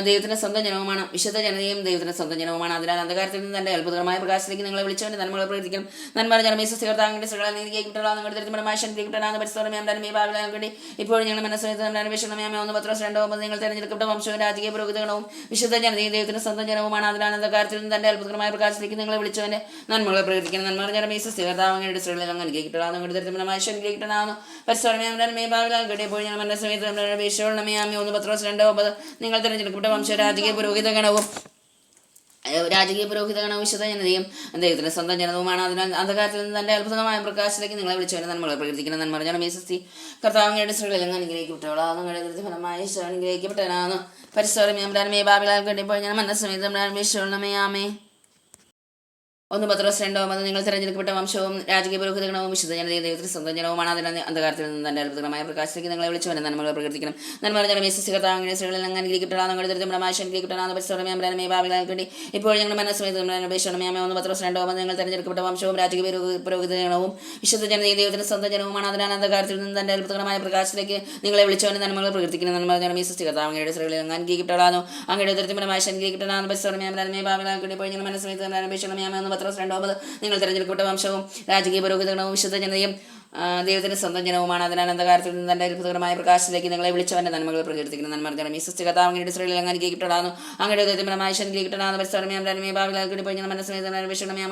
ദൈവത്തിന് സ്വന്തം ജനവുമാണ് വിശുദ്ധ ജനതയും ദൈവത്തിന് സ്വന്തം ജനവുമാണ് അതിനാൽ അന്ധകാരത്തിൽ നിന്ന് തന്റെ അത്ഭുതകരമായ പ്രകാശത്തിലേക്ക് നിങ്ങളെ വിളിച്ചവന്റെ നന്മകൾ പ്രകടിപ്പിക്കും നന്മ ജനം ഈ സസ്യകർത്താവിന്റെ സ്ത്രീകളെ നീതിക്കപ്പെടാവുന്ന നിങ്ങളുടെ ദൃഢഫലമായി ശക്തിക്കപ്പെടാവുന്ന പരിസ്ഥിതി ഇപ്പോൾ ഞങ്ങൾ മനസ്സിലാക്കി അന്വേഷണം 1 പത്രോസ് 2:9 നിങ്ങൾ തിരഞ്ഞെടുക്കപ്പെട്ട വംശവും രാജകീയ പുരോഹിതഗണവും വിശുദ്ധ ജനതയും ദൈവത്തിന് സ്വന്തം ജനവുമാണ് അതിനാൽ അന്ധകാരത്തിൽ നിന്ന് തന്റെ അത്ഭുതകരമായ പ്രകാശത്തിലേക്ക് നിങ്ങളെ വിളിച്ചവന്റെ നന്മകളെ പ്രകടിപ്പിക്കണം നന്മ ജനം ഈ സസ്യകർത്താവിന്റെ സ്ത്രീകളെ അനുഗ്രഹിക്കപ്പെടാവുന്ന നിങ്ങളുടെ ദൃഢഫലമായി ശക്തിക്കപ്പെടാവുന്ന പരിസ്ഥിതി ഇപ്പോൾ ഞങ്ങൾ മനസ്സിലാക്കി 1 പത്രോസ് 2:9 നിങ്ങൾ തിരഞ്ഞെടുക്കപ്പെട്ട വംശ രാജകീയ പുരോഹിതഗണവും വിശുദ്ധ ജനതയും ദൈവത്തിന് സ്വന്തം ജനവുമാണ് അതിനാൽ അന്ധകാരത്തിൽ നിന്ന് തന്റെ അത്ഭുതമായ പ്രകാശത്തിലേക്ക് നിങ്ങളെ വിളിച്ചവന്റെ നന്മകളെ പ്രകടിപ്പിക്കുന്ന നന്മ ജനം ഈ സസ്തി കർത്താവിന്റെ സ്ത്രീകളിൽ അനുഗ്രഹിക്കപ്പെട്ടവളാണ് നിങ്ങളുടെ ഫലമായി അനുഗ്രഹിക്കപ്പെട്ടവനാണ് പരിസ്ഥിതി ബാബിലാൽ കണ്ടിപ്പോൾ ഞാൻ മനസ്സമേതമേ ആമേ 1 പത്രോസ് 2:9 നിങ്ങൾ തിരഞ്ഞെടുക്കപ്പെട്ട വംശവും രാജകീയ പുരോഹിതഗണവും വിശുദ്ധ ജനതയും ദൈവത്തിന് സ്വന്തം ജനവുമാണ് അതിനാൽ അന്ധകാരത്തിൽ നിന്ന് തന്റെ അത്ഭുതകരമായ പ്രകാശത്തിലേക്ക് നിങ്ങളെ വിളിച്ചവന്റെ നന്മകൾ പ്രകടിപ്പിക്കണം നന്മ ജനം ഈ സസ്യകർത്താവിന്റെ സ്ത്രീകളിൽ അനുഗ്രഹിക്കപ്പെടാൻ നിങ്ങളുടെ ദൃഢമായ അനുഗ്രഹിക്കപ്പെടാൻ പരിസ്ഥിതി ബാബിലാൽ കണ്ടി ഇപ്പോൾ ഞങ്ങൾ മനസ്സമേതമേ 1 പത്രോസ് 2:9 നിങ്ങൾ തിരഞ്ഞെടുക്കപ്പെട്ട വംശവും രാജകീയ പുരോഹിതഗണവും വിശുദ്ധ ജനതയും ദൈവത്തിന് സ്വന്തം ജനവുമാണ് അതിനാൽ അന്ധകാരത്തിൽ നിന്ന് തന്റെ അത്ഭുതകരമായ പ്രകാശത്തിലേക്ക് നിങ്ങളെ വിളിച്ചവന്റെ നന്മകൾ പ്രകടിപ്പിക്കണം നന്മ ജനം ഈ സസ്യകർത്താവിന്റെ സ്ത്രീകളിൽ അനുഗ്രഹിക്കപ്പെടാനോ അങ്ങയുടെ ദൃഢമായ അനുഗ്രഹിക്കപ്പെടാൻ പരിസ്ഥിതി ബാബിലാൽ കണ്ടി ഇപ്പോൾ ഞങ്ങൾ മനസ്സമേതമേ പത്രോസ് 2:9 നിങ്ങൾ തിരഞ്ഞെടുക്കപ്പെട്ട വംശവും രാജകീയ പുരോഹിതഗണവും വിശുദ്ധ ജനതയും ദൈവത്തിന് സ്വന്തം ജനവുമാണ് അതിനാൽ അന്ധകാരത്തിൽ നിന്ന് തന്റെ അത്ഭുതകരമായ പ്രകാശത്തിലേക്ക് നിങ്ങളെ വിളിച്ചവന്റെ നന്മകൾ പ്രകീർത്തിക്കുന്ന നന്മ ജനം ഈ സസ്യകർത്താവിന്റെ സ്ത്രീകളിൽ അനുഗ്രഹിക്കപ്പെടാനോ അങ്ങയുടെ ദൈവമായ അനുഗ്രഹിക്കപ്പെടാവുന്ന പരിസ്ഥിതി ബാബിലാൽ പോയി ഞങ്ങൾ മനസ്സിലാക്കി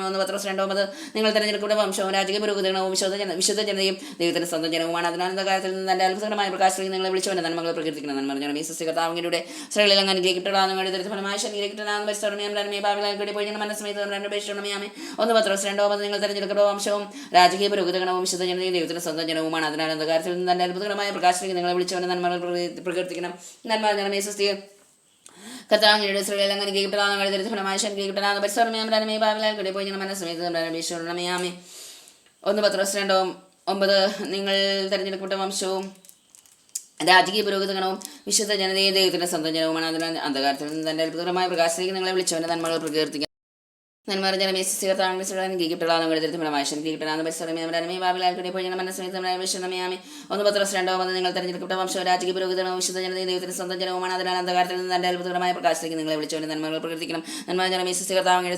1 പത്രോസ് 2:9 നിങ്ങൾ തിരഞ്ഞെടുക്കപ്പെട്ട വംശവും രാജകീയ പുരോഹിതഗണവും വിശുദ്ധ ജനതയും ദൈവത്തിന് സ്വന്തം ജനവുമാണ് അതിനാൽ അന്ധകാരത്തിൽ നിന്ന് തന്റെ അത്ഭുതകരമായ പ്രകാശത്തിലേക്ക് നിങ്ങളെ വിളിച്ചവന്റെ നന്മകൾ പ്രകീർത്തിക്കുന്ന നന്മ ജനം ഈ സസ്യകർത്താവിന്റെ സ്ത്രീകളിൽ അനുഗ്രഹിക്കപ്പെടാവുന്ന അങ്ങയുടെ ദൈവമായ അനുഗ്രഹിക്കപ്പെടാവുന്ന പരിസ്ഥിതി ബാബിലാൽ പോയി ഞങ്ങൾ മനസ്സിലാക്കി 1 പത്രോസ് 2:9 നിങ്ങൾ തിരഞ്ഞെടുക്കപ്പെട്ട വംശവും രാജകീയ പുരോഹിതഗണവും വിശുദ്ധ ജനതയും ദൈവത്തിന് സ്വന്തം ജനവുമാണ് അതിനാൽ അന്ധകാരത്തിൽ നിന്ന് തന്റെ അത്ഭുതകരമായ പ്രകാശത്തിലേക്ക് നിങ്ങളെ വിളിച്ചവന്റെ നന്മകൾ പ്രകീർത്തിക്കണം നന്മ ജനം ഈ സസ്യ കർത്താവിന്റെ സ്ത്രീകളിൽ അനുഗ്രഹിക്കപ്പെടാവുന്ന ദൃഢഫലമായി അനുഗ്രഹിക്കപ്പെടാവുന്ന പരിസ്ഥിതി ബാബിലാൽ പോയി ഞങ്ങൾ മനസ്സിലാക്കി 1 പത്രോസ് 2:9 നിങ്ങൾ തിരഞ്ഞെടുക്കപ്പെട്ട വംശവും രാജകീയ പുരോഹിതഗണവും വിശുദ്ധ ജനതയും ദൈവത്തിന്റെ സ്വന്തം ജനവുമാണ് അതിനാൽ അന്ധകാരത്തിൽ നിന്ന് തന്റെ അത്ഭുതകരമായ പ്രകാശത്തിലേക്ക് നിങ്ങളെ വിളിച്ചവന്റെ നന്മകൾ പ്രകീർത്തിക്കണം നന്മറിഞ്ഞ താങ്കൾ ഗിഫ്റ്റുകളാണ് ഗിഫ്റ്റാണ് പരിശ്രമേ ഭാവിലാൽക്കൂടി ഇപ്പോൾ ഞങ്ങൾ മനസ്സിലാമേ ഒന്ന് പത്രോസ് 2:9 നിങ്ങൾ തെരഞ്ഞെടുക്കപ്പെട്ട വംശം രാജകീയ പുരോഹിതനവും വിശുദ്ധ ജനതയും ദൈവത്തിന് സ്വന്തം ജനവുമാണ്. അതിനാൽ അന്ധകാരത്തിൽ നിന്ന് തന്റെ അത്ഭുതകരമായ പ്രകാശത്തിലേക്ക് നിങ്ങളെ വിളിച്ചുകൊണ്ട് നന്മകൾ പ്രകടിപ്പിക്കണം. നന്മറിഞ്ഞ താങ്കളുടെ സ്ത്രീകൾ അങ്ങനെ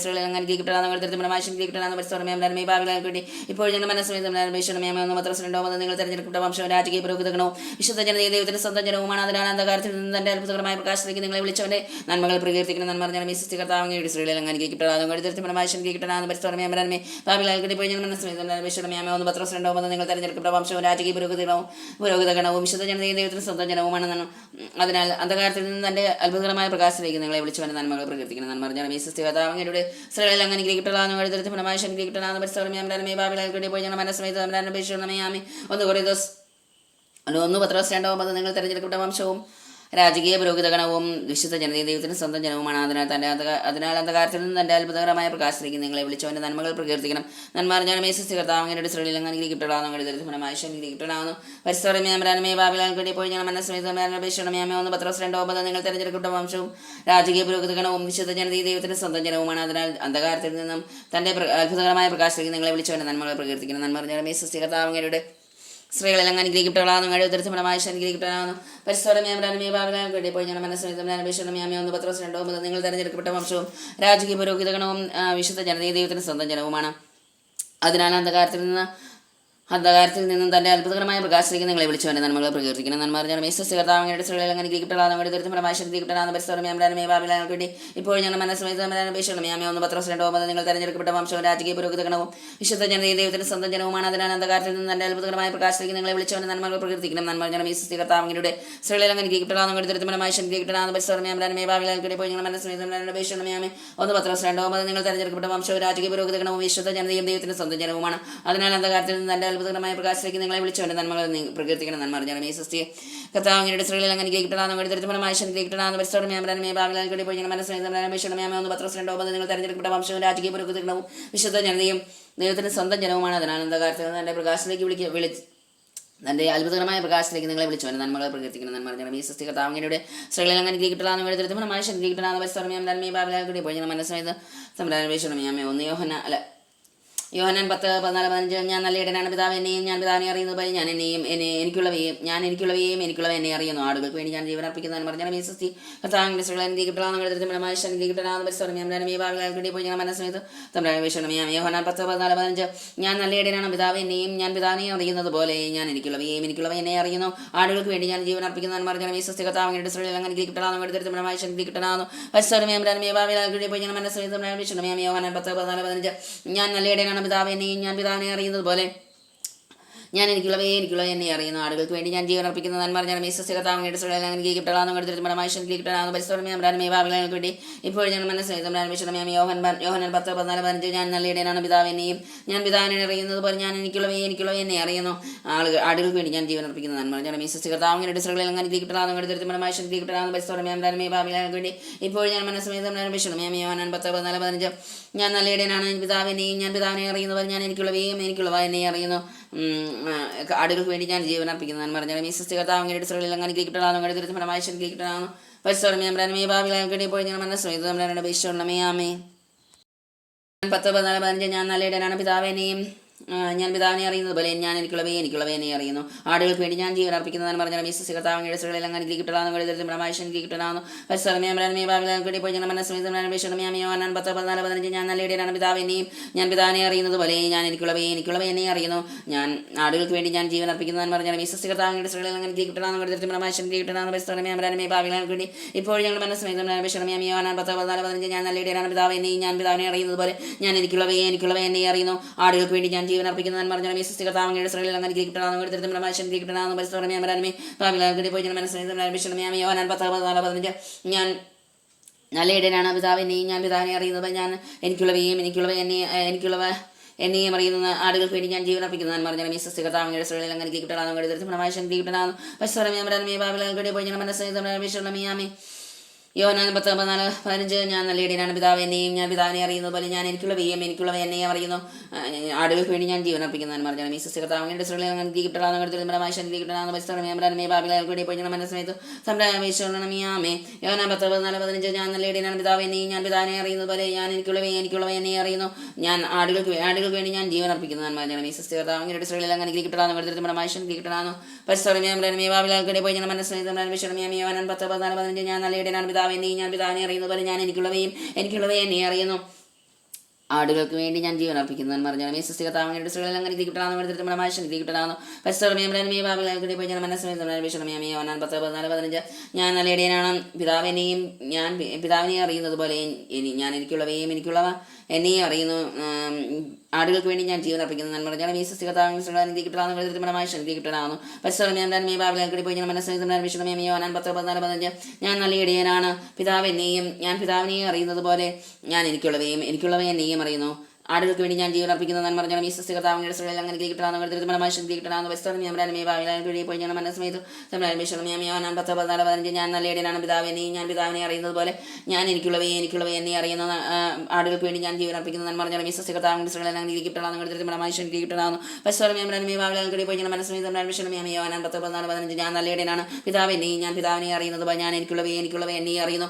ഗിഫ്റ്റുകളാണ് പരിശ്രമേ ഭാവിലാൽക്കൂടി ഇപ്പോൾ ഞങ്ങൾ മനസ്സിലാമേ ഒന്ന് പത്രോസ് 2:9 നിങ്ങൾ തെരഞ്ഞെടുക്കപ്പെട്ട വംശം രാജകീയ പുരോഹിതനവും വിശുദ്ധ ജനതയും ദൈവത്തിന് സ്വന്തം ജനവുമാണ്. അതിനാൽ അന്ധകാരത്തിൽ നിന്ന് തന്റെ അത്ഭുതകരമായ പ്രകാശത്തിലേക്ക് നിങ്ങളെ വിളിച്ചുകൊണ്ട് നന്മകൾ പ്രകീർത്തിക്കണം. നന്മറിഞ്ഞ കർത്താവിന്റെ സ്ത്രീകൾ അങ്ങനെ ഗിഫ്റ്റുകളാണ് ഒന്ന് പത്രോസ് 2:9 നിങ്ങൾ തെരഞ്ഞെടുക്കപ്പെട്ട വംശവും രാജകീയ പുരോഹിതഗണവും വിശുദ്ധ ജനതയും ദൈവത്തിന് സ്വന്തം ജനവുമാണെന്നാണ്. അതിനാൽ അന്ധകാരത്തിൽ നിന്ന് തന്റെ അത്ഭുതകരമായ പ്രകാശത്തിലേക്ക് നിങ്ങളെ വിളിച്ചുവന്റെ നന്മകൾ പ്രകീർത്തിക്കണം. നന്മറിഞ്ഞ കർത്താവിന്റെ സ്ത്രീകളിൽ അങ്ങനെ ഗിഫ്റ്റുകളാണ് ഒന്ന് പത്രോസ് 2:9 നിങ്ങൾ തെരഞ്ഞെടുക്കപ്പെട്ട വംശവും രാജകീയ പുരോഹിതഗണവും വിശുദ്ധ ജനതയും ദൈവത്തിന് സ്വന്തം ജനവുമാണ്. അതിനാൽ അന്ധകാരത്തിൽ നിന്ന് തന്റെ അത്ഭുതകരമായ പ്രകാശത്തിലേക്ക് നിങ്ങളെ വിളിച്ചവന്റെ നന്മകൾ പ്രകീർത്തിക്കണം. നന്മറിഞ്ഞാൽ കർത്താവിന്റെ സ്ത്രീകളിൽ അങ്ങനെ ഗിഫ്റ്റുകളാകുന്നു പരിസ്ഥമേ ബാബിലാൽക്കൂടി ഇപ്പോൾ ഞങ്ങൾ മനസ്സിലാമേ ഒന്ന് പത്രോസ് 2:9 നിങ്ങൾ തെരഞ്ഞെടുക്കപ്പെട്ട വംശവും രാജകീയ പുരോഹിതഗണവും വിശുദ്ധ ജനതയും ദൈവത്തിന് സ്വന്തം ജനവുമാണ്. അതിനാൽ അന്ധകാരത്തിൽ നിന്നും തന്റെ അത്ഭുതകരമായ പ്രകാശത്തിലേക്ക് നിങ്ങളെ വിളിച്ചവന്റെ നന്മകൾ പ്രകീർത്തിക്കണം. നന്മറിഞ്ഞാൽ കർത്താവിന്റെ സ്ത്രീകളെല്ലാം അനുഗ്രഹിക്കപ്പെട്ടവളാകുന്നു. കഴിവുത്തരമായ അനുഗ്രഹിക്കപ്പെട്ടവളാകുന്നു. പരിസ്ഥമേ ഭാവിലാൽക്കൂടി ഇപ്പോൾ ഞങ്ങൾ മനസ്സിലാമേ ഒന്ന് പത്രോസ് 2:9 നിങ്ങൾ തെരഞ്ഞെടുക്കപ്പെട്ട വംശവും രാജകീയ പുരോഹിതഗണവും വിശുദ്ധ ജനതയും ദൈവത്തിന് സ്വന്തം ജനവുമാണ്. അതിനാൽ അന്ധകാരത്തിൽ നിന്നും തന്റെ അത്ഭുതകരമായ പ്രകാശത്തിലേക്ക് നിങ്ങളെ വിളിച്ചുവന്റെ നന്മകൾ പ്രകീർത്തിക്കണം. നന്മറിഞ്ഞാൽ കർത്താവിന്റെ സ്ത്രീകളെല്ലാം അനുഗ്രഹിക്കപ്പെട്ടവളാകുന്നു. ഭാവിലാൽക്കൂടി ഇപ്പോൾ ഞങ്ങൾ മനസ്സിലാമേ ഒന്ന് പത്രോസ് 2:9 നിങ്ങൾ തെരഞ്ഞെടുക്കപ്പെട്ട വംശവും രാജകീയ പുരോഹിതഗണവും വിശുദ്ധ ജനതയും ദൈവത്തിന് സ്വന്തം ജനവുമാണ്. അതിനാൽ അന്ധകാരത്തിൽ നിന്ന് തന്റെ അത്ഭുതകരമായ പ്രകാശത്തിലേക്ക് നിങ്ങളെ വിളിച്ചവന്റെ നന്മകൾ പ്രകീർത്തിക്കണം. നന്മറിഞ്ഞാൽ കർത്താവിന്റെ സ്ത്രീകളെല്ലാം അനുഗ്രഹിക്കപ്പെട്ടവളാകുന്നു. ഭാവിലാൽക്കൂടി ഇപ്പോൾ ഞങ്ങൾ മനസ്സിലാമേ ഒന്ന് പത്രോസ് 2:9 നിങ്ങൾ തെരഞ്ഞെടുക്കപ്പെട്ട വംശവും രാജകീയ പുരോഹിതഗണവും വിശുദ്ധ ജനതയും ദൈവത്തിന് സ്വന്തം ജനവുമാണ്. അതിനാൽ അന്ധകാരത്തിൽ നിന്ന് തന്റെ അത്ഭുതകരമായ പ്രകാശത്തിലേക്ക് നിങ്ങളെ വിളിച്ചുകൊണ്ട് നന്മകൾ പ്രകീർത്തിക്കണം. നന്മറിഞ്ഞാൽ കർത്താവിന്റെ സ്ത്രീകളിൽ അങ്ങനെ ഭാവിലാൽക്കൂടി ഇപ്പോൾ ഞങ്ങൾ മനസ്സിലാമേ ഒന്ന് പത്രോസ് 2:9 നിങ്ങൾ തെരഞ്ഞെടുക്കപ്പെട്ട വംശവും രാജകീയ പുരോഹിതഗണവും വിശുദ്ധ ജനതയും ദൈവത്തിന് സ്വന്തം ജനവുമാണ്. അതിനാൽ അന്ധകാരത്തിൽ നിന്ന് തന്റെ പ്രകാശത്തിലേക്ക് തന്റെ അത്ഭുതകരമായ പ്രകാശത്തിലേക്ക് നിങ്ങളെ വിളിച്ചുവന്റെ നന്മകൾ പ്രകീർത്തിക്കണം. നന്മറിഞ്ഞാൽ കർത്താവിന്റെ സ്ത്രീകളിൽ അങ്ങനെ ഭാവിലാൽക്കൂടി ഇപ്പോൾ ഞങ്ങൾ മനസ്സിലാമേ ഒന്ന് യോഹന്നാൻ 10:14-15 ഞാൻ നല്ല ഇടനാണ് പിതാവ് എന്നെയും ഞാൻ പിതാവിനെ അറിയുന്നത് പോലെ ഞാൻ എനിക്കുള്ളവയും എന്നെ അറിയുന്നു. ആടുകൾക്ക് വേണ്ടി ഞാൻ ജീവൻ അർപ്പിക്കുന്നതെന്ന് പറഞ്ഞാൽ കർത്താവിന്റെ സ്ത്രീകളെ പോയി ഞാൻ മനസ്സിലായത് യോഹന്നാൻ 10:14-15 ഞാൻ നല്ല ഇടനാണ് പിതാവ് എന്നെയും ഞാൻ പിതാവിനെ അറിയുന്നത് പോലെ ഞാൻ എനിക്കുള്ളവ എന്നെ അറിയുന്നു. ആടുകൾക്ക് വേണ്ടി ഞാൻ ജീവൻ അർപ്പിക്കുന്നതെന്ന് പറഞ്ഞാൽ കർത്താവിന്റെ സ്ത്രീകൾ അങ്ങനെ പോയി ഞാൻ മനസ്സിലായത് യോഹന്നാൻ 10:14-15 ഞാൻ നല്ല ഇടനാണ് പിതാവ് എന്നെയും ഞാൻ പിതാവിനെ അറിയുന്നത് പോലെ ഞാൻ എനിക്കുള്ളവ എന്നെ അറിയുന്നു. ആടുകൾക്ക് വേണ്ടി ഞാൻ ജീവൻ അർപ്പിക്കുന്ന നന്മ പറഞ്ഞാൽ കർത്താവിന്റെ വേണ്ടി ഇപ്പോൾ ഞാൻ മനസ്സിലായി യോഹന്നാൻ 10:14-15 ഞാൻ നല്ല ഇടയനാണ് പിതാവ് എന്നെയും ഞാൻ പിതാവിനെ അറിയുന്നത് പോലെ ഞാൻ എനിക്കുള്ളവ എന്നെ അറിയുന്നു. ആടുകൾക്ക് വേണ്ടി ഞാൻ ജീവൻ അർപ്പിക്കുന്ന നന്മ പറഞ്ഞാൽ കർത്താവിന്റെ വേണ്ടി ഇപ്പോൾ ഞാൻ മനസ്സിലായി യോഹന്നാൻ 10:14-15 ഞാൻ നല്ല ഇടയനാണ് പിതാവ് എന്നെയും ഞാൻ പിതാവിനെ അറിയുന്നത് പോലെ ഞാൻ എനിക്കുള്ളവ എന്നെ അറിയുന്നു. ആടുകൾക്ക് വേണ്ടി ഞാൻ ജീവൻ അർപ്പിക്കുന്നു എന്ന് പറഞ്ഞാൽ കർത്താവിന്റെ സ്ത്രീകളിൽ അങ്ങനെ കിട്ടണമെന്ന് പരിസ്ഥമേ ഭാവിലാൽക്കൂടി ഇപ്പോൾ ഞാൻ മനസ്സിലായത് അപേക്ഷിച്ചുള്ളമേ ആമേ 10:14-15 ഞാൻ നല്ല ഇടയനാണ് പിതാവിനെയും ഞാൻ പിതാവിനെ അറിയുന്നത് പോലെ ഞാൻ എനിക്കുള്ളവ എന്നെ അറിയുന്നു. ആടുകൾക്ക് വേണ്ടി ഞാൻ ജീവൻ അർപ്പിക്കുന്നതെന്ന് പറഞ്ഞാൽ കർത്താവിന്റെ സ്ത്രീകളിൽ അങ്ങനെ കിട്ടണമെന്ന് പരിസ്ഥമേ ഭാവിലാൽക്കൂടി ഇപ്പോൾ ഞാൻ മനസ്സിലായത് യോഹന്നാൻ 10:14-15 ഞാൻ നല്ല ഇടയനാണ് പിതാവിനെയും ഞാൻ പിതാവിനെ അറിയുന്നത് പോലെ ഞാൻ എനിക്കുള്ളവ എന്നെ അറിയുന്നു. ഞാൻ ആടുകൾക്ക് വേണ്ടി ഞാൻ ജീവൻ അർപ്പിക്കുന്നതെന്ന് പറഞ്ഞാൽ കർത്താവിന്റെ സ്ത്രീകളിൽ അങ്ങനെ കിട്ടണമെന്ന് പരിസ്ഥമേ ഭാവിലാൽക്കൂടി ഇപ്പോൾ ഞങ്ങൾ മനസ്സിലായത് യോഹന്നാൻ 10:14-15 ഞാൻ നല്ല ഇടയനാണ് പിതാവിനെയും ഞാൻ പിതാവിനെ അറിയുന്നത് പോലെ ഞാൻ എനിക്കുള്ളവ എന്നെ അറിയുന്നു. ആടുകൾക്ക് വേണ്ടി ഞാൻ ജീവൻ അർപ്പിക്കുന്നതെന്ന് പറഞ്ഞാൽ കർത്താവിന്റെ സ്ത്രീകളിൽ അങ്ങനെ ഭാവിലാൽക്കൂടി പോയി മനസ്സിലായത് യോഹന്നാൻ 10:14-15 ഞാൻ നല്ല ഇടയനാണ് പിതാവിനെയും ഞാൻ പിതാവിനെ അറിയുന്നത് ഞാൻ എനിക്കുള്ളവ എന്നെയും അറിയുന്ന ആടുകൾക്ക് വേണ്ടി ഞാൻ ജീവൻ അർപ്പിക്കുന്നതെന്ന് പറഞ്ഞാൽ കർത്താവിന്റെ സ്ത്രീകളിൽ അങ്ങനെ ഭാവിലാൽക്കൂടി പോയി മനസ്സിലായത് യോഹന്നാൻ 10:14-15 ഞാൻ നല്ല ഇടയനാണ്, പിതാവ് എന്നെയും ഞാൻ പിതാവിനെ അറിയുന്നത് പോലെ ഞാൻ എനിക്കുള്ളവ എന്നെയും അറിയുന്നു. ആടുകൾക്ക് വേണ്ടി ഞാൻ ജീവൻ അർപ്പിക്കുന്നതാണ് പറഞ്ഞാൽ ഈ സസ്യകർത്താവിൻ്റെ യോഹന്നാൻ 10:14-15 ഞാൻ നല്ല ഇടയനാണ്, പിതാവ് എന്നെയും ഞാൻ പിതാവിനെ അറിയുന്നത് പോലെ ഞാൻ എനിക്കുള്ളവ എന്നെയും അറിയുന്നു. ഞാൻ ആടുകൾക്ക് വേണ്ടി ഞാൻ ജീവൻ അർപ്പിക്കുന്നതാണ് പറഞ്ഞാൽ ഈ സസ്യകർത്താവിൻ്റെ ഇസ്രായേലിൽ അങ്ങനെ ഗ്രഹിക്കപ്പെടാന്ന് നമ്മുടെ മാഷൻ ഗ്രഹിക്കപ്പെടാന്ന് യോഹന്നാൻ 10:14-15 ഞാൻ നല്ല ഇടയനാണ്, പിതാവ് എന്നെയും ഞാൻ പിതാവിനെ അറിയുന്നത് പോലെ ഞാൻ എനിക്കുള്ളവ എന്നെയും അറിയുന്നു. ആടുകൾക്ക് വേണ്ടി ഞാൻ ജീവൻ അർപ്പിക്കുന്നതെന്ന് പറഞ്ഞാൽ ഈ സസ്യകർത്താവിൻ്റെ ഇസ്രായേലിൽ അങ്ങനെ ഗ്രഹിക്കപ്പെടാന്ന് നമ്മുടെ മാഷൻ ഗ്രഹിക്കപ്പെടാന്ന് യോഹന്നാൻ 10:14-15 ഞാൻ നല്ല ഇടയനാണ്, പിതാവിനെയും ഞാൻ പിതാവിനെ അറിയുന്നത് പോലെ ഞാൻ എനിക്കുള്ളവ എന്നെയും അറിയുന്നു. ആടുകൾക്ക് വേണ്ടി ഞാൻ ജീവൻ അർപ്പിക്കുന്നു എന്ന് പറഞ്ഞാൽ ഈ സസ്യകർത്താവിൻ്റെ മാഷൻ ഗ്രഹിക്കപ്പെടാന്ന് യോഹന്നാൻ 10:14-15 ഞാൻ നല്ല ഇടയനാണ്, പിതാവിനെയും ഞാൻ പിതാവിനെയും അറിയുന്നത് പോലെ ഞാൻ എനിക്കുള്ളവ എന്നെയും അറിയുന്നു. ആടുകൾക്ക് വേണ്ടി ഞാൻ ജീവൻ അർപ്പിക്കുന്നത് എന്ന് പറഞ്ഞാൽ ഈ സസ്യകർത്താവിൻ്റെ ഇസ്രായേലിൽ അങ്ങനെ ഗ്രഹിക്കപ്പെടാന്ന് മാഷൻ ഗ്രഹിക്കപ്പെടാന്ന് യോഹന്നാൻ 10:14-15 ഞാൻ നല്ല ഇടയനാണ്, പിതാവിനെയും ഞാൻ പിതാവിനെ അറിയുന്നത് പോലെ ഞാൻ എനിക്കുള്ളവ എന്നെ അറിയുന്ന. ആടുകൾക്ക് വേണ്ടി ഞാൻ ജീവൻ അർപ്പിക്കുന്നത് എന്ന് പറഞ്ഞാൽ ഈ സസ്യകർത്താവിൻ്റെ ഇസ്രായേലിൽ അങ്ങനെ ഗ്രഹിക്കപ്പെടാന്ന് മാഷൻ ഗ്രഹിക്കപ്പെടാന്ന് യോഹന്നാൻ 10:14-15 ഞാൻ നല്ല ഇടയനാണ്, പിതാവിനെയും ഞാൻ പിതാവിനെ അറിയുന്നത് പോലെ ഞാൻ എനിക്കുള്ളവ എന്നെ അറിയുന്നു.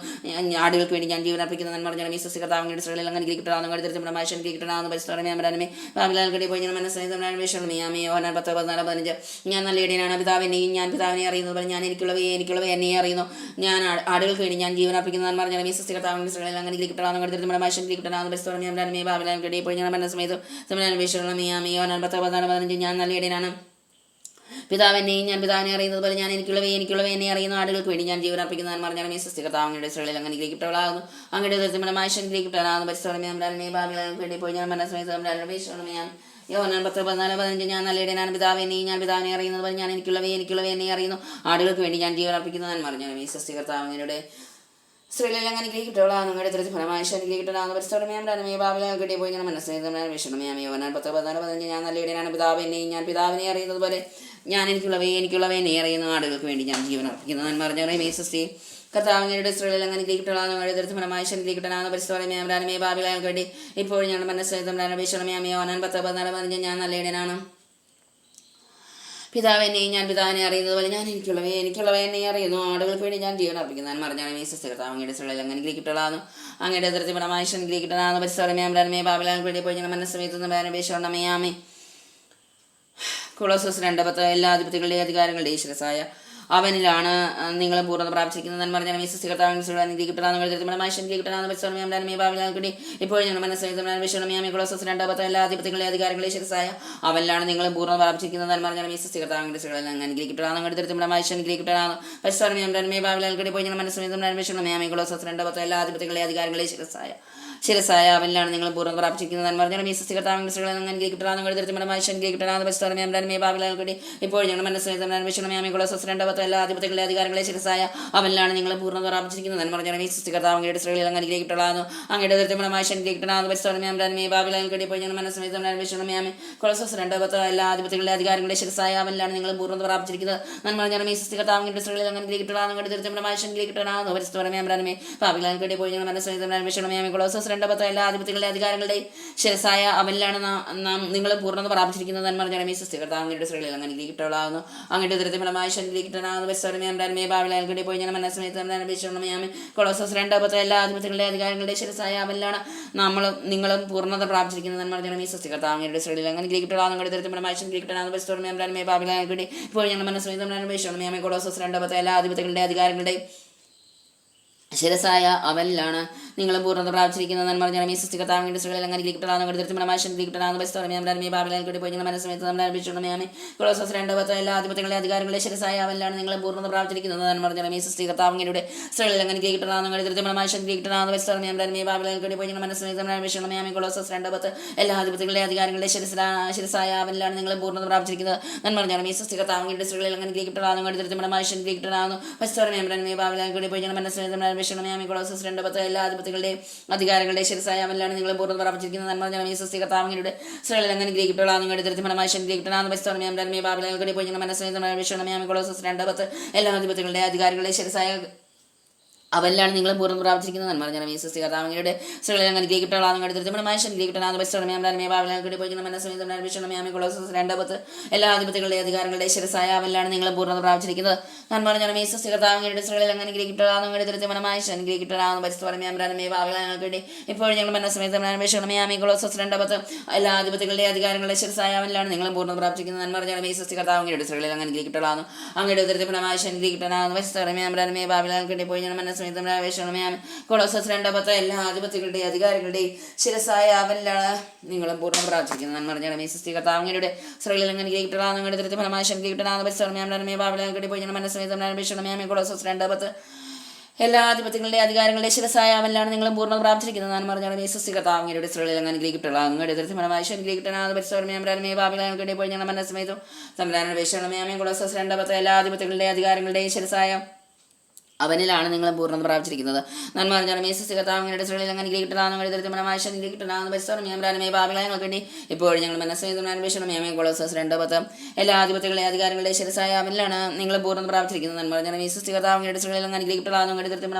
ആടുകൾക്ക് വേണ്ടി ഞാൻ ജീവൻ അർപ്പിക്കുന്നത് എന്ന് പറഞ്ഞാൽ ഈ സസ്യകർത്താവിൻ്റെ ഇസ്രായേലിൽ അങ്ങനെ ഗ്രഹിക്കപ്പെടാന്ന് മാഷൻ ഗ്രഹിക്കപ്പെടാന്ന് യോഹന്നാൻ 10:14-15 ഞാൻ നല്ല ഇടയനാണ്, പിതാവിനെയും ഞാൻ പിതാവിനെ അറിയുന്നത് പോലെ ഞാൻ എനിക്കുള്ളവ എന്നെ അറിയുന്നു. ഞാൻ ആടുകൾക്ക് വേണ്ടി ഞാൻ ജീവൻ അർപ്പിക്കുന്നതെന്ന് പറഞ്ഞാൽ ഈ സസ്യകർത്താവിൻ്റെ ഇസ്രായേലിൽ അങ്ങനെ ഗ്രഹിക്കപ്പെടാന്ന് മാഷൻ ഗ്രഹിക്കപ്പെടാന്ന് യോഹന്നാൻ 10:14-15 ഞാൻ നല്ല ഇടയനാണ്, പിതാവിനെയും ഞാൻ പിതാവിനെ അറിയുന്നത് പോലെ ഞാൻ എനിക്കുള്ളവ എന്നെ അറിയുന്നു. ആടുകൾക്ക് വേണ്ടി ഞാൻ ജീവൻ അർപ്പിക്കുന്നതെന്ന് പറഞ്ഞാൽ ഈ സസ്യകർത്താവിൻ്റെ ഇസ്രായേലിൽ അങ്ങനെ ഗ്രഹിക്കപ്പെട്ടവളാകുന്നു. അങ്ങയുടെ ഉദരത്തിൽ മാഷൻ ഗ്രഹിക്കപ്പെടാവുന്നു യോഹന്നാൻ 10:14-15 ഞാൻ നല്ല ഇടയനാണ്, പിതാവിനെയും ഞാൻ പിതാവിനെ അറിയുന്നത് പോലെ ഞാൻ എനിക്കുള്ളവ എന്നെ അറിയുന്നു. ആടുകൾക്ക് വേണ്ടി ഞാൻ ജീവൻ അർപ്പിക്കുന്നതെന്ന് പറഞ്ഞാൽ ഈ സസ്യകർത്താവിൻ്റെ ഇസ്രായേലിൽ അങ്ങനെ ഗ്രഹിക്കപ്പെട്ടവളാകുന്നു. അങ്ങയുടെ ഉദരത്തിൽ ഫലമാശ ഗ്രഹിക്കപ്പെടാവുന്ന യോഹന്നാൻ 10:14-15 ഞാൻ നല്ല ഇടയനാണ്, പിതാവിനെയും ഞാൻ പിതാവിനെ അറിയുന്നത് പോലെ ഞാൻ എനിക്കുള്ളവ എന്നെ അറിയുന്നു. ആടുകൾക്ക് വേണ്ടി ഞാൻ ജീവൻ അർപ്പിക്കുന്നതെന്ന് പറഞ്ഞാൽ ഈ സസ്യ കർത്താവിൻ്റെ ഇസ്രായേലിൽ അങ്ങനെ ഗ്രഹിക്കപ്പെട്ടവളാകുന്നു. അങ്ങയുടെ ഉദരത്തിൽ ഫലമാശ ഗ്രഹിക്കപ്പെടാവുന്ന വേണ്ടി ഇപ്പോൾ ഞങ്ങളുടെ യോഹന്നാൻ 10:14-15 ഞാൻ നല്ല ഇടയനാണ്, പിതാവിനെയും ഞാൻ പിതാവിനെ അറിയുന്നത് പോലെ ഞാൻ എനിക്കുള്ളവ എന്നെ അറിയുന്നു. ആടുകൾക്ക് വേണ്ടി ഞാൻ ജീവൻ അർപ്പിക്കുന്നതെന്ന് പറഞ്ഞാൽ ഈ സസ്യകർത്താവ് അങ്ങയുടെ ഇസ്രായേലിൽ അങ്ങനെ ഗ്രഹിക്കപ്പെട്ടവളാകുന്നു. അങ്ങയുടെ ഉദരത്തിൽ ഫലമാശ ഗ്രഹിക്കപ്പെടാവുന്ന വേണ്ടി ഇപ്പോൾ ഞങ്ങളുടെ മനസ്സമയത്തുനിന്ന് കൊളോസോസ് 2:10 എല്ലാ അധിപതികളുടെയും അധികാരങ്ങളുടെ ശിരസായ അവനിലാണ് നിങ്ങൾ പൂർണ്ണത പ്രാപിച്ചിരിക്കുന്നത് എന്ന് പറഞ്ഞാൽ ഈ സസ്യകർത്താവിൻ്റെ ഇപ്പോൾ ഞങ്ങൾ മനസ്സിലാക്കി കൊളോസോസ് 2:10 എല്ലാ അധിപതികളുടെയും അധികാരങ്ങളുടെ ശിരസായ അവനിലാണ് നിങ്ങൾ പൂർണ്ണത പ്രാപിച്ചിരിക്കുന്നത് എന്ന് പറഞ്ഞാൽ ഈ സസ്യകർത്താവിൻ്റെ അനുഗ്രഹിക്കപ്പെടാന്ന് ഇപ്പോൾ ഞങ്ങൾ മനസ്സിലാക്കി കൊളോസോസ് 2:10 എല്ലാ അധിപതികളുടെയും അധികാരങ്ങളുടെ ശിരസായ അവനിലാണ് നിങ്ങൾ പൂർണ്ണത പ്രാപിച്ചിരിക്കുന്നത് എന്ന് പറഞ്ഞാൽ ഈ സസ്യകർത്താവിൻ്റെ ഇപ്പോൾ ഞങ്ങൾ മനസ്സിലാക്കി കൊളോസോസ് 2:10 എല്ലാ അധിപതികളുടെ അധികാരങ്ങളെ ശിരസായ അവനിലാണ് നിങ്ങൾ പൂർണ്ണത പ്രാപിച്ചിരിക്കുന്നത് എന്ന് പറഞ്ഞാൽ ഈ സൃഷ്ടികർത്താവ് അങ്ങയുടെ ഇസ്രായേലിൽ അങ്ങനെ ഗ്രഹിക്കപ്പെടാവുന്നു. അങ്ങയുടെ ഇപ്പോൾ ഞങ്ങൾ മനസ്സിലാക്കി കൊളോസോസ് 2:10 എല്ലാ അധിപതികളുടെ അധികാരങ്ങളെ ശിരസായ അവനിലാണ് നിങ്ങൾ പൂർണ്ണത പ്രാപിച്ചിരിക്കുന്നത് എന്ന് പറഞ്ഞാൽ ഈ സൃഷ്ടികർത്താവ് അങ്ങയുടെ ഇസ്രായേലിൽ അങ്ങനെ ഗ്രഹിക്കപ്പെടാവുന്നു. ഇപ്പോൾ ഞങ്ങൾ മനസ്സിലാക്കി കൊളോസോസ് 2:10 എല്ലാ അധിപതികളുടെ അധികാരങ്ങളുടെ ശിരസായ അവനിലാണ് നിങ്ങൾ പൂർണ്ണത പ്രാപിച്ചിരിക്കുന്നത് എന്ന് പറഞ്ഞാൽ ഈ സൃഷ്ടികർത്താവ് അങ്ങയുടെ ഇസ്രായേലിൽ അങ്ങനെ ഗ്രഹിക്കപ്പെടാവുന്നു. അങ്ങയുടെ പോയി ഞാൻ മനസ്സിലാക്കി കൊളോസോസ് 2:10 എല്ലാ അധിപതികളുടെ അധികാരങ്ങളുടെ ശിരസായ അവനിലാണ് നിങ്ങളും പൂർണ്ണത പ്രാപിച്ചിരിക്കുന്നത് എന്ന് പറഞ്ഞാൽ ഈ സൃഷ്ടികർത്താവ് അങ്ങയുടെ ഇസ്രായേലിൽ അങ്ങനെ ഗ്രഹിക്കപ്പെടാവുന്നു. ഇപ്പോൾ ഞങ്ങൾ മനസ്സിലാക്കി കൊളോസോസ് 2:10 എല്ലാ അധിപതികളുടെ അധികാരങ്ങളുടെ ശിരസായ അവനിലാണ് നിങ്ങൾ പൂർണ്ണത പ്രാപിച്ചിരിക്കുന്നത് എന്ന് പറഞ്ഞാൽ ഈ സൃഷ്ടികർത്താവിൻ്റെ ഇസ്രായേലിൽ അങ്ങനെ കൊളോസോസ് 2:10 എല്ലാ അധിപതികളുടെ അധികാരങ്ങളുടെ ശിരസായ അവനിലാണ് നിങ്ങൾ പൂർണ്ണത പ്രാപിച്ചിരിക്കുന്നത് എന്ന് പറഞ്ഞാൽ ഈ സൃഷ്ടികർത്താവിൻ്റെ ഇസ്രായേലിൽ അങ്ങനെ കൊളോസോസ് 2:10 എല്ലാ അധിപതികളുടെ അധികാരങ്ങളുടെ ശിരസായ അവനിലാണ് നിങ്ങൾ പൂർണ്ണത പ്രാപിച്ചിരിക്കുന്നത് എന്ന് പറഞ്ഞാൽ ഈ സൃഷ്ടികർത്താവിൻ്റെ ഇസ്രായേലിൽ അങ്ങനെ കൊളോസോസ് 2:10 എല്ലാ അധിപതികളുടെ അധികാരങ്ങളുടെ ശിരസായ അവനിലാണ് നിങ്ങൾ പൂർണ്ണത പ്രാപിച്ചിരിക്കുന്നത് എന്ന് പറഞ്ഞാൽ ഈ സൃഷ്ടികർത്താവിൻ്റെ ഇസ്രായേലിൽ അങ്ങനെ കൊളോസോസ് 2:10 എല്ലാ അധിപതികളുടെ അധികാരങ്ങളുടെ ശിരസായ അവനിലാണ് നിങ്ങൾ പൂർണ്ണ പ്രാപിച്ചിരിക്കുന്നത് നന്മ പറഞ്ഞാൽ വിശ്വസിച്ച് കർത്താവിയുടെ സ്ത്രീകളെ അനുഗ്രഹിക്കപ്പെട്ടവളാണെന്ന് എടുത്തിട്ട് നമ്മുടെ മനുഷ്യൻ അനുഗ്രഹിക്കപ്പെടാതെ പരിശ്രമയാമേ ഭാവിലാൽക്കൂടി പോയി മനസ്സമേതം അന്വേഷണമേ കൊളോസസ് 2:10 എല്ലാ അധിപത്യങ്ങളുടെ അധികാരങ്ങളുടെ ശിരസായ അവനിലാണ് നിങ്ങൾ പൂർണ്ണ പ്രാപിച്ചിരിക്കുന്നത് നന്മ പറഞ്ഞാൽ വിശ്വസിച്ച് കർത്താവിയുടെ സ്ത്രീകളെ അനുഗ്രഹിക്കപ്പെട്ടവളാണെന്ന് എടുത്തിട്ട് നമ്മുടെ മനുഷ്യൻ അനുഗ്രഹിക്കപ്പെടാതെ പരിശ്രമയാമേ ഭാവിലാൽക്കൂടി ഇപ്പോൾ ഞങ്ങൾ മനസ്സമേതം അന്വേഷണമേ കൊളോസസ് 2:10 എല്ലാ അധിപത്യങ്ങളുടെ അധികാരങ്ങളുടെ ശിരസായ അവനിലാണ് നിങ്ങൾ പൂർണ്ണ പ്രാപിച്ചിരിക്കുന്നത് നന്മ പറഞ്ഞാൽ വിശ്വസിച്ച് കർത്താവിയുടെ സ്ത്രീകളെ അനുഗ്രഹിക്കപ്പെട്ടവളാണ് അങ്ങയുടെ എടുത്തിട്ട് നമ്മുടെ മനുഷ്യൻ അനുഗ്രഹിക്കപ്പെടാതെ പരിശ്രമയാമേ ഭാവിലാൽക്കൂടി പോയി ഞങ്ങൾ കൊളോസസ് 2:10 എല്ലാ അധിപത്യങ്ങളുടെയും അധികാരികളുടെയും ശിരസായ അവനിലാണ് നിങ്ങളും പൂർണ്ണ പ്രാർത്ഥിക്കുന്നത് നന്മ പറഞ്ഞാൽ മേസസ്തി കർത്താവിങ്ങളുടെ സ്ത്രീകളിൽ അനുഗ്രഹിക്കപ്പെടാതെ ഫലമായ ശങ്കിക്കപ്പെടാതെ പരിശ്രമയാമേ ഭാവിലാൽക്കടി പോയി മനസ്സമേതമേ കൊളോസസ് 2:10 എല്ലാ അധിപത്യങ്ങളുടെ അധികാരങ്ങളുടെ ശിരസായ അവനിലാണ് നിങ്ങളും പൂർണ്ണ പ്രാർത്ഥിക്കുന്നത് നന്മ പറഞ്ഞാൽ മേസസ്തി കർത്താവിങ്ങളുടെ സ്ത്രീകളിൽ അനുഗ്രഹിക്കപ്പെടാതെ ഫലമായ ശങ്കിക്കപ്പെടാതെ പരിശ്രമയാമേ ഭാവിലാൽക്കടി പോയി മനസ്സമേതം തമ്മിലാണ് വേഷണമേ കൊളോസസ് 2:10 എല്ലാ അധിപത്യങ്ങളുടെ അധികാരങ്ങളുടെയും ശിരസായ അവനിലാണ് നിങ്ങൾ പൂർണ്ണത പ്രാപിച്ചിരിക്കുന്നത് നന്മ പറഞ്ഞാൽ മേസസ് കർത്താവിങ്ങളുടെ സ്ത്രീകളിൽ അനുഗ്രഹിക്കപ്പെടാതെ കിട്ടണമെന്ന് പരിശ്രമേ ഭാവികളങ്ങൾക്ക് വേണ്ടി ഇപ്പോഴും ഞങ്ങൾ മനസ്സേതമേ കൊളോസസ് 2:10 എല്ലാ അധിപത്യങ്ങളെ അധികാരങ്ങളുടെ ശിരസായ അവനിലാണ് നിങ്ങൾ പൂർണ്ണത പ്രാപിച്ചിരിക്കുന്നത് നന്മ പറഞ്ഞാൽ മേസസ് കർത്താവിങ്ങളുടെ സ്ത്രീകളിൽ അനുഗ്രഹിക്കപ്പെടാതെ പരിശ്രമേ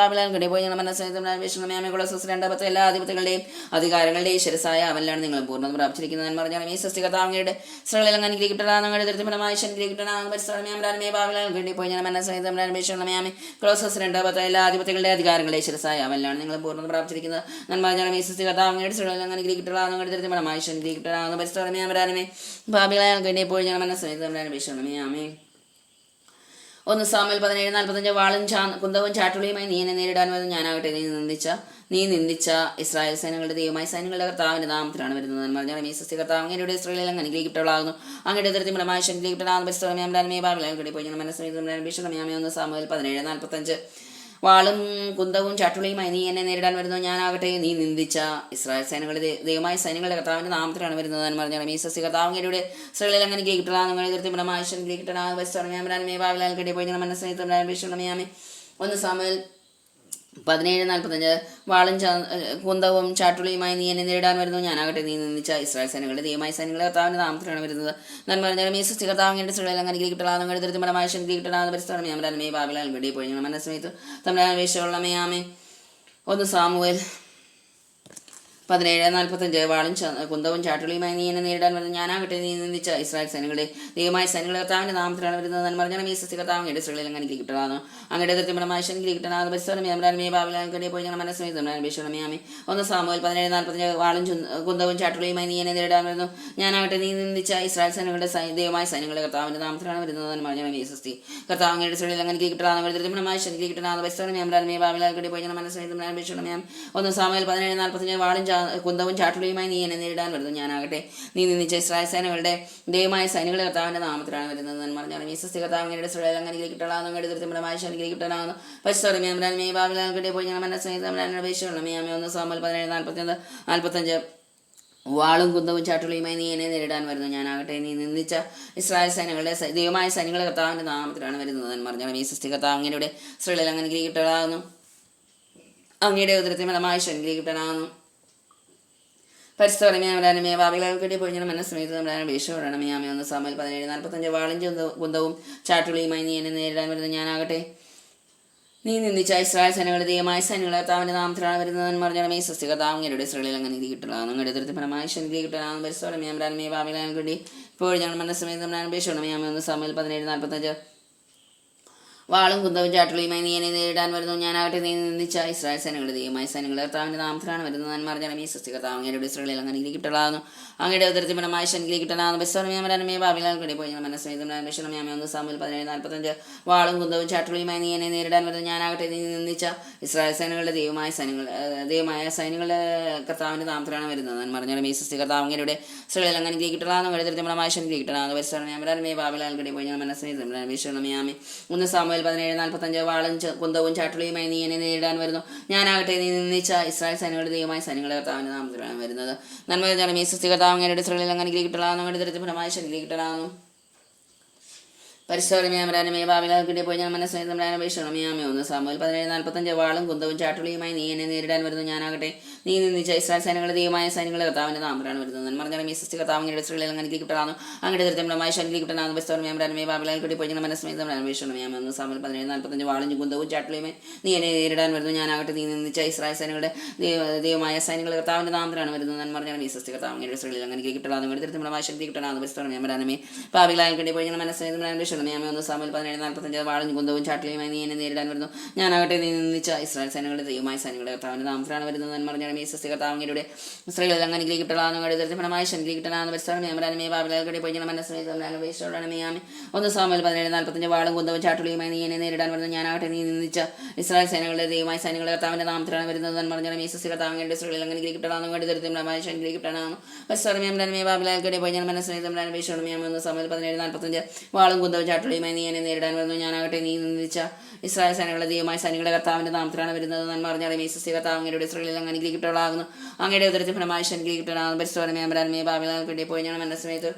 ഭാവികളങ്ങൾക്ക് പോയി ഞങ്ങൾ മനസ്സേതമേ കൊളോസസ് 2:10 എല്ലാ അധിപത്യങ്ങളുടെയും അധികാരങ്ങളുടെയും ശിരസായ അവനിലാണ് നിങ്ങൾ പൂർണ്ണത പ്രാപിച്ചിരിക്കുന്നത് നന്മ പറഞ്ഞാൽ മേസസ് കർത്താവിങ്ങളുടെ സ്ത്രീകളിൽ അനുഗ്രഹിക്കപ്പെടാതെ പരിശ്രമേ ഭാവികളങ്ങൾക്ക് വേണ്ടി പോയി ഞാൻ മനസ്സേതമേ ക്ലോസസ് 2:10 എല്ലാ അധിപത്യങ്ങളുടെ അധികാരങ്ങളെ ശിരസായ അവനിലാണ് നിങ്ങൾ പൂർണ്ണത പ്രാപിച്ചിരിക്കുന്നത് നന്മ പറഞ്ഞാൽ മേസസ് കർത്താവിങ്ങളുടെ സ്ത്രീകളിൽ അനുഗ്രഹിക്കപ്പെടാതെ പരിശ്രമേ ഭാവികളങ്ങൾക്ക് വേണ്ടി പോയി ഞാൻ മനസ്സേതമേ 1 സാമുവേൽ 17:45 വാളും കുന്തവും ചാട്ടുളിയുമായി നീ എന്നെ നേരിടാൻ വന്നു ഞാനാകട്ടെ നീ നിന്ദിച്ച ഇസ്രായേൽ സൈന്യങ്ങളുടെ ദൈവമായ സൈന്യങ്ങളുടെ കർത്താവിന്റെ നാമത്തിലാണ് വരുന്നത് എന്ന് പറഞ്ഞാൽ മേസസ് കർത്താവ് അങ്ങയുടെ സ്ത്രീകളിൽ അനുഗ്രഹിക്കപ്പെട്ടവളാകുന്നു അങ്ങയുടെ തരത്തിൽ മലമായ അനുഗ്രഹിക്കപ്പെടാതെ പരിശ്രമയാമേ ഭാവിലാൽക്കടി പോയി ഞാൻ മനസ്സമേ 1 സാമുവേൽ 17:45 വാളും കുന്തവും ചാട്ടുളിയുമായി നീ എന്നെ നേരിടാൻ വരുന്നു ഞാനാകട്ടെ നീ നിന്ദിച്ച ഇസ്രായേൽ സൈന്യങ്ങളുടെ ദൈവമായ സൈന്യങ്ങളുടെ കർത്താവിന്റെ നാമത്തിലാണ് വരുന്നത് എന്ന് പറഞ്ഞാൽ മേസസ് കർത്താവിന്റെ സ്ത്രീകളിൽ അനുഗ്രഹിക്കപ്പെടാതെ അങ്ങയുടെ തരത്തിൽ മലമായ അനുഗ്രഹിക്കപ്പെടാതെ പരിശ്രമയാമേ ഭാവിലാൽക്കടി പോയി ഞാൻ മനസ്സമേ 1 സാമുവേൽ 17:45 വാളും കുന്തവും ചാട്ടുളിയുമായി നീ എന്നെ നേരിടാൻ വരുന്നു ഞാനാകട്ടെ നീ നിന്ദിച്ച ഇസ്രായേൽ സൈന്യങ്ങളുടെ ദൈവമായ സൈന്യങ്ങളുടെ കർത്താവിന്റെ നാമത്തിലാണ് വരുന്നത് നന്മ പറഞ്ഞാൽ മേസസ് കർത്താവിന്റെ സ്ത്രീകളിൽ അനുഗ്രഹിക്കപ്പെടാതെ അങ്ങയുടെ തരത്തിൽ മലമായ അനുഗ്രഹിക്കപ്പെടാതെ പരിശ്രമയാമേ ഭാവിലാൽക്കടി പോയി ഞാൻ മനസ്സമേത്ത് തമ്മിലാണ് വേഷമുള്ളമയാമേ 1 സാമുവേൽ 17:45 വാളും കുന്തവും ചാട്ടുളിയുമായി നീ എന്നെ നേരിടാൻ വരുന്നത് ഞാനാകട്ടെ നീ നിന്ദിച്ച ഇസ്രായേൽ സൈന്യങ്ങളുടെ ദൈവമായ സൈന്യങ്ങളുടെ കർത്താവിന്റെ നാമത്തിലാണ് വരുന്നത് എന്ന് പറഞ്ഞാൽ മേസസ് കർത്താവിന്റെ സ്ത്രീകളിൽ അനുഗ്രഹിക്കപ്പെടാതെ അങ്ങയുടെ തൃപ്തിമലമായ അനുഗ്രഹിക്കപ്പെടാതെ പരിശ്രമയാമേ ഭാവിലാൽക്കടി പോയി ഞാൻ മനസ്സമേതമേ 1 സാമുവേൽ 17:45 വാളും കുന്തവും ചാട്ടുളിയുമായി നീ എന്നെ നേരിടാൻ വരുന്നു ഞാനാകട്ടെ നീ നിന്ദിച്ച ഇസ്രായേൽ സൈന്യങ്ങളുടെ ദൈവമായ സൈന്യങ്ങളുടെ കർത്താവിന്റെ നാമത്തിലാണ് വരുന്നത് എന്ന് പറഞ്ഞാൽ മേസസ് കർത്താവിന്റെ സ്ത്രീകളിൽ അനുഗ്രഹിക്കപ്പെടാതെ തൃപ്തിമലമായ അനുഗ്രഹിക്കപ്പെടാതെ പരിശ്രമയാമേ ഭാവിലാൽക്കടി പോയി ഞാൻ മനസ്സമേതമേ 1 സാമുവേൽ 17:45 വാളും കുന്തവും ചാട്ടുളിയുമായി നീ എന്നെ നേരിടാൻ വരുന്നു ഞാനാകട്ടെ നീ നിന്ദിച്ച ഇസ്രായേൽ സൈന്യങ്ങളുടെ ദൈവമായ സൈന്യങ്ങളുടെ കർത്താവിന്റെ നാമത്തിലാണ് വരുന്നത് എന്ന് പറഞ്ഞാൽ മേസസ് കർത്താവിന്റെ സ്ത്രീകളിൽ അനുഗ്രഹിക്കപ്പെടാതെ തൃപ്തിമലമായ പരിശ്രമയാമേ ഭാവിലാൽക്കടി പോയി ഞാൻ മനസ്സമേതമേ 1 സാമുവേൽ 17:45 വാളും കുന്തവും ചാട്ടുളിയുമായി നീ എന്നെ നേരിടാൻ വരുന്നു ഞാനാകട്ടെ നീ നിന്ദിച്ച ഇസ്രായേൽ സൈന്യങ്ങളുടെ ദൈവമായ സൈന്യങ്ങളുടെ കർത്താവിന്റെ നാമത്തിലാണ് വരുന്നത് എന്ന് പറഞ്ഞാൽ മേസസ് കർത്താവ് അങ്ങയുടെ സ്ത്രീകളിൽ അനുഗ്രഹിക്കപ്പെടാകുന്നു അങ്ങയുടെ ഉദരത്തിമലമായ അനുഗ്രഹിക്കപ്പെടാകുന്നു പരിസ്ഥിതിമേ ഭാവികൾക്കിടെ പൊഴിഞ്ഞ മനസ്സമേതം വേഷോടണമേ 1 സാമുവേൽ 17:45 വാളും കുന്തവും ചാട്ടുളിയുമായി നീ എന്നെ നേരിടാൻ വരുന്നത് ഞാനാകട്ടെ നീ നിന്ദിച്ച ഇസ്രായേൽ സൈന്യങ്ങളുടെ ദൈവമായ സൈന്യങ്ങളുടെ കർത്താവിന്റെ നാമത്തിലാണ് വരുന്നതെന്ന് പറഞ്ഞാൽ മേസസ് കർത്താവ് അങ്ങയുടെ സ്ത്രീകളിൽ അങ്ങനെ കിട്ടണം അങ്ങയുടെ തൃപ്തിപരമായ ശനി കിട്ടണം പരിസ്ഥിതിമേ ഭാവികൾക്കിടെ ഇപ്പോൾ ഞങ്ങൾ മനസ്സമേതം വേഷോടണമേ 1 സാമുവേൽ 17:45 വാളും കുന്തവും ചാട്ടുളിയുമായി നീ എന്നെ നേരിടാൻ വരുന്നു ഞാനാകട്ടെ നീ നിന്ദിച്ച ഇസ്രായേൽ സൈന്യങ്ങളുടെ ദൈവമായ സൈന്യങ്ങളുടെ കർത്താവിന്റെ നാമത്തിലാണ് വരുന്നത് എന്ന് പറഞ്ഞാൽ മേസസ് കർത്താവ് അങ്ങയുടെ സ്ത്രീകളിൽ അങ്ങനെ കിട്ടലാകുന്നു അങ്ങയുടെ ഉദരത്തിപരമായ ശനി കിട്ടലാകുന്നു പരിസ്ഥിതിമേ ഭാവികൾക്കിടെ പോയി ഞാൻ മനസ്സമേതം വേഷണമേ 1 സാമുവേൽ 17:45 വാളും കുന്തവും ചാട്ടുളിയുമായി നീ എന്നെ നേരിടാൻ വരുന്നു ഞാനാകട്ടെ നീ നിന്ദിച്ച ഇസ്രായേൽ സൈന്യങ്ങളുടെ ദൈവമായ സൈന്യങ്ങളുടെ കർത്താവിന്റെ നാമത്തിലാണ് വരുന്നത് എന്ന് പറഞ്ഞാൽ മേസസ് കർത്താവ് അങ്ങയുടെ സ്ത്രീകളിൽ അങ്ങനെ കിട്ടലാകുന്നു അങ്ങയുടെ ഉദരത്തിപരമായ ശനി കിട്ടലാകുന്നു പരിസ്ഥിതിമേ ഭാവികൾക്കിടെ പോയി ഞാൻ മനസ്സമേതം വേഷണമേ 1 സാമുവേൽ 17:45 വാളും കുന്തവും ചാട്ടുളിയുമായി നീ എന്നെ നേരിടാൻ വരുന്നു ഞാനാകട്ടെ നീ നിന്ദിച്ച ഇസ്രായേൽ സൈന്യങ്ങളുടെ ദൈവമായ സൈന്യങ്ങളുടെ കർത്താവിന്റെ നാമത്തിലാണ് വരുന്നത് നന്മ മേസസ് കർത്താവ് അങ്ങയുടെ സ്ത്രീകളിൽ അങ്ങനെ കിട്ടലാകുന്നു അങ്ങയുടെ തരത്തിപരമായ ശനി കിട്ടലാകുന്നു പരിശോധനമേ ഭാവിലാൽക്കിട്ടേ പോയി ഞാൻ മനസ്സിലായി അപേക്ഷണമേ ആമേ 1 സാമുവേൽ 17:45 വാളും കുന്തവും ചാട്ടുളിയുമായി നീ എന്നെ നേരിടാൻ വരുന്നു ഞാനാകട്ടെ നീ നിന്നിച്ച ഇസ്രായേൽ സൈന്യങ്ങളുടെ ദൈവമായ സൈന്യങ്ങളുടെ കർത്താവിന്റെ നാമത്തിലാണ് വരുന്നത് പറഞ്ഞാൽ ഈ സൃഷ്ടി കർത്താവിന്റെ സ്ത്രീകളിൽ അങ്ങനെ കിട്ടാണ് അങ്ങയുടെ ദൃത്യമായ ശൈലി കിട്ടാണ് പരിശോധനമേ ഭാവിലാൽക്കിട്ടേ പോയി ഞാൻ മനസ്സിലായി അപേക്ഷണമേ ആമേ 1 സാമുവേൽ 17:45 വാളും കുന്തവും ചാട്ടുളിയുമായി നീ എന്നെ നേരിടാൻ വരുന്നു ഞാനാകട്ടെ നീ നിന്നിച്ച ഇസ്രായേൽ സൈന്യങ്ങളുടെ ദൈവമായ സൈന്യങ്ങളുടെ കർത്താവിന്റെ നാമത്തിലാണ് വരുന്നത് പറഞ്ഞാൽ ഈ സൃഷ്ടി കർത്താവിന്റെ സ്ത്രീകളിൽ അങ്ങനെ കിട്ടാണ് അങ്ങയുടെ ദൃത്യമായ ശൈലി കിട്ടാണ് പരിശോധനമേ ഭാവിലാൽക്കിട്ടേ പോയി ഞാൻ മനസ്സിലായി അപേക്ഷണമേ 1 സാമുവേൽ 17:45 വാളും കുന്തവും ചാട്ടുളിയുമായി നീ എന്നെ നേരിടാൻ വരുന്നു ഞാനാകട്ടെ നീ നിന്നിച്ച ഇസ്രായേൽ സൈന്യങ്ങളുടെ ദൈവമായ സൈന്യങ്ങളുടെ കർത്താവിന്റെ നാമത്തിലാണ് വരുന്നത് പറഞ്ഞാൽ ഈ സൃഷ്ടി കർത്താവിന്റെ സ്ത്രീകളിൽ അങ്ങനെ കിട്ടലാന്ന് ദരിദ്രമായ ശനി കിട്ടണമെന്ന് പരിസ്ഥാനമേ ഭാവിലാൽക്കടി പോയി മനസ്സിലായി 1 സാമുവേൽ 17:45 വാളും കുന്തവും ചാട്ടുളിയുമായി നീ എന്നെ നേരിടാൻ വരുന്നു ഞാനാകട്ടെ നീ നിന്നിച്ച ഇസ്രായേൽ സൈന്യങ്ങളുടെ ദൈവമായ സൈന്യങ്ങളുടെ കർത്താവിന്റെ നാമത്തിലാണ് വരുന്നത് പറഞ്ഞാൽ ഈ സൃഷ്ടി കർത്താവിന്റെ സ്ത്രീകളിൽ അങ്ങനെ കിട്ടലാന്ന് ദരിദ്രമായ ശനി കിട്ടണമെന്ന് പരിസ്ഥാനമേ ഭാവിലാൽക്കടി പോയി മനസ്സിലായി 1 സാമുവേൽ 17:45 വാളും കുന്തവും ചാട്ടുളിയുമായി നീ എന്നെ നേരിടാൻ വരുന്നു ഞാനാകട്ടെ നീ നിന്നിച്ച ഇസ്രായേൽ സൈന്യങ്ങളുടെ ദൈവമായ സൈന്യങ്ങളുടെ കർത്താവിന്റെ നാമത്തിലാണ് വരുന്നത് പറഞ്ഞാൽ ഈ സൃഷ്ടി കർത്താവിന്റെ സ്ത്രീകളിൽ അങ്ങനെ കിട്ടലാകുന്നു അങ്ങയുടെ ഉദരത്തിൽ ഫലമായി ശനി കിട്ടണമെന്ന് പരിശോധനമേ ഭാവിലാൽക്കടി പോയി ഞാൻ മനസ്സിലായത്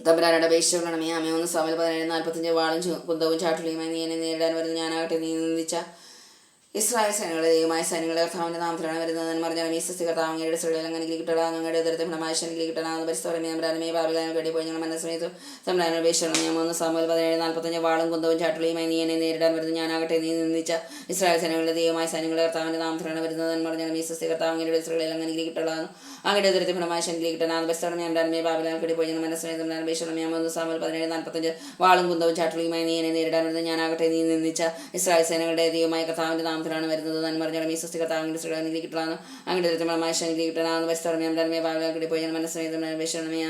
തമ്പുരാനുടെ അപേക്ഷകളാണ് ആമേ 1 സാമുവേൽ 17:45 വാളും കുന്തവും ചാട്ടുളിയുമായി നീ എന്നെ നേരിടാൻ വരുന്നു ഞാനാകട്ടെ നീ നിന്നിച്ച ഇസ്രായേൽ സൈന്യങ്ങളുടെ ദൈവമായ സൈന്യങ്ങളുടെ കർത്താവിന്റെ നാമത്തിലാണ് വരുന്നത് പറഞ്ഞാൽ ഈ സൃഷ്ടി കർത്താവിന്റെ സ്ത്രീകളിൽ അങ്ങനെ കിട്ടലാണ് അങ്ങയുടെ ഉദരത്തിൽ ഫലമായി ശനി കിട്ടണമെന്ന് പരിശോധനമേ ഭാവിലാൽക്കടി പോയി ഞാൻ മനസ്സിലായത് തമ്പുരാനുടെ അപേക്ഷകളാണ് 1 സാമുവേൽ 17:45 വാളും കുന്തവും ചാട്ടുളിയുമായി നീ എന്നെ നേരിടാൻ വരുന്നു ഞാനാകട്ടെ നീ നിന്നിച്ച ഇസ്രായേൽ സൈന്യങ്ങളുടെ ദൈവമായ സൈന്യങ്ങളുടെ കർത്താവിന്റെ നാമത്തിലാണ് വരുന്നത് പറഞ്ഞാൽ ഈ സൃഷ്ടി കർത്താവിന്റെ സ്ത്രീകളിൽ അങ്ങനെ കിട്ടലാണ് അങ്ങയുടെ ഉദരത്തിൽ ഫലമായി ശനി കിട്ടണമെന്ന് പരിശോധനമേ ഭാവിലാൽക്കടി പോയി ഞാൻ മനസ്സിലായത് തമ്പുരാനുടെ അപേക്ഷകളാണ് 1 സാമുവേൽ 17:45 വാളും കുന്തവും ചാട്ടുളിയുമായി നീ എന്നെ നേരിടാൻ വരുന്നത് ഞാനാകട്ടെ നീ നിന്നിച്ച ഇസ്രായേൽ സൈന്യങ്ങളുടെ ദൈവമായ കർത്താവിന്റെ നാമത്തിലാണ് വരുന്നത് പറഞ്ഞാൽ ഈ സൃഷ്ടി കർത്താവിന്റെ സ്ത്രീകളിൽ കിട്ടലാണ് അങ്ങയുടെ ദരിദ്രമായ ശനി കിട്ടണമെന്ന് പരിശോധനമേ ഭാവിലാൽക്കടി പോയി ഞാൻ മനസ്സിലായത് അപേക്ഷണമേ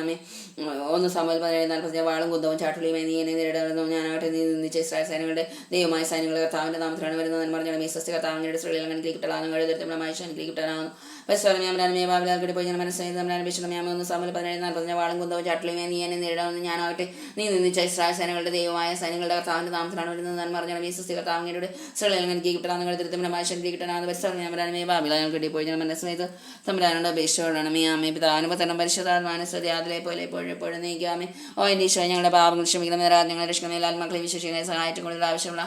1 സാമുവേൽ 17:45 വാളും കുന്തവും ചാട്ടുളിയുമായി നീ എന്നെ നേരിടാൻ വരുന്നു ഞാനാകട്ടെ നീ നിന്നിച്ച ഇസ്രായേൽ സൈന്യങ്ങളുടെ ദൈവമായ സൈന്യങ്ങളുടെ കർത്താവിന്റെ നാമത്തിലാണ് വരുന്നത് പറഞ്ഞാൽ ഈ സൃഷ്ടി കർത്താവിന്റെ സ്ത്രീകളിൽ അങ്ങനെ കിട്ടലാണ് അങ്ങയുടെ ദരിദ്രമായ ശനി കിട്ടണമെന്ന് പരിശോധനമേ ഭാവിലാൽക്കടി പോയി ഞാൻ മനസ്സിലായത് അപേക്ഷണമേ 1 സാമുവേൽ 17:45 വാളും കുന്തവും ചാട്ടുളിയുമായി നീ എന്നെ നേരിടാമെന്ന് ഞാനാകട്ടെ നീ നിന്നിച്ച ഇസ്രായേൽ സൈന്യങ്ങളുടെ ദൈവമായ സൈന്യങ്ങളുടെ കർത്താവിന്റെ നാമത്തിലാണ് വരുന്നത് പറഞ്ഞാൽ ഈ സൃഷ്ടി കർത്താവിന്റെ സ്ത്രീകളിൽ അങ്ങനെ കിട്ടണമെന്ന് ദരിദ്രമായ ശനി കിട്ടണമെന്ന് പരിശോധനമേ ഭാവിലാൽക്കടി പോയി ഞാൻ മനസ്സിലായത് തമ്പുരാനുടെ അപേക്ഷയോടാണ് ആമേ പിതാനുപത്തനം പരിശുദ്ധാത്മാനുസൃതി അതിലെ പോലെ എപ്പോഴും നീക്കാമേ എൻ്റെ ഈശോ ഞങ്ങളുടെ പാപങ്ങൾ ക്ഷമിക്കണമേ രാജ്ഞങ്ങളെ രക്ഷിക്കണമേ ആത്മാക്കളെ വിശ്വസിക്കണമേ സഹായത്തിന് കൂടുതൽ ആവശ്യമുള്ള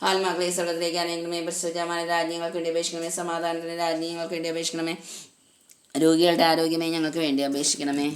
ആത്മാക്കളെ സ്വർഗത്തിലേക്ക് അനേകമേ പരിശുദ്ധമായ രാജ്യങ്ങൾക്ക് വേണ്ടി അപേക്ഷിക്കണമേ സമാധാനത്തിൻ്റെ രാജ്യങ്ങൾക്ക് വേണ്ടി അപേക്ഷിക്കണമേ രോഗികളുടെ ആരോഗ്യമേ ഞങ്ങൾക്ക് വേണ്ടി അപേക്ഷിക്കണമേ